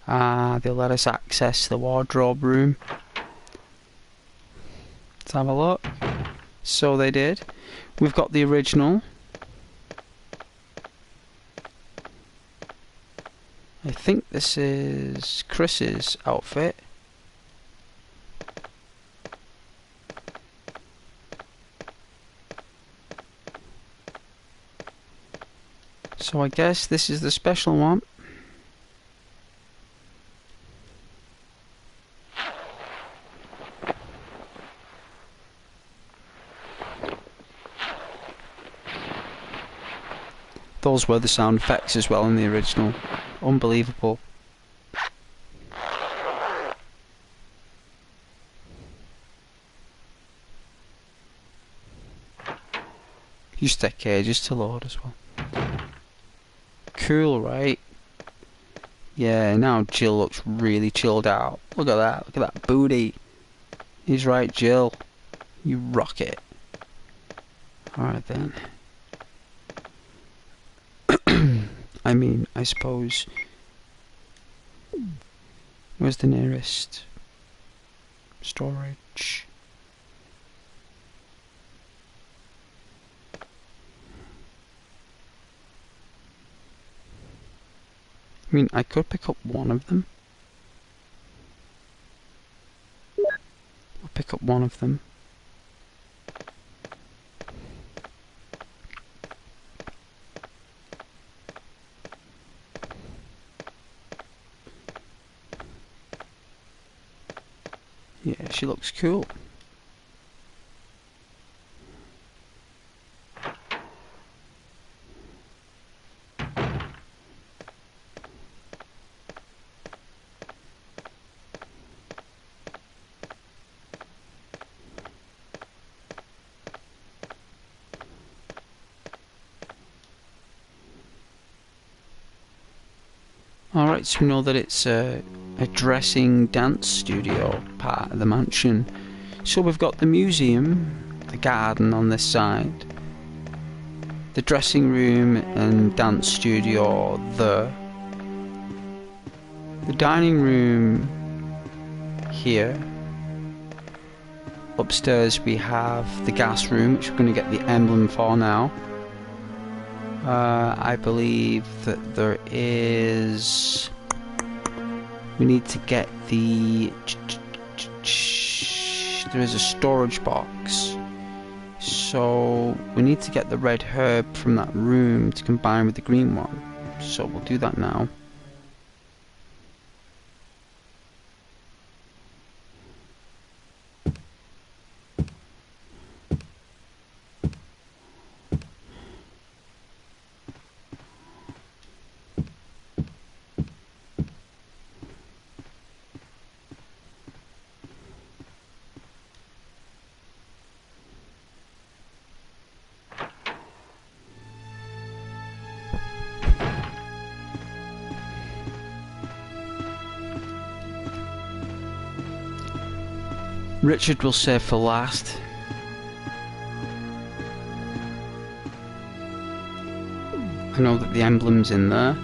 Ah, they'll let us access the wardrobe room. Let's have a look. So they did. We've got the original, I think this is Chris's outfit. So I guess this is the special one. Those were the sound effects as well in the original. Unbelievable. Use tech cages to load as well. Cool, right? Yeah, now Jill looks really chilled out. Look at that. Look at that booty. He's right, Jill. You rock it. Alright then. I mean, I suppose... Where's the nearest storage? I mean, I could pick up one of them. I'll pick up one of them. Yeah, she looks cool. Alright, so we know that it's a dressing dance studio part of the mansion. So we've got the museum, the garden on this side, the dressing room and dance studio there, the dining room here. Upstairs we have the gas room, which we're going to get the emblem for now. I believe that there is... We need to get the... There is a storage box. So we need to get the red herb from that room to combine with the green one. So we'll do that now. Richard will save for last. I know that the emblem's in there.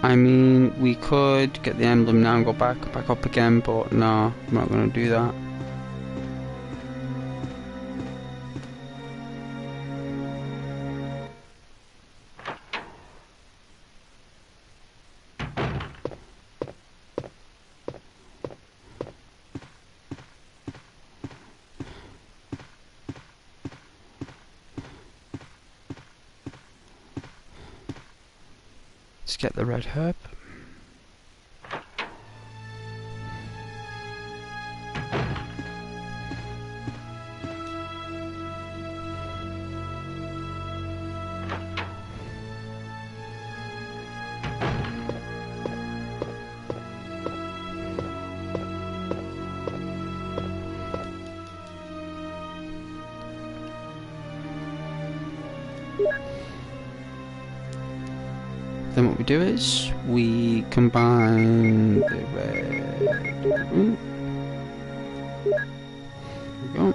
I mean, we could get the emblem now and go back up again, but no, I'm not going to do that. Let's get the red herb. Then what we do is we combine the red. Ooh. There we go.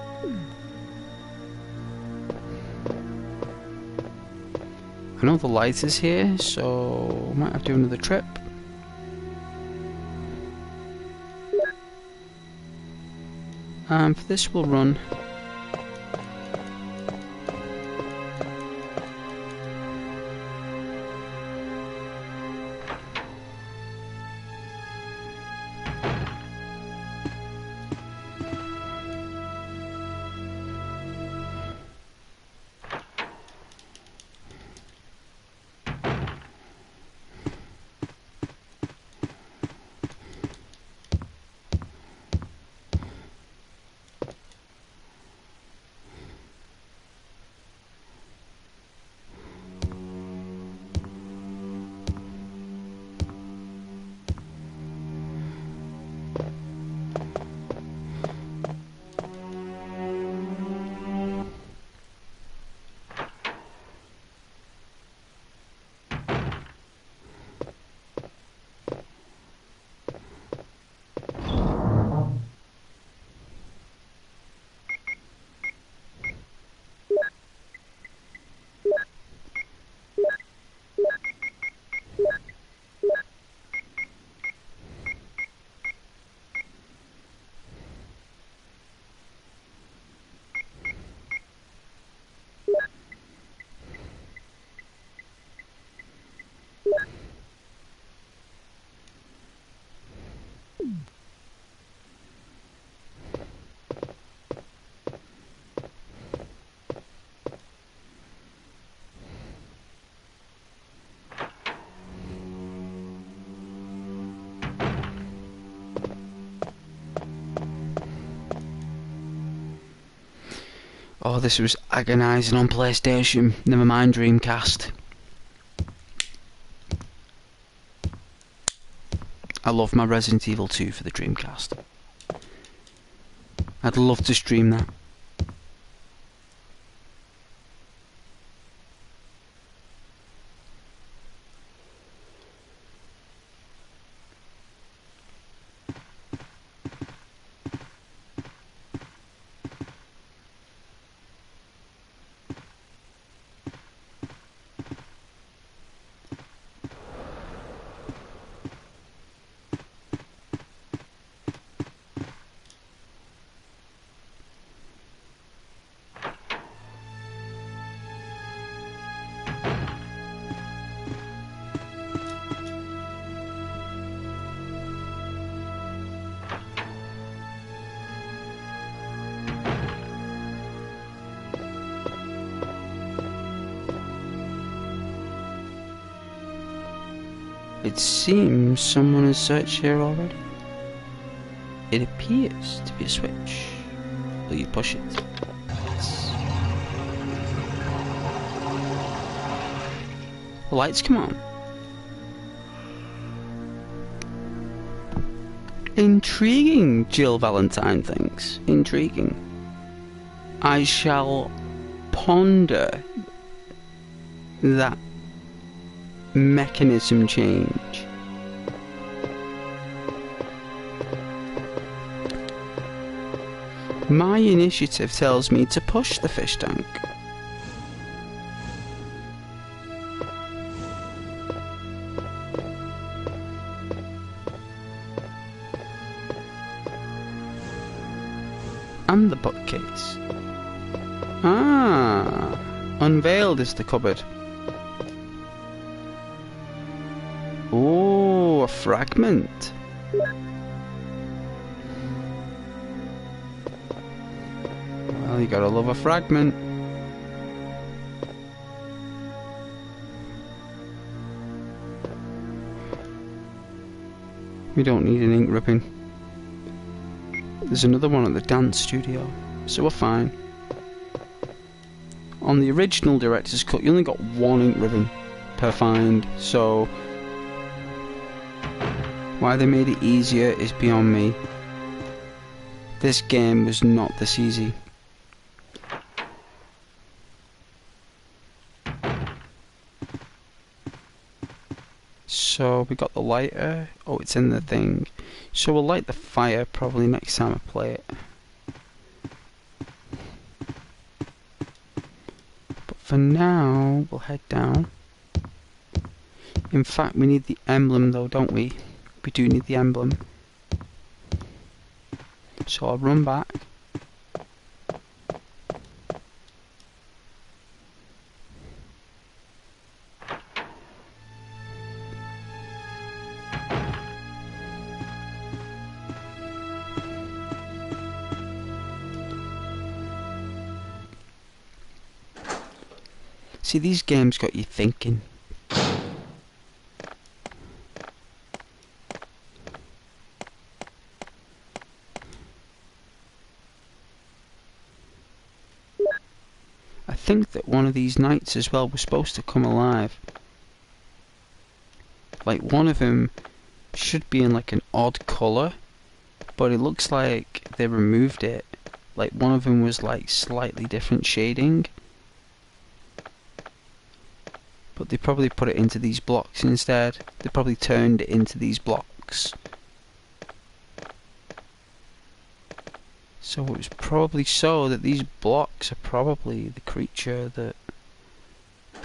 I know the light is here, so I might have to do another trip. And for this we'll run. Oh, this was agonising on PlayStation. Never mind Dreamcast. I love my Resident Evil 2 for the Dreamcast. I'd love to stream that. It seems someone has searched here already. It appears to be a switch. Will you push it? Yes. The lights come on. Intriguing, Jill Valentine thinks. Intriguing. I shall ponder that mechanism change. My initiative tells me to push the fish tank. And the bookcase. Ah, unveiled is the cupboard. Oh, a fragment. Well, you gotta love a fragment. We don't need an ink ribbon. There's another one at the dance studio, so we're fine. On the original director's cut, you only got one ink ribbon per find, so why they made it easier is beyond me. This game was not this easy. So we got the lighter. Oh, it's in the thing. So we'll light the fire probably next time I play it. But for now, we'll head down. In fact, we need the emblem though, don't we? We do need the emblem. So I'll run back. See, these games got you thinking. I think that one of these knights as well was supposed to come alive. Like, one of them should be in like an odd colour, but it looks like they removed it. Like, one of them was like slightly different shading, but they probably put it into these blocks instead. They probably turned it into these blocks. So it was probably so that these blocks are probably the creature that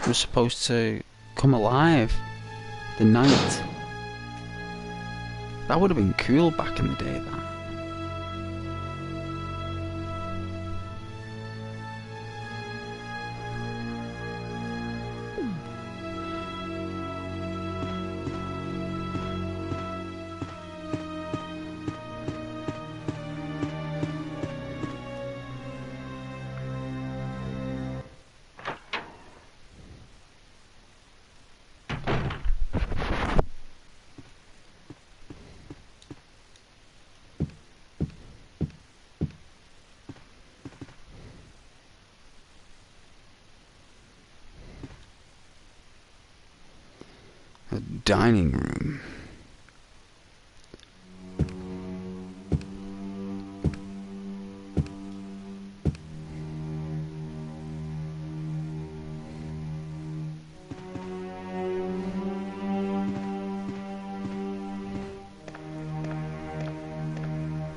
was supposed to come alive. The knight. That would have been cool back in the day, that. A dining room.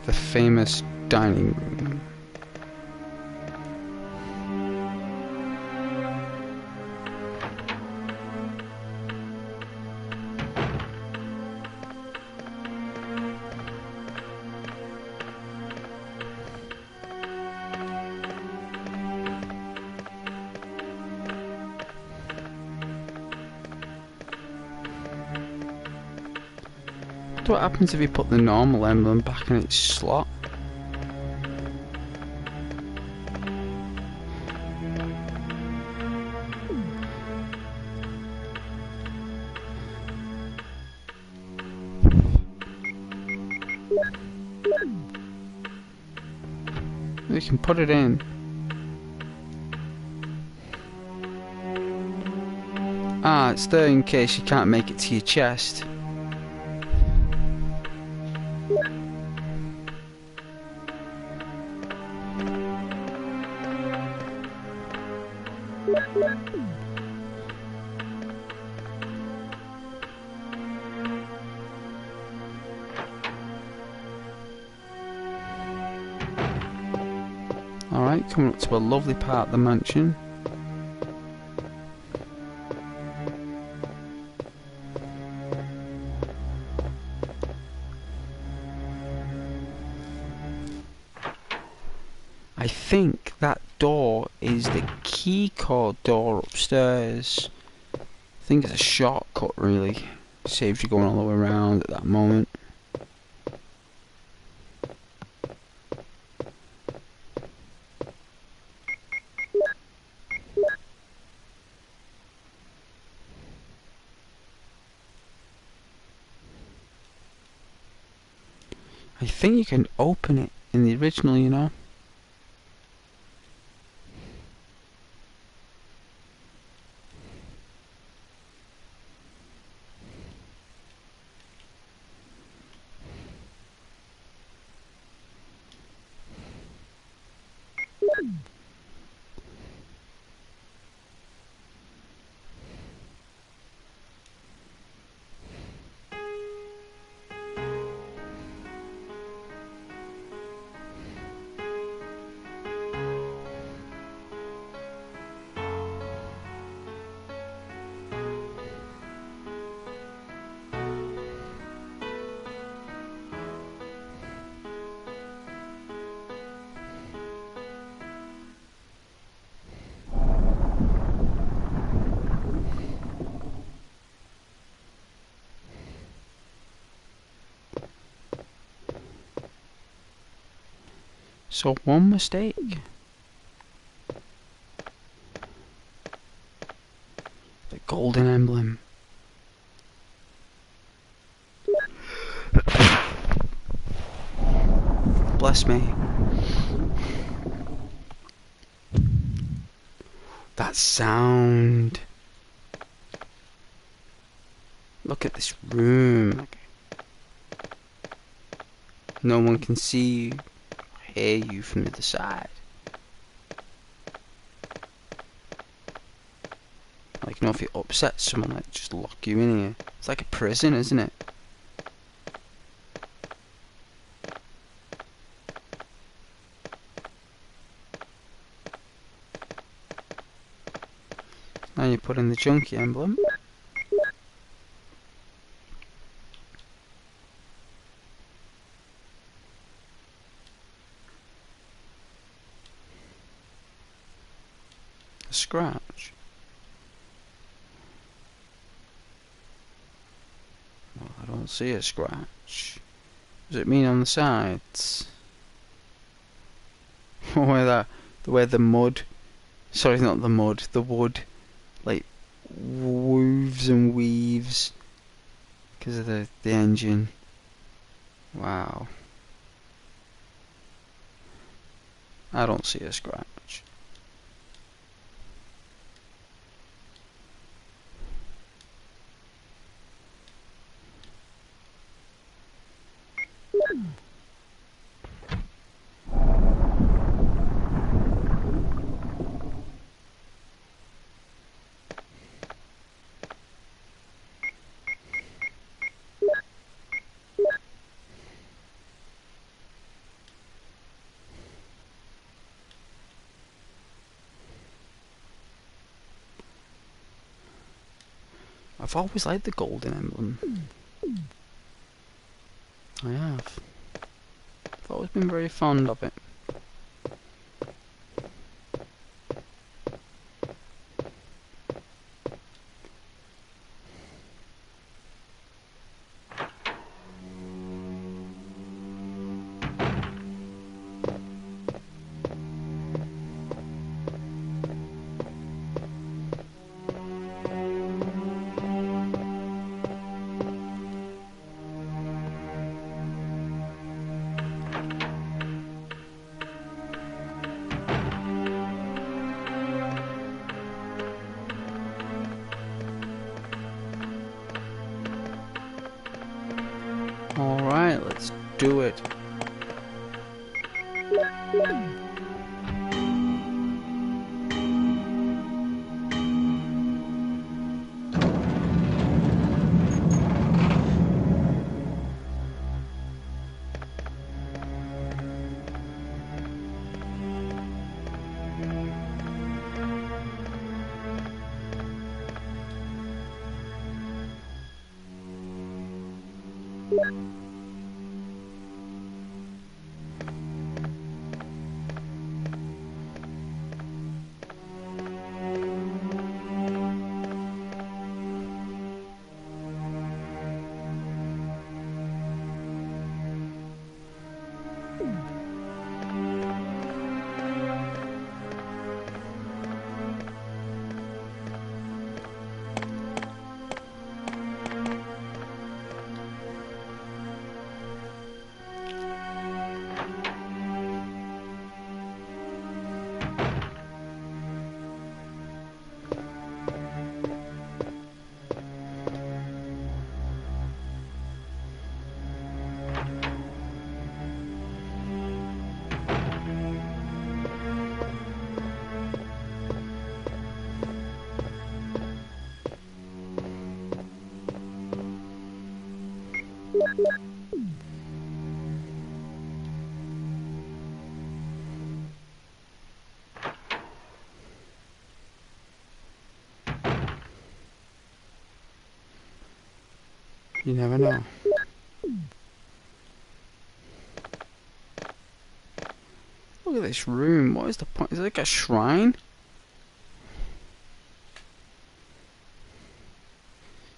The famous dining room. What happens if you put the normal emblem back in its slot? We can put it in. Ah, it's there in case you can't make it to your chest. Alright, coming up to a lovely part of the mansion. I think that door is the key code door upstairs. I think it's a shortcut really. Saves you going all the way around at that moment. I think you can open it in the original, you know. So one mistake. The golden emblem. Bless me. That sound. Look at this room. No one can see you. Hear you from the other side. Like, you know, if you upset someone, like, just lock you in here. It's like a prison, isn't it? Now you put in the junkie emblem. A scratch. Well, I don't see a scratch. Does it mean on the sides? Where the mud, sorry, not the mud, the wood, like, wooves and weaves because of the engine. Wow. I don't see a scratch. I've always liked the golden emblem. I have. I've always been very fond of it. Alright, let's do it. You never know. Look at this room. What is the point? Is it like a shrine?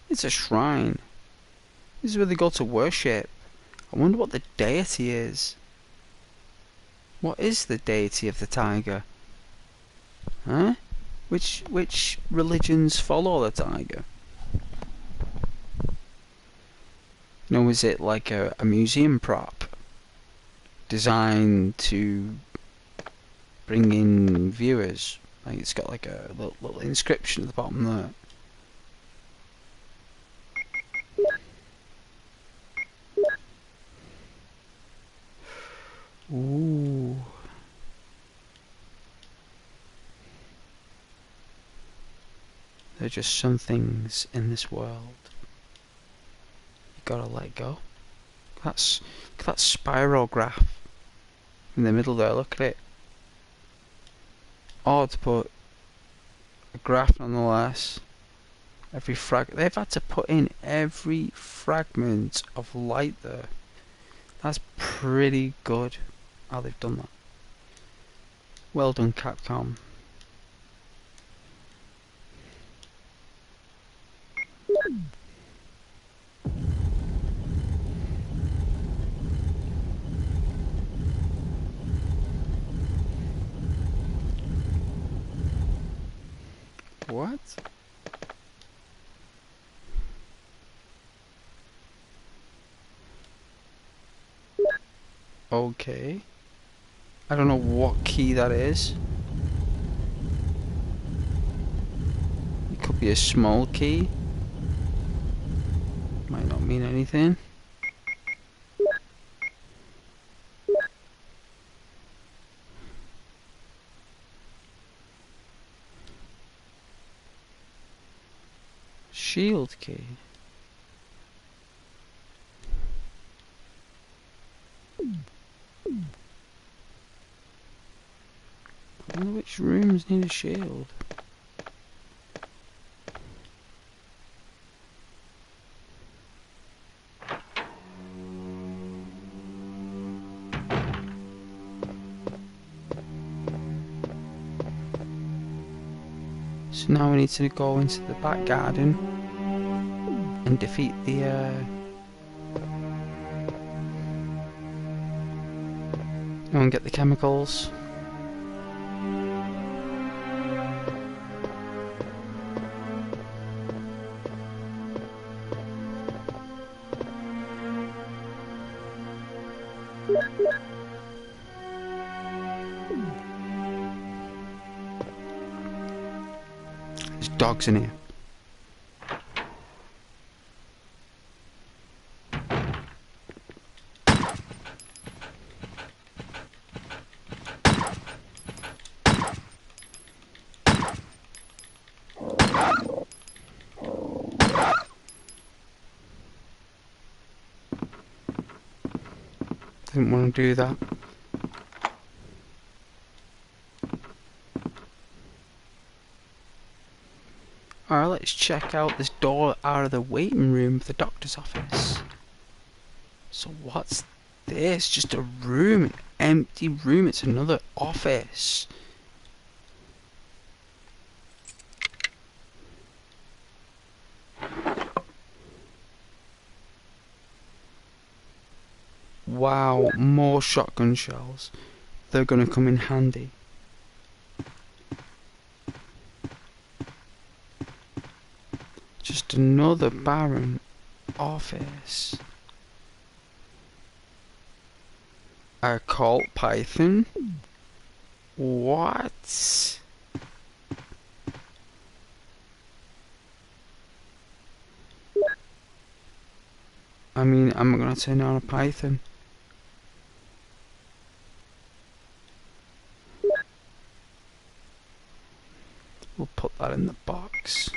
It's a shrine. This is where they go to worship. I wonder what the deity is. What is the deity of the tiger? Huh? Which religions follow the tiger? You know, is it like a museum prop designed to bring in viewers? Like it's got like a little inscription at the bottom there. Ooh. There are just some things in this world you gotta let go. Look at that spirograph in the middle there, look at it. Or to put a graph nonetheless. They've had to put in every fragment of light there. That's pretty good how they've done that. Well done, Capcom. What? Okay. I don't know what key that is. It could be a small key. Might not mean anything. Shield key. I wonder which rooms need a shield. So now we need to go into the back garden and defeat the and get the chemicals. There's dogs in here. Didn't want to do that. Alright, let's check out this door out of the waiting room of the doctor's office. So what's this? Just a room, an empty room. It's another office. Wow, more shotgun shells. They're gonna come in handy. Just another barren office. A cult python? What? I mean, I'm gonna turn on a python. We'll put that in the box.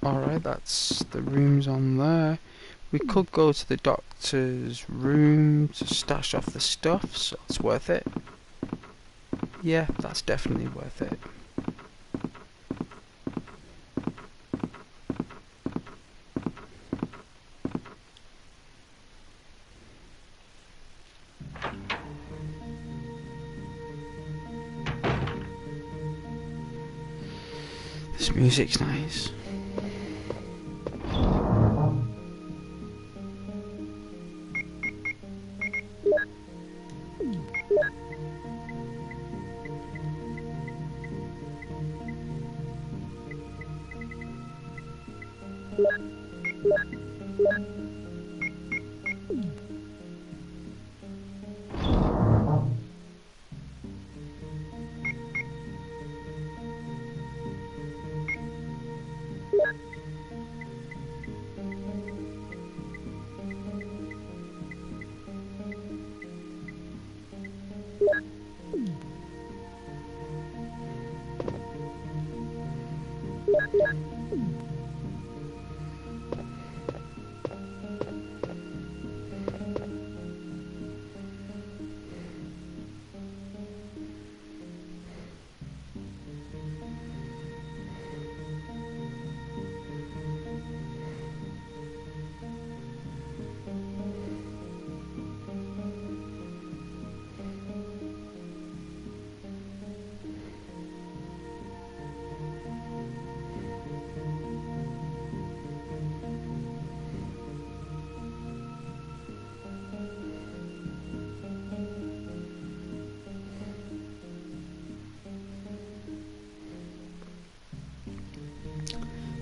Alright, that's the rooms on there. We could go to the doctor's room to stash off the stuff, so it's worth it. Yeah, that's definitely worth it. This music's nice.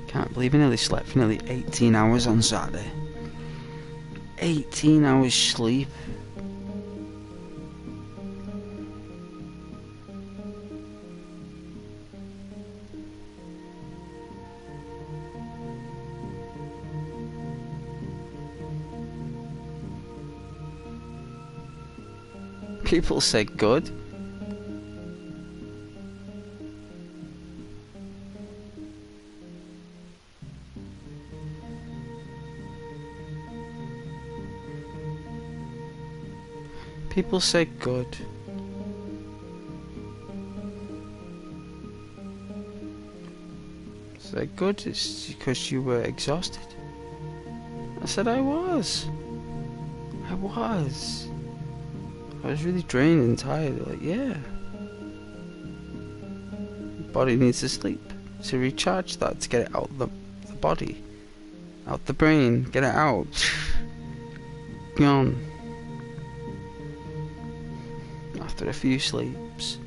Can't believe I nearly slept for nearly 18 hours on Saturday. 18 hours sleep. People said good. People said good. Said good, it's because you were exhausted. I said I was. I was really drained and tired. Like, yeah. Body needs to sleep to recharge that, to get it out the body, out the brain, get it out. Gone. After a few sleeps.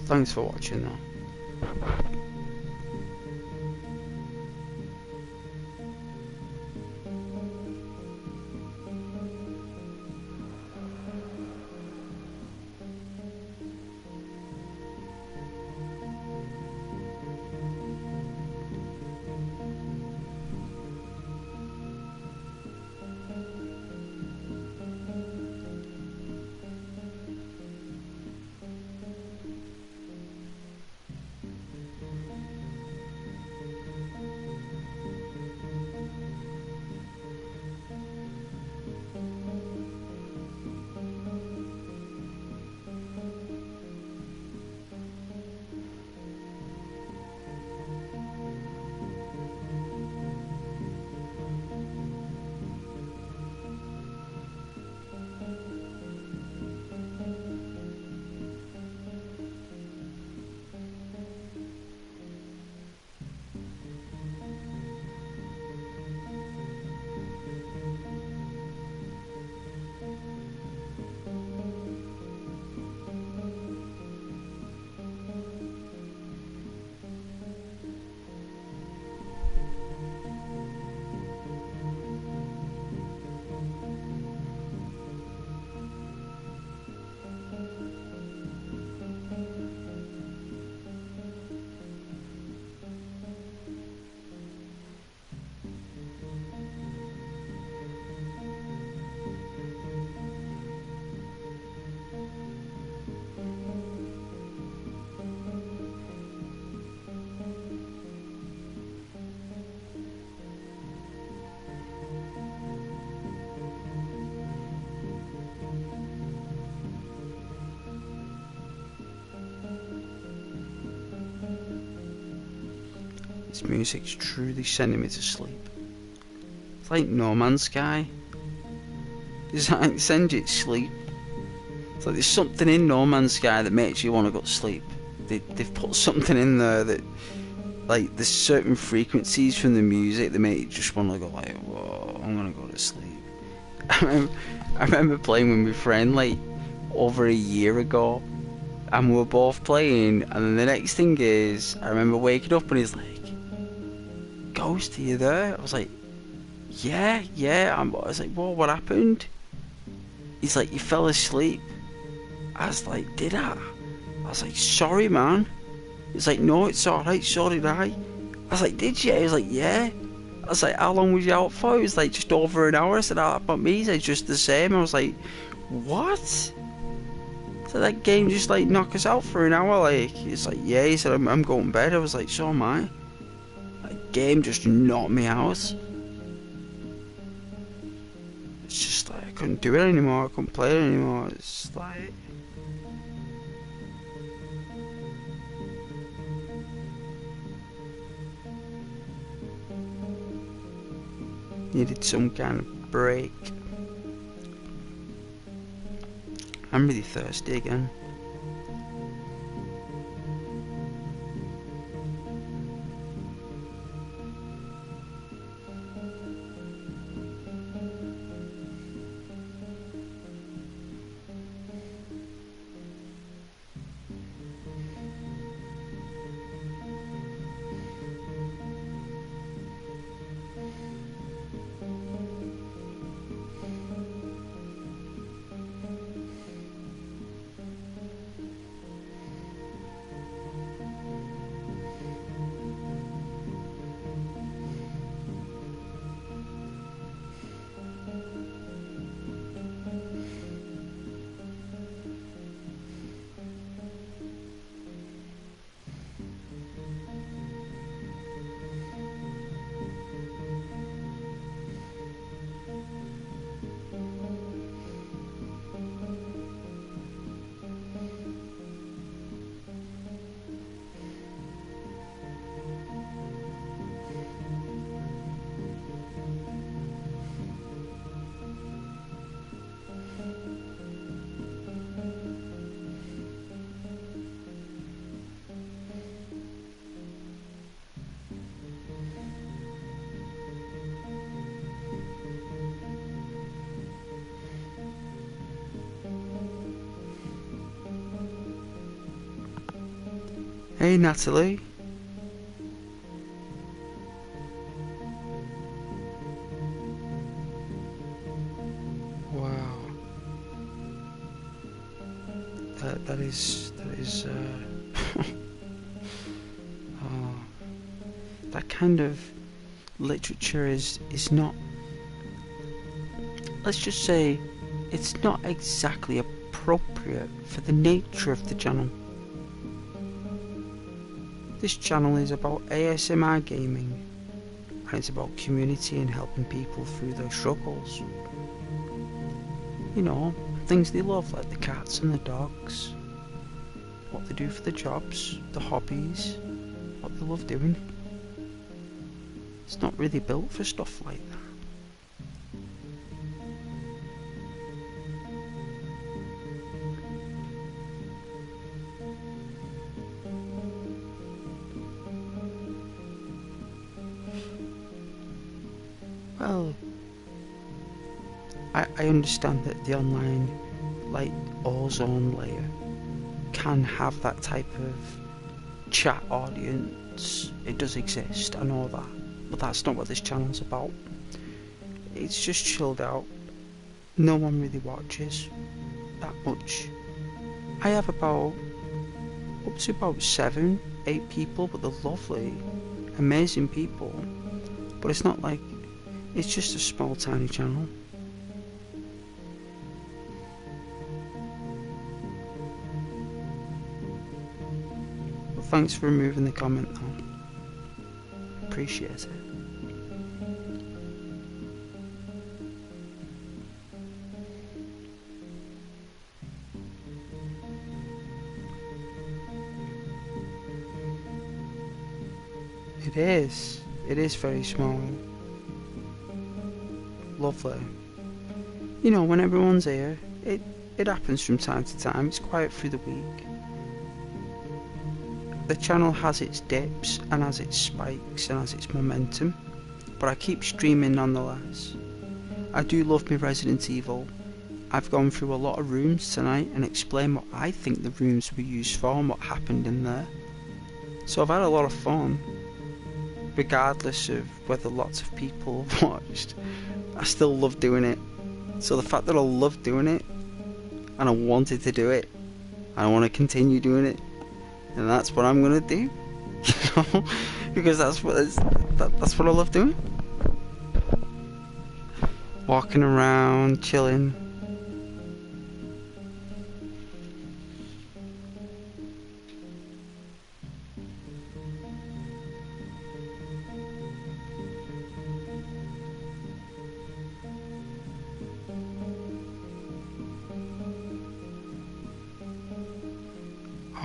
Thanks for watching though. This music's truly sending me to sleep. It's like No Man's Sky. It's like send you to sleep. It's like there's something in No Man's Sky that makes you want to go to sleep. They've put something in there that, like, there's certain frequencies from the music that make you just want to go like, whoa, I'm gonna go to sleep. I remember playing with my friend like over a year ago, and we were both playing, and then the next thing is, I remember waking up and he's like, Ghost, are you there? I was like, yeah. I was like, whoa, what happened? He's like, you fell asleep. I was like, did I? I was like, sorry, man. He's like, no, it's alright, so did I. I was like, did you? He was like, yeah. I was like, how long was you out for? He was like, just over an hour. I said, how about me? He said, just the same. I was like, what? So that game just like knock us out for an hour? Like, he's like, yeah. He said, I'm going to bed. I was like, so am I. That game just knocked me out. It's just like, I couldn't do it anymore. I couldn't play it anymore. It's like... needed some kind of break. I'm really thirsty again. Hey, Natalie. Wow. That is oh, that kind of literature is not, let's just say, it's not exactly appropriate for the nature of the channel. This channel is about ASMR gaming, and it's about community and helping people through their struggles. You know, things they love, like the cats and the dogs, what they do for the jobs, the hobbies, what they love doing. It's not really built for stuff like that. Well, I understand that the online, like, ozone layer can have that type of chat audience. It does exist, I know that. But that's not what this channel's about. It's just chilled out. No one really watches that much. I have up to about 7, 8 people, but they're lovely, amazing people. But it's not like, it's just a small tiny channel. But thanks for removing the comment though. Appreciate it. It is very small. Lovely. You know, when everyone's here, it happens from time to time. It's quiet through the week. The channel has its dips and has its spikes and has its momentum, but I keep streaming nonetheless. I do love my Resident Evil. I've gone through a lot of rooms tonight and explained what I think the rooms were used for and what happened in there. So I've had a lot of fun, regardless of whether lots of people have watched. I still love doing it. So the fact that I love doing it, and I wanted to do it, and I want to continue doing it, and that's what I'm gonna do, you know, because that's what I love doing. Walking around, chilling.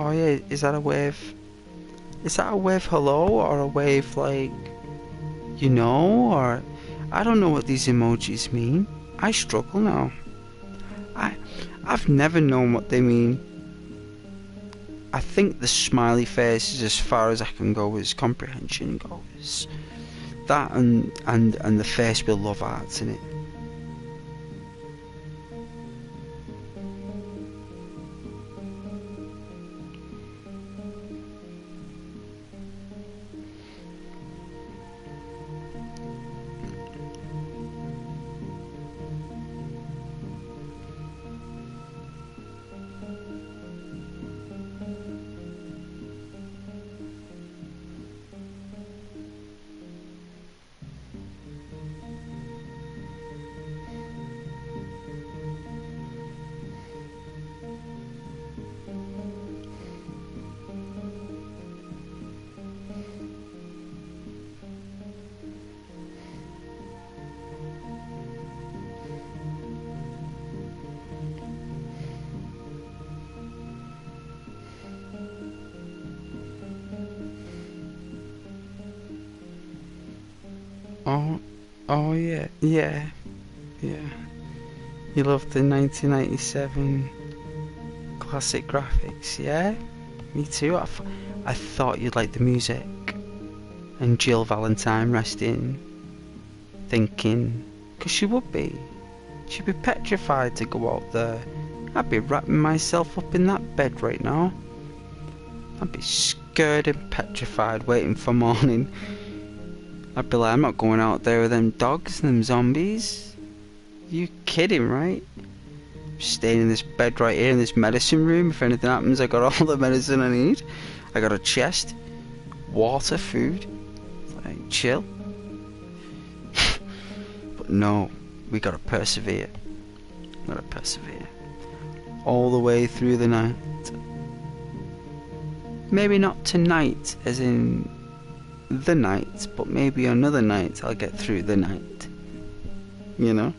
Oh yeah, is that a wave? Is that a wave hello, or a wave like, you know, or I don't know what these emojis mean. I struggle now. I've never known what they mean. I think the smiley face is as far as I can go as comprehension goes. That and the face with love hearts in it. Oh yeah. You love the 1997 classic graphics, yeah? Me too. I thought you'd like the music. And Jill Valentine resting, thinking, 'cause she would be. She'd be petrified to go out there. I'd be wrapping myself up in that bed right now. I'd be scared and petrified, waiting for morning. I'd be like, I'm not going out there with them dogs and them zombies. You kidding, right? Just staying in this bed right here in this medicine room. If anything happens, I got all the medicine I need. I got a chest, water, food. Like, chill. But no, we gotta persevere. Gotta persevere. All the way through the night. Maybe not tonight, as in the night, but maybe another night I'll get through the night. You know?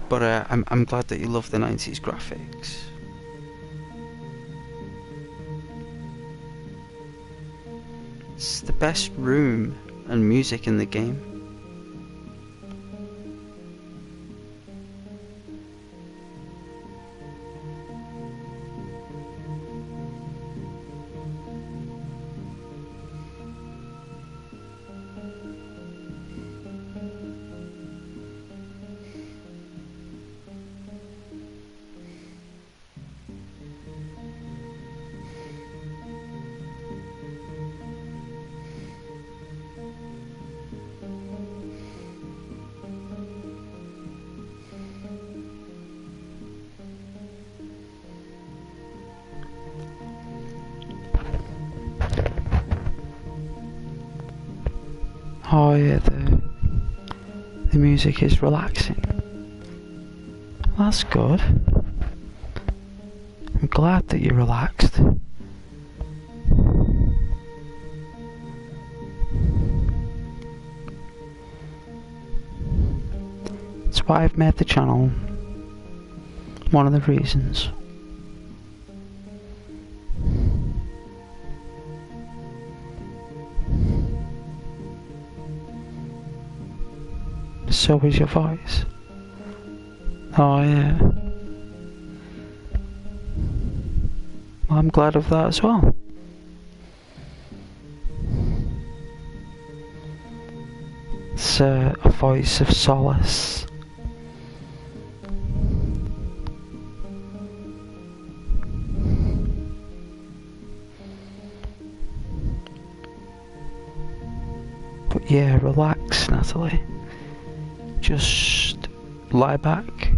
But I'm glad that you love the 90s graphics. It's the best room and music in the game. Oh yeah, the music is relaxing. That's good. I'm glad that you're relaxed. That's why I've made the channel. One of the reasons. So is your voice. Oh yeah. Well, I'm glad of that as well. It's a voice of solace. But yeah, relax, Natalie. Just lie back,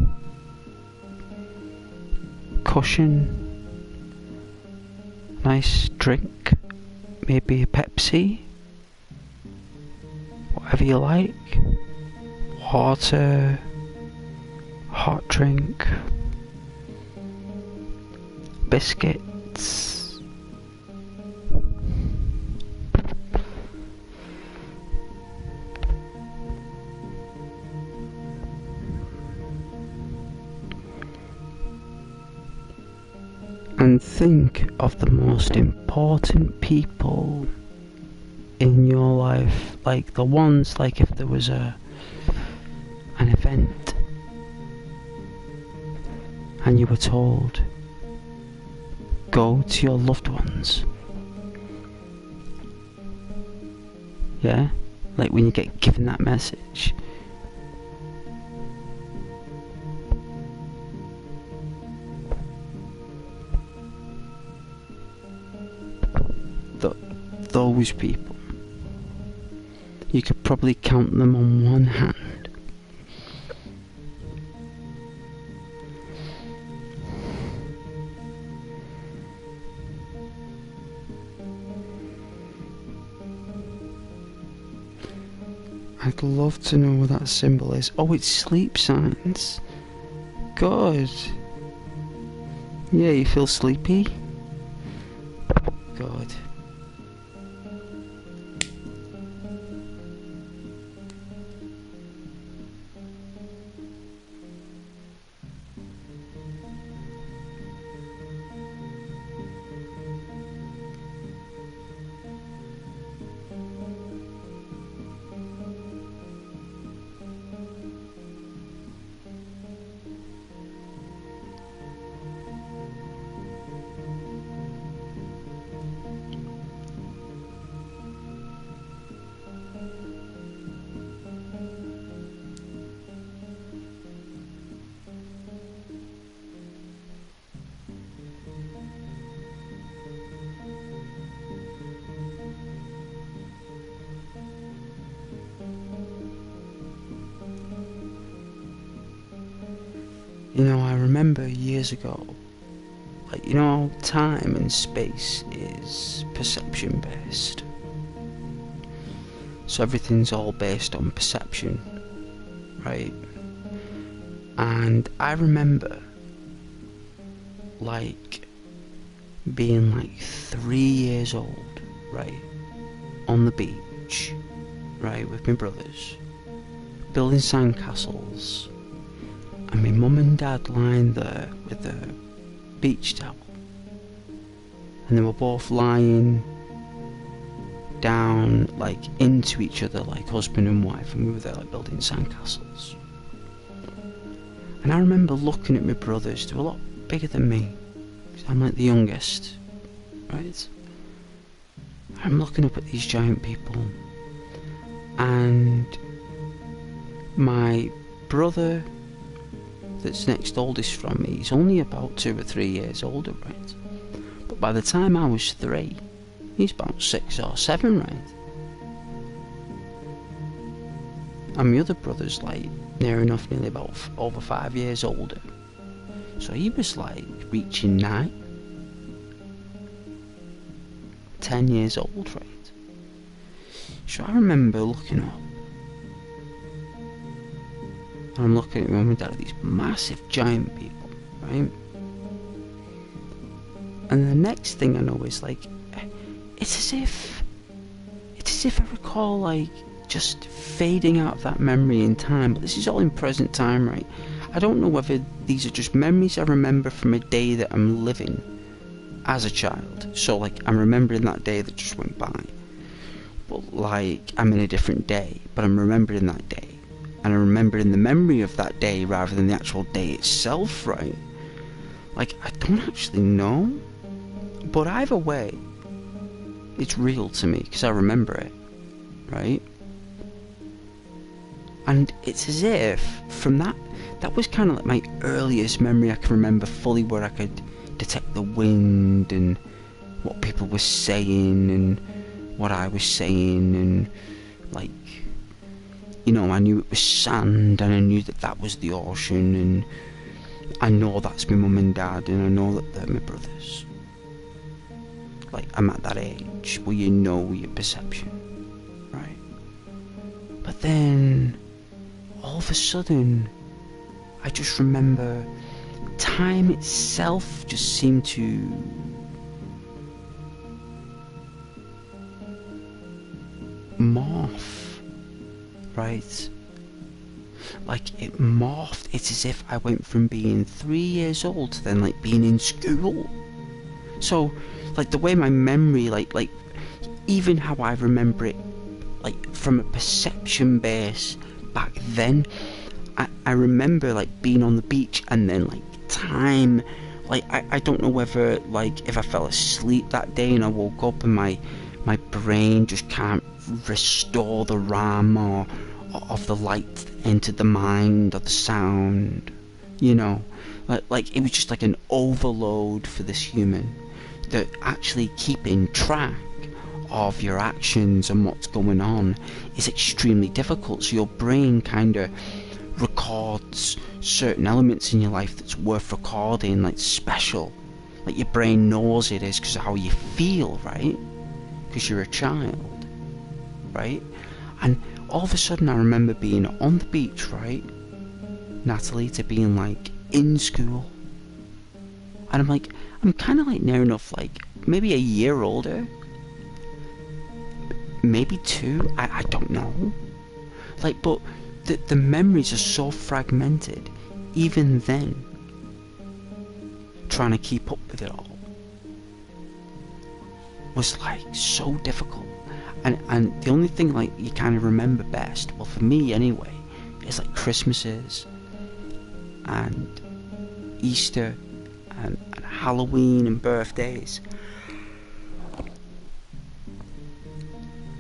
cushion, nice drink, maybe a Pepsi, whatever you like, water, hot drink, biscuits. And think of the most important people in your life, like the ones, like if there was an event and you were told, go to your loved ones. Yeah? Like when you get given that message. Those people, you could probably count them on one hand. I'd love to know what that symbol is. Oh, it's sleep signs. Good. Yeah, you feel sleepy? Good. You know, I remember years ago, like, you know how time and space is perception based. So everything's all based on perception, right? And I remember, like, being like 3 years old, right? On the beach, right, with my brothers, building sandcastles, and my mum and dad lying there with the beach towel, and they were both lying down, like, into each other, like husband and wife, and we were there, like, building sandcastles. And I remember looking at my brothers, they were a lot bigger than me, because I'm like the youngest, right? I'm looking up at these giant people, and my brother that's next oldest from me, he's only about 2 or 3 years older, right? But by the time I was 3, he's about 6 or 7, right? And my other brother's like near enough, nearly about over 5 years older. So he was like reaching 9, 10 years old, right? So I remember looking up, and I'm looking at my mum and dad, these massive giant people, right? And the next thing I know is, like, it's as if I recall, like, just fading out of that memory in time, but this is all in present time, right? I don't know whether these are just memories I remember from a day that I'm living as a child, so, like, I'm remembering that day that just went by, but, like, I'm in a different day, but I'm remembering that day, and I'm remembering the memory of that day rather than the actual day itself, right? Like, I don't actually know, but either way, it's real to me, because I remember it, right? And it's as if, from that was kind of like my earliest memory I can remember fully, where I could detect the wind, and what people were saying, and what I was saying, and, like, you know, I knew it was sand, and I knew that that was the ocean, and I know that's my mum and dad, and I know that they're my brothers. Like, I'm at that age where you know your perception, right? But then, all of a sudden, I just remember time itself just seemed to morph, right? Like, it morphed. It's as if I went from being 3 years old to then, like, being in school. So, like, the way my memory, like even how I remember it, like, from a perception base back then, I remember, like, being on the beach, and then, like, time, like, I don't know whether, like, if I fell asleep that day and I woke up and my brain just can't restore the RAM or of the light that entered the mind, or the sound, you know, like it was just like an overload for this human, that actually keeping track of your actions and what's going on is extremely difficult. So your brain kind of records certain elements in your life that's worth recording, like special, like your brain knows it is because of how you feel, right? Because you're a child, right? And all of a sudden I remember being on the beach, right, Natalie, to being, like, in school, and I'm kind of, like, near enough, like, maybe a year older, maybe 2, I don't know, like, but the memories are so fragmented, even then, trying to keep up with it all was, like, so difficult. And the only thing, like, you kind of remember best, well, for me anyway, is, like, Christmases and Easter and Halloween and birthdays.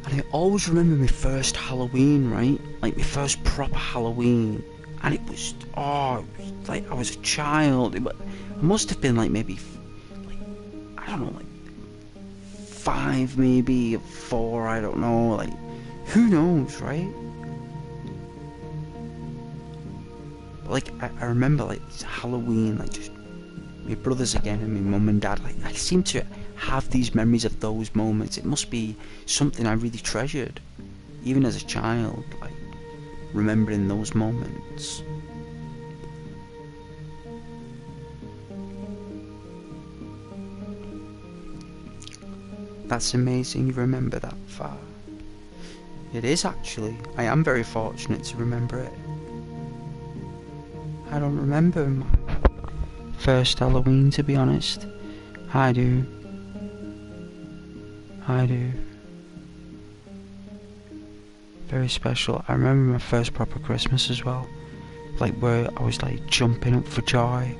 And I always remember my first Halloween, right? Like, my first proper Halloween. And it was, like, I was a child. I must have been, like, maybe, like, I don't know, like, 5 maybe, 4, I don't know, like, who knows, right? like I remember like it's Halloween, like just my brothers again and my mum and dad. Like I seem to have these memories of those moments. It must be something I really treasured, even as a child. Like remembering those moments. That's amazing. You remember that far. It is actually. I am very fortunate to remember it. I don't remember my first Halloween, to be honest. I do. Very special. I remember my first proper Christmas as well. Like where I was like jumping up for joy.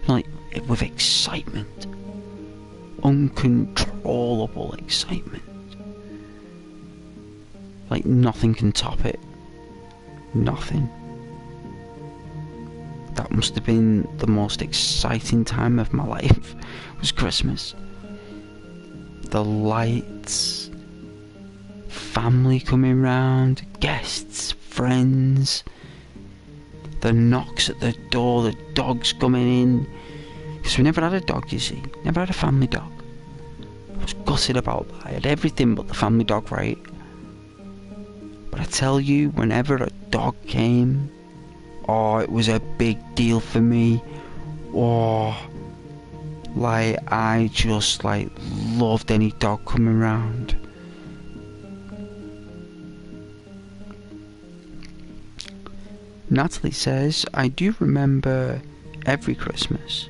Like with excitement. Uncontrollable excitement. Like nothing can top it. Nothing. That must have been the most exciting time of my life. Was Christmas. The lights, family coming round, guests, friends, the knocks at the door, the dogs coming in. Because we never had a dog, you see. Never had a family dog. I was gutted about that. I had everything but the family dog, right? But I tell you, whenever a dog came, oh, it was a big deal for me. Oh, like I just like loved any dog coming round. Natalie says, I do remember every Christmas.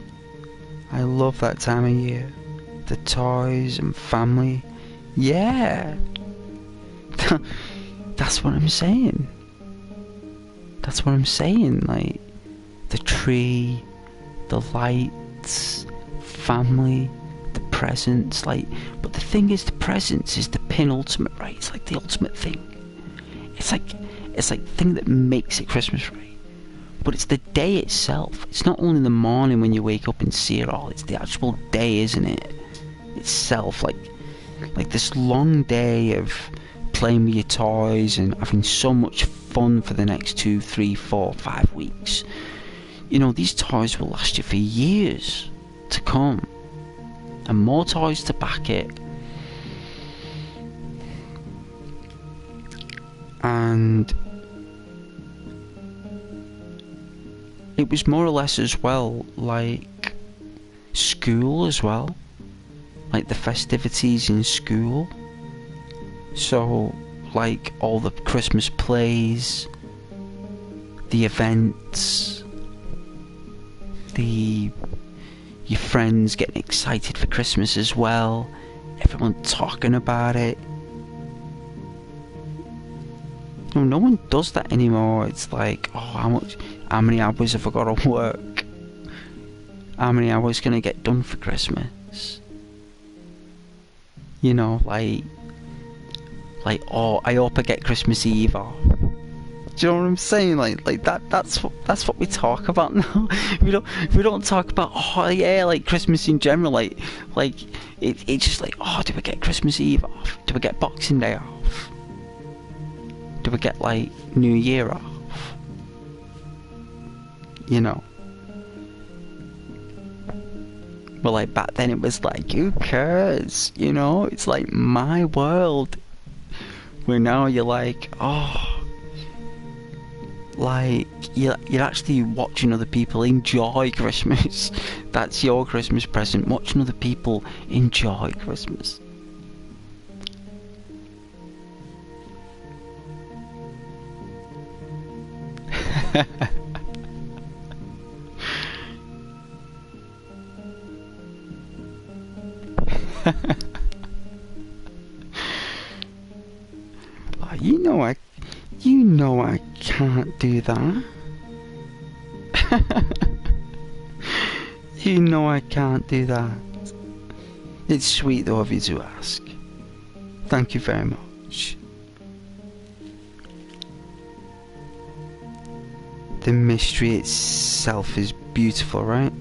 I love that time of year. The toys and family. Yeah. That's what I'm saying. That's what I'm saying. Like, the tree, the lights, family, the presents. Like, but the thing is, the presents is the penultimate, right? It's like the ultimate thing. It's like the thing that makes it Christmas, right? But it's the day itself. It's not only the morning when you wake up and see it all. It's the actual day, isn't it? Itself, like this long day of playing with your toys and having so much fun for the next 2, 3, 4, 5 weeks. You know, these toys will last you for years to come, and more toys to back it. And it was more or less as well like school as well, like the festivities in school. So like all the Christmas plays, the events, your friends getting excited for Christmas as well, everyone talking about it. No one does that anymore. It's like, oh, how many hours have I got to work? How many hours can I get done for Christmas? You know, like, oh, I hope I get Christmas Eve off. Do you know what I'm saying? Like that's what we talk about now. we don't talk about, oh yeah, like Christmas in general. Like it's just like, oh, do we get Christmas Eve off? Do we get Boxing Day off? Do we get like New Year off? You know. But like back then it was like, who cares? You know, it's like my world. Where now you're like, oh, like you're actually watching other people enjoy Christmas. That's your Christmas present, watching other people enjoy Christmas. Oh, you know I can't do that. You know I can't do that. It's sweet though of you to ask. Thank you very much. The mystery itself is beautiful, right?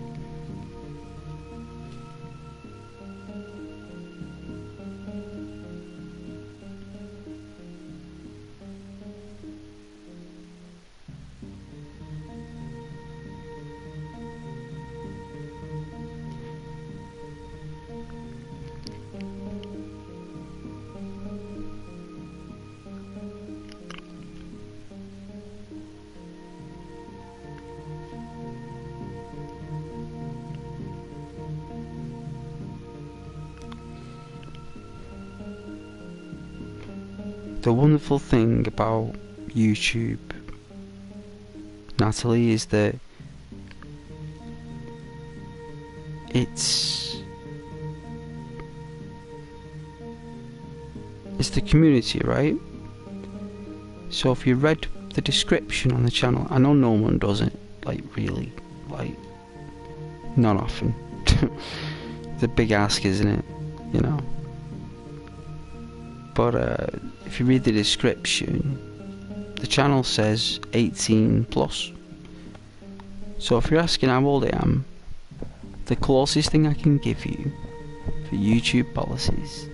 the wonderful thing about YouTube, Natalie, is that it's the community, right? So if you read the description on the channel, I know no one does it, like really, like not often. It's a big ask, isn't it? You know. But if you read the description, the channel says 18 plus. So if you're asking how old I am, the closest thing I can give you for YouTube policies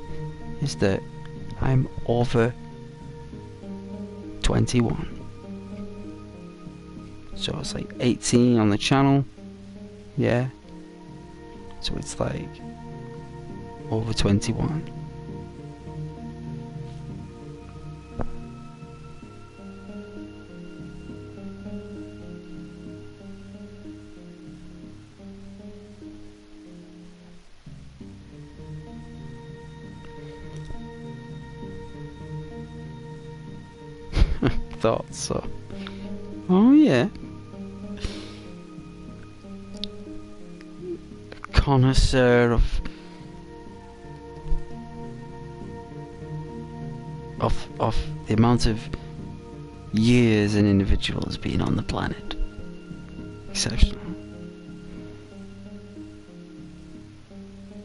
is that I'm over 21. So it's like 18 on the channel, yeah. So it's like over 21. Thought so. Oh yeah. Connoisseur of the amount of years an individual has been on the planet. Exceptional.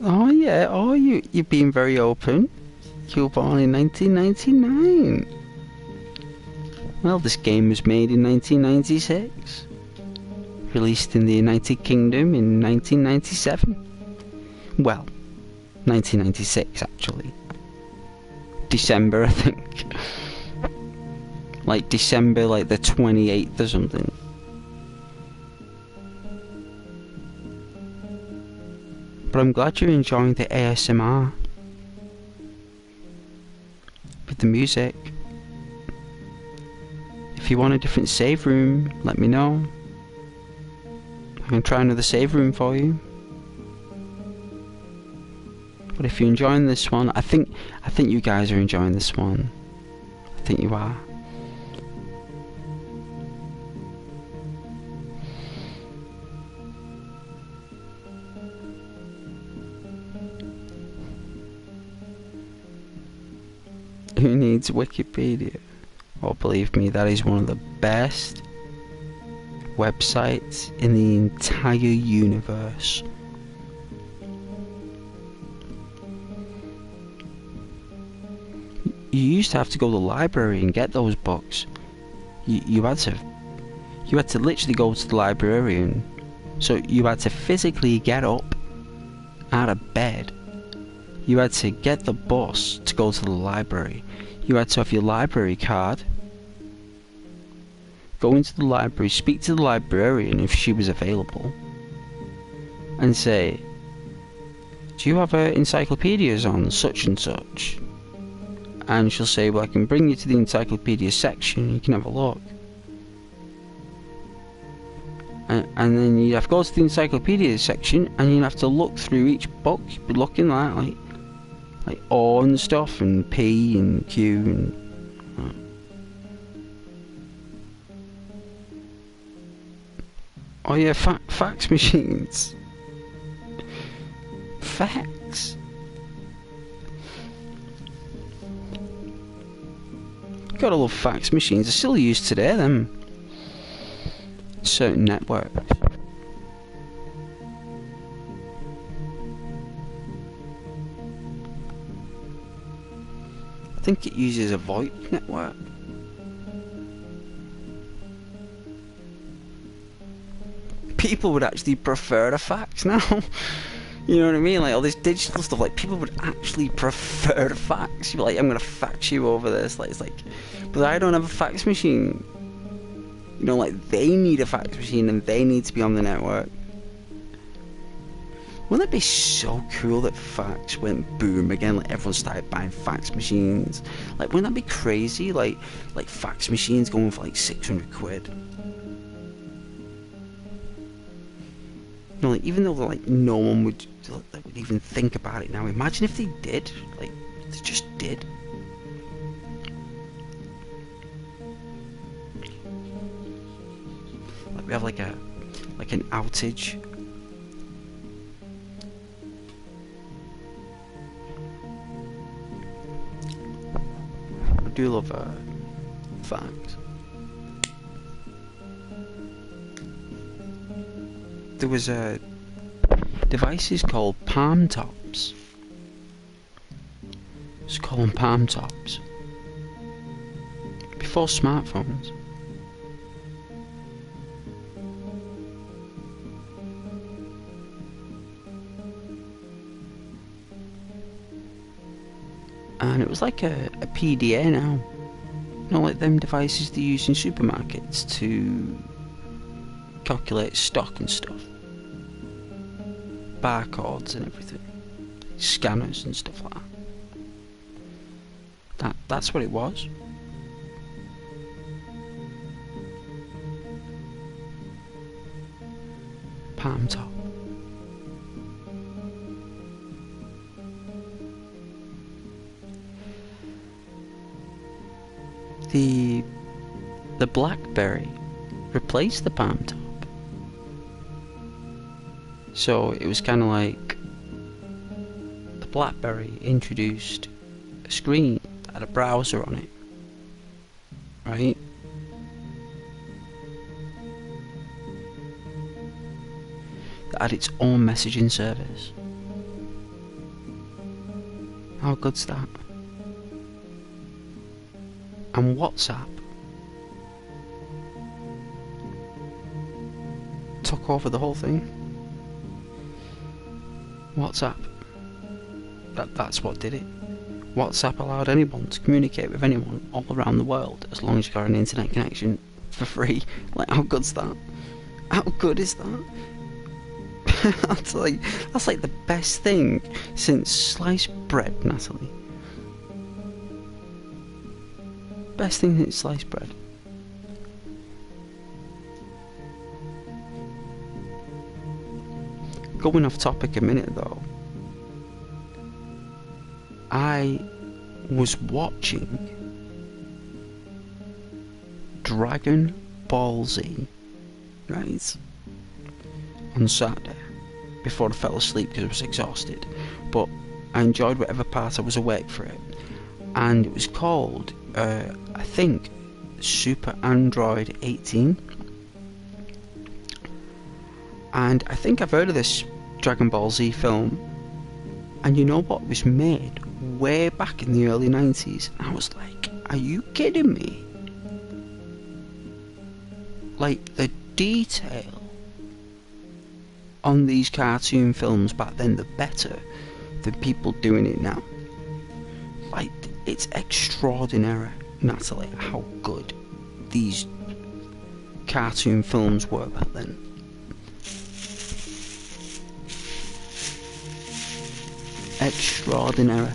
Oh yeah. Oh, you've been very open. You were born in 1999. Well, this game was made in 1996, released in the United Kingdom in 1997. Well, 1996 actually. December, I think. Like December, like the 28th or something. But I'm glad you're enjoying the ASMR with the music. If you want a different save room, let me know. I can try another save room for you. But if you're enjoying this one, I think you guys are enjoying this one. I think you are. Who needs Wikipedia? Oh, believe me, that is one of the best websites in the entire universe. You used to have to go to the library and get those books. You had to literally go to the librarian. So you had to physically get up out of bed. You had to get the bus to go to the library. You had to have your library card, go into the library, speak to the librarian if she was available, and say, do you have encyclopedias on such and such? And she'll say, well, I can bring you to the encyclopedia section, you can have a look. And then you'd have to go to the encyclopedia section, and you'd have to look through each book. You'd be looking at like O and stuff, and P and Q and oh yeah, fax machines. Fax. Gotta love fax machines. They're still used today, them. Certain networks. I think it uses a VoIP network. People would actually prefer a fax now. You know what I mean? Like all this digital stuff, like people would actually prefer a fax. You're like, I'm gonna fax you over this. Like it's like, but I don't have a fax machine. You know, like they need a fax machine and they need to be on the network. Wouldn't that be so cool that fax went boom again? Like everyone started buying fax machines. Like wouldn't that be crazy? Like fax machines going for like 600 quid. You know, like even though like no one would even think about it now. Imagine if they did. Like they just did. we have like an outage. I do love facts. There was devices called palm tops. Let's call them palm tops. Before smartphones. And it was like a PDA now. You know, like them devices they use in supermarkets to calculate stock and stuff. Barcodes and everything. Scanners and stuff like that. That's what it was. Palm top. The BlackBerry replaced the palm top. So it was kind of like the BlackBerry introduced a screen that had a browser on it, right? That had its own messaging service. How good's that? And WhatsApp took over the whole thing. WhatsApp. That's what did it. WhatsApp allowed anyone to communicate with anyone all around the world as long as you got an internet connection for free. Like, how good's that? How good is that? that's like the best thing since sliced bread, Natalie. Best thing since sliced bread. Going off topic a minute though, I was watching Dragon Ball Z, right, on Saturday before I fell asleep because I was exhausted, but I enjoyed whatever part I was awake for it, and it was called, I think, Super Android 18. And I think I've heard of this Dragon Ball Z film, and you know what? It was made way back in the early 90s. I was like, are you kidding me? Like, the detail on these cartoon films back then, the better than people doing it now. Like, it's extraordinary, Natalie, how good these cartoon films were back then. Extraordinary.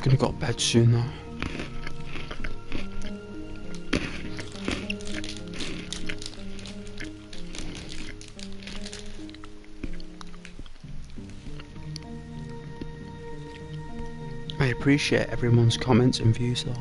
Gonna go to bed soon though. I appreciate everyone's comments and views though.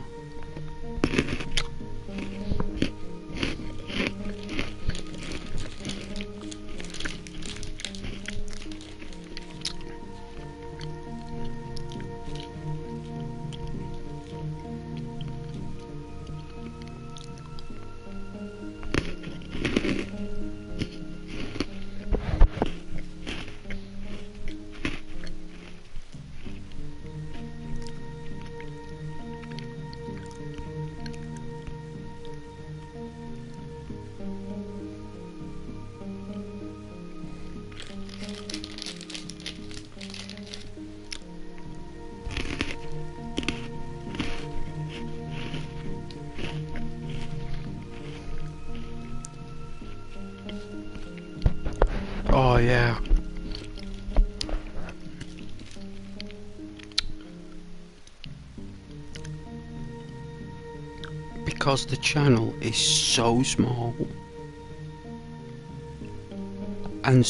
yeah. Because the channel is so small and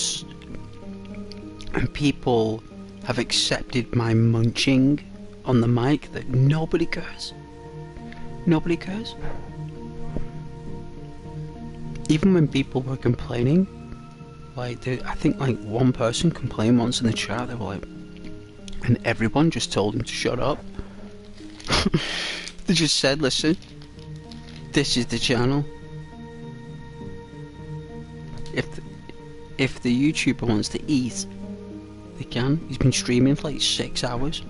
people have accepted my munching on the mic that nobody cares. Nobody cares. Even when people were complaining, like I think like one person complained once in the chat, they were like, and everyone just told him to shut up. They just said, listen, this is the channel. If the YouTuber wants to eat, they can. He's been streaming for like 6 hours.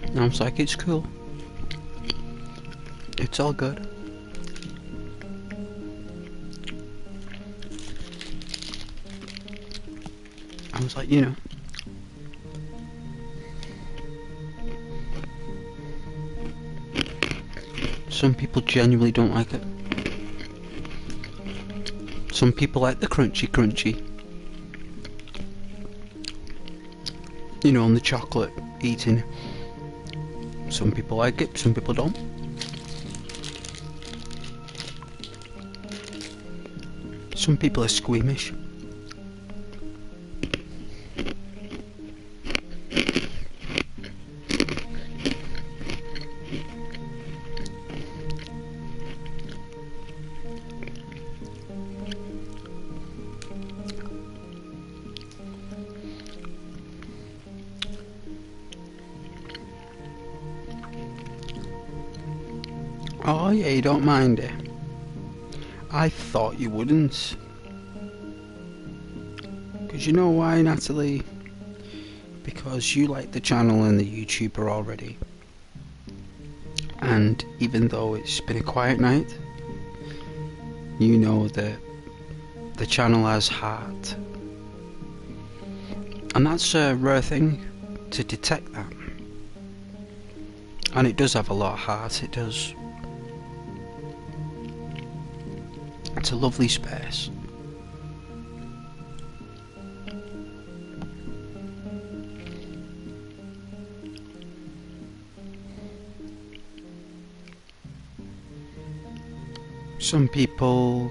And I was like, it's cool. It's all good. I was like, you know. Some people genuinely don't like it. Some people like the crunchy. You know, on the chocolate eating. Some people like it, some people don't. Some people are squeamish. Oh yeah, you don't mind it. I thought you wouldn't. Because you know why, Natalie? Because you like the channel and the YouTuber already. And even though it's been a quiet night, you know that the channel has heart. And that's a rare thing to detect that. And it does have a lot of heart, it does. It's a lovely space. Some people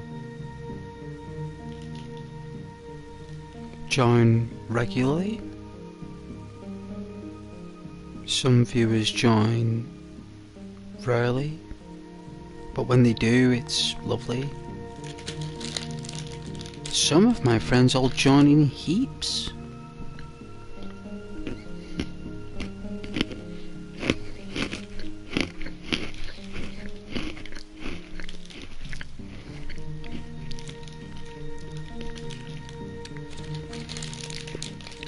join regularly. Some viewers join rarely. But when they do, it's lovely. Some of my friends all join in heaps.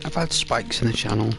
I've had spikes in the channel.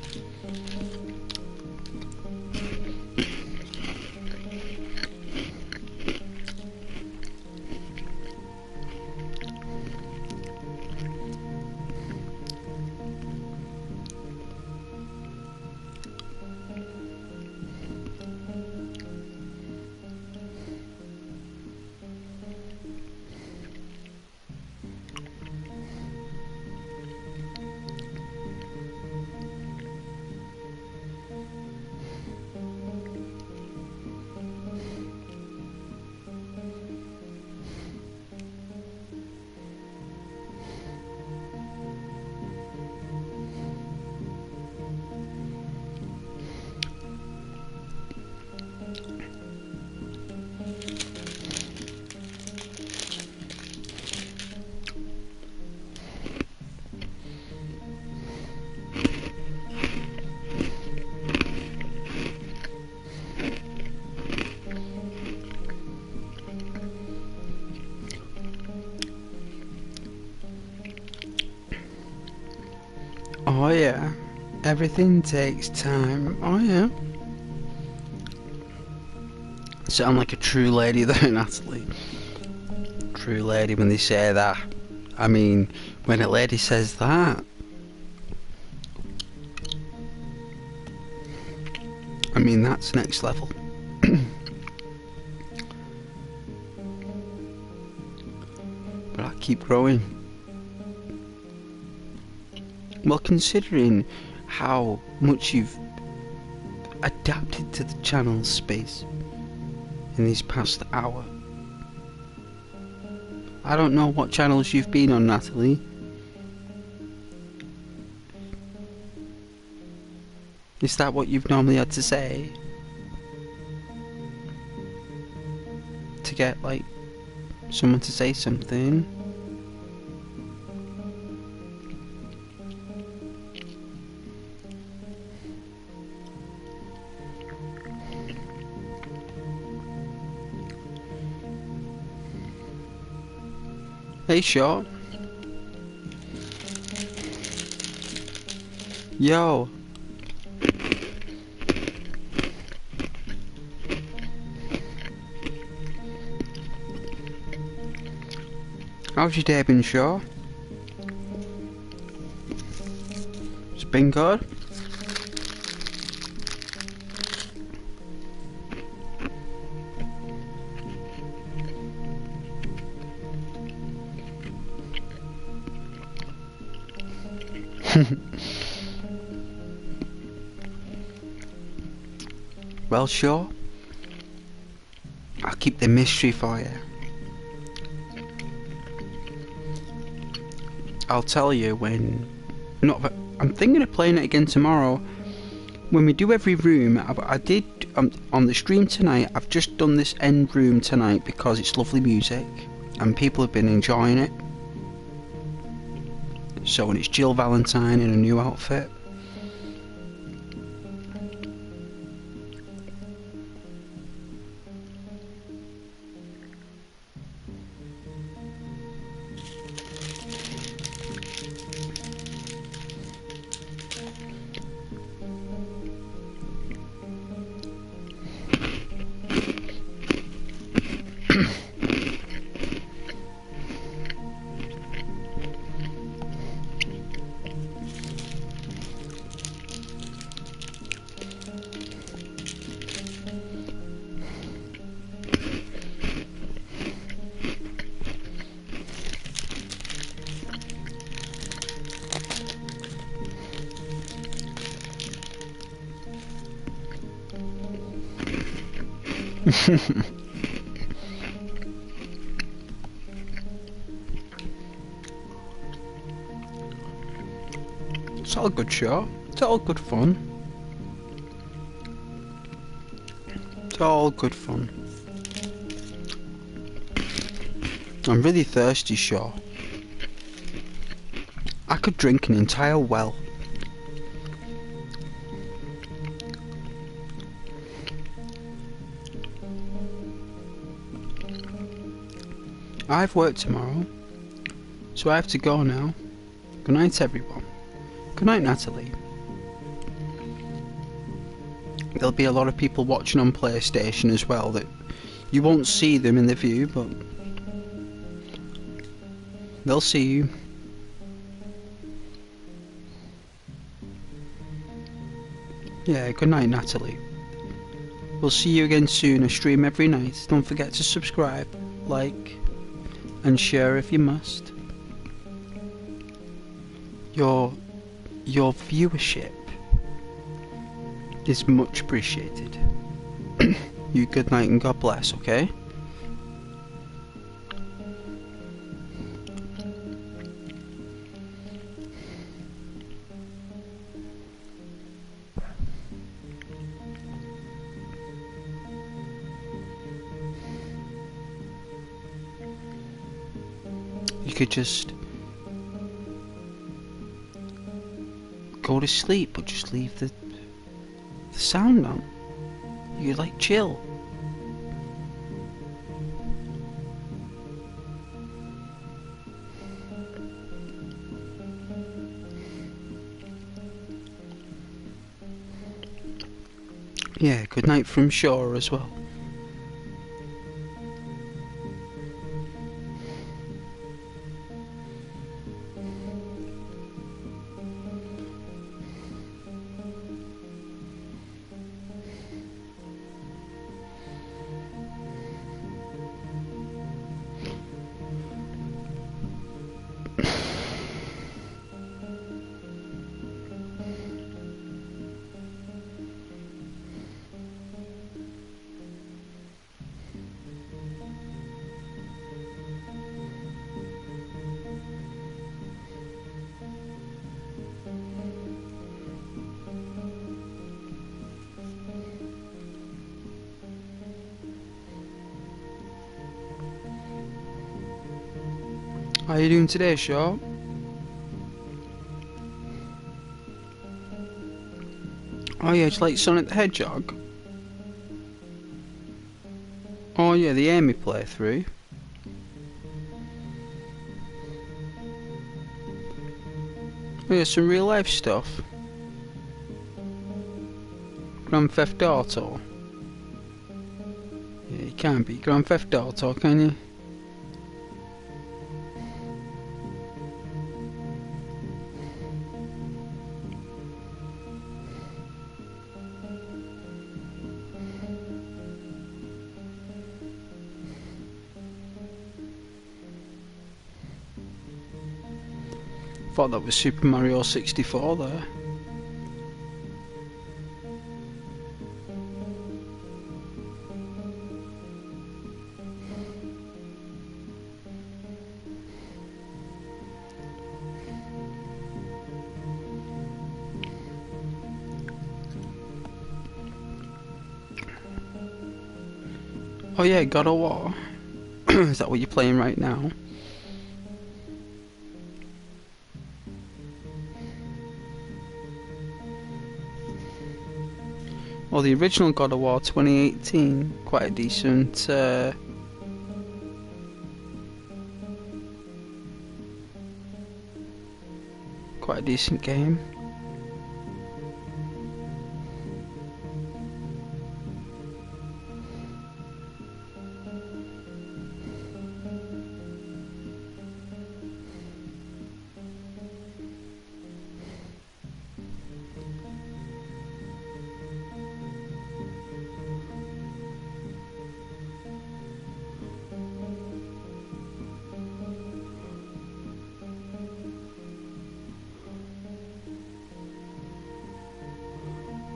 Oh yeah, everything takes time. Oh yeah. Sound like a true lady there, Natalie. True lady when they say that. I mean, when a lady says that, I mean that's next level. but I keep growing. Well, considering how much you've adapted to the channel's space in these past hour. I don't know what channels you've been on, Natalie. Is that what you've normally had to say? To get, like, someone to say something? Hey, Shaw. Yo. How's your day been, Shaw? It's been good? Well, sure. I'll keep the mystery for you. I'll tell you when... I'm thinking of playing it again tomorrow. When we do every room, I did... on the stream tonight, I've just done this end room tonight because it's lovely music. And people have been enjoying it. So when it's Jill Valentine in a new outfit. It's all good, show. It's all good fun. It's all good fun. I'm really thirsty, Shaw. I could drink an entire well. I've work tomorrow, so I have to go now. Good night, everyone. Good night, Natalie. There'll be a lot of people watching on PlayStation as well that you won't see them in the view, but they'll see you. Yeah, good night, Natalie. We'll see you again soon. I stream every night. Don't forget to subscribe, like, and share if you must. Your viewership is much appreciated. You good night and God bless, okay? You could just go to sleep, but just leave the sound on. You like chill. Yeah, good night from Shaw as well. How you doing today, Shaw? Oh yeah, it's like Sonic the Hedgehog. Oh yeah, the Amy playthrough. Oh yeah, some real life stuff. Grand Theft Auto. Yeah, you can't beat Grand Theft Auto, can you? Thought that was Super Mario 64 there. Oh yeah, God of War. Is that what you're playing right now? Well, the original God of War 2018, quite a decent game.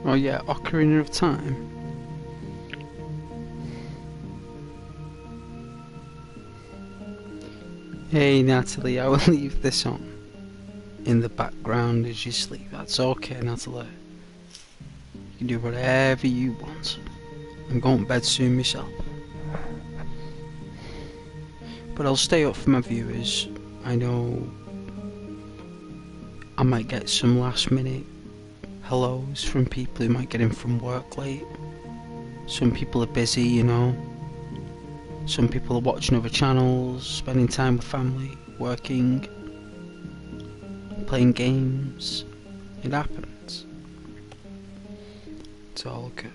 Oh yeah, Ocarina of Time. Hey Natalie, I will leave this on in the background as you sleep. That's okay, Natalie. You can do whatever you want. I'm going to bed soon myself. But I'll stay up for my viewers. I know I might get some last minute hellos from people who might get in from work late. Some people are busy, you know. Some people are watching other channels, spending time with family, working, playing games. It happens. It's all good.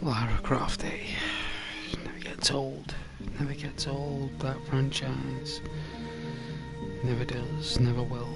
Lara Croft, eh? Never gets old. Never gets old, that franchise. Never does, never will.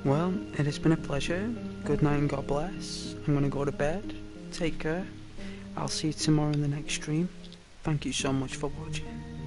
Well, it has been a pleasure. Good night and God bless. I'm gonna go to bed. Take care. I'll see you tomorrow in the next stream. Thank you so much for watching.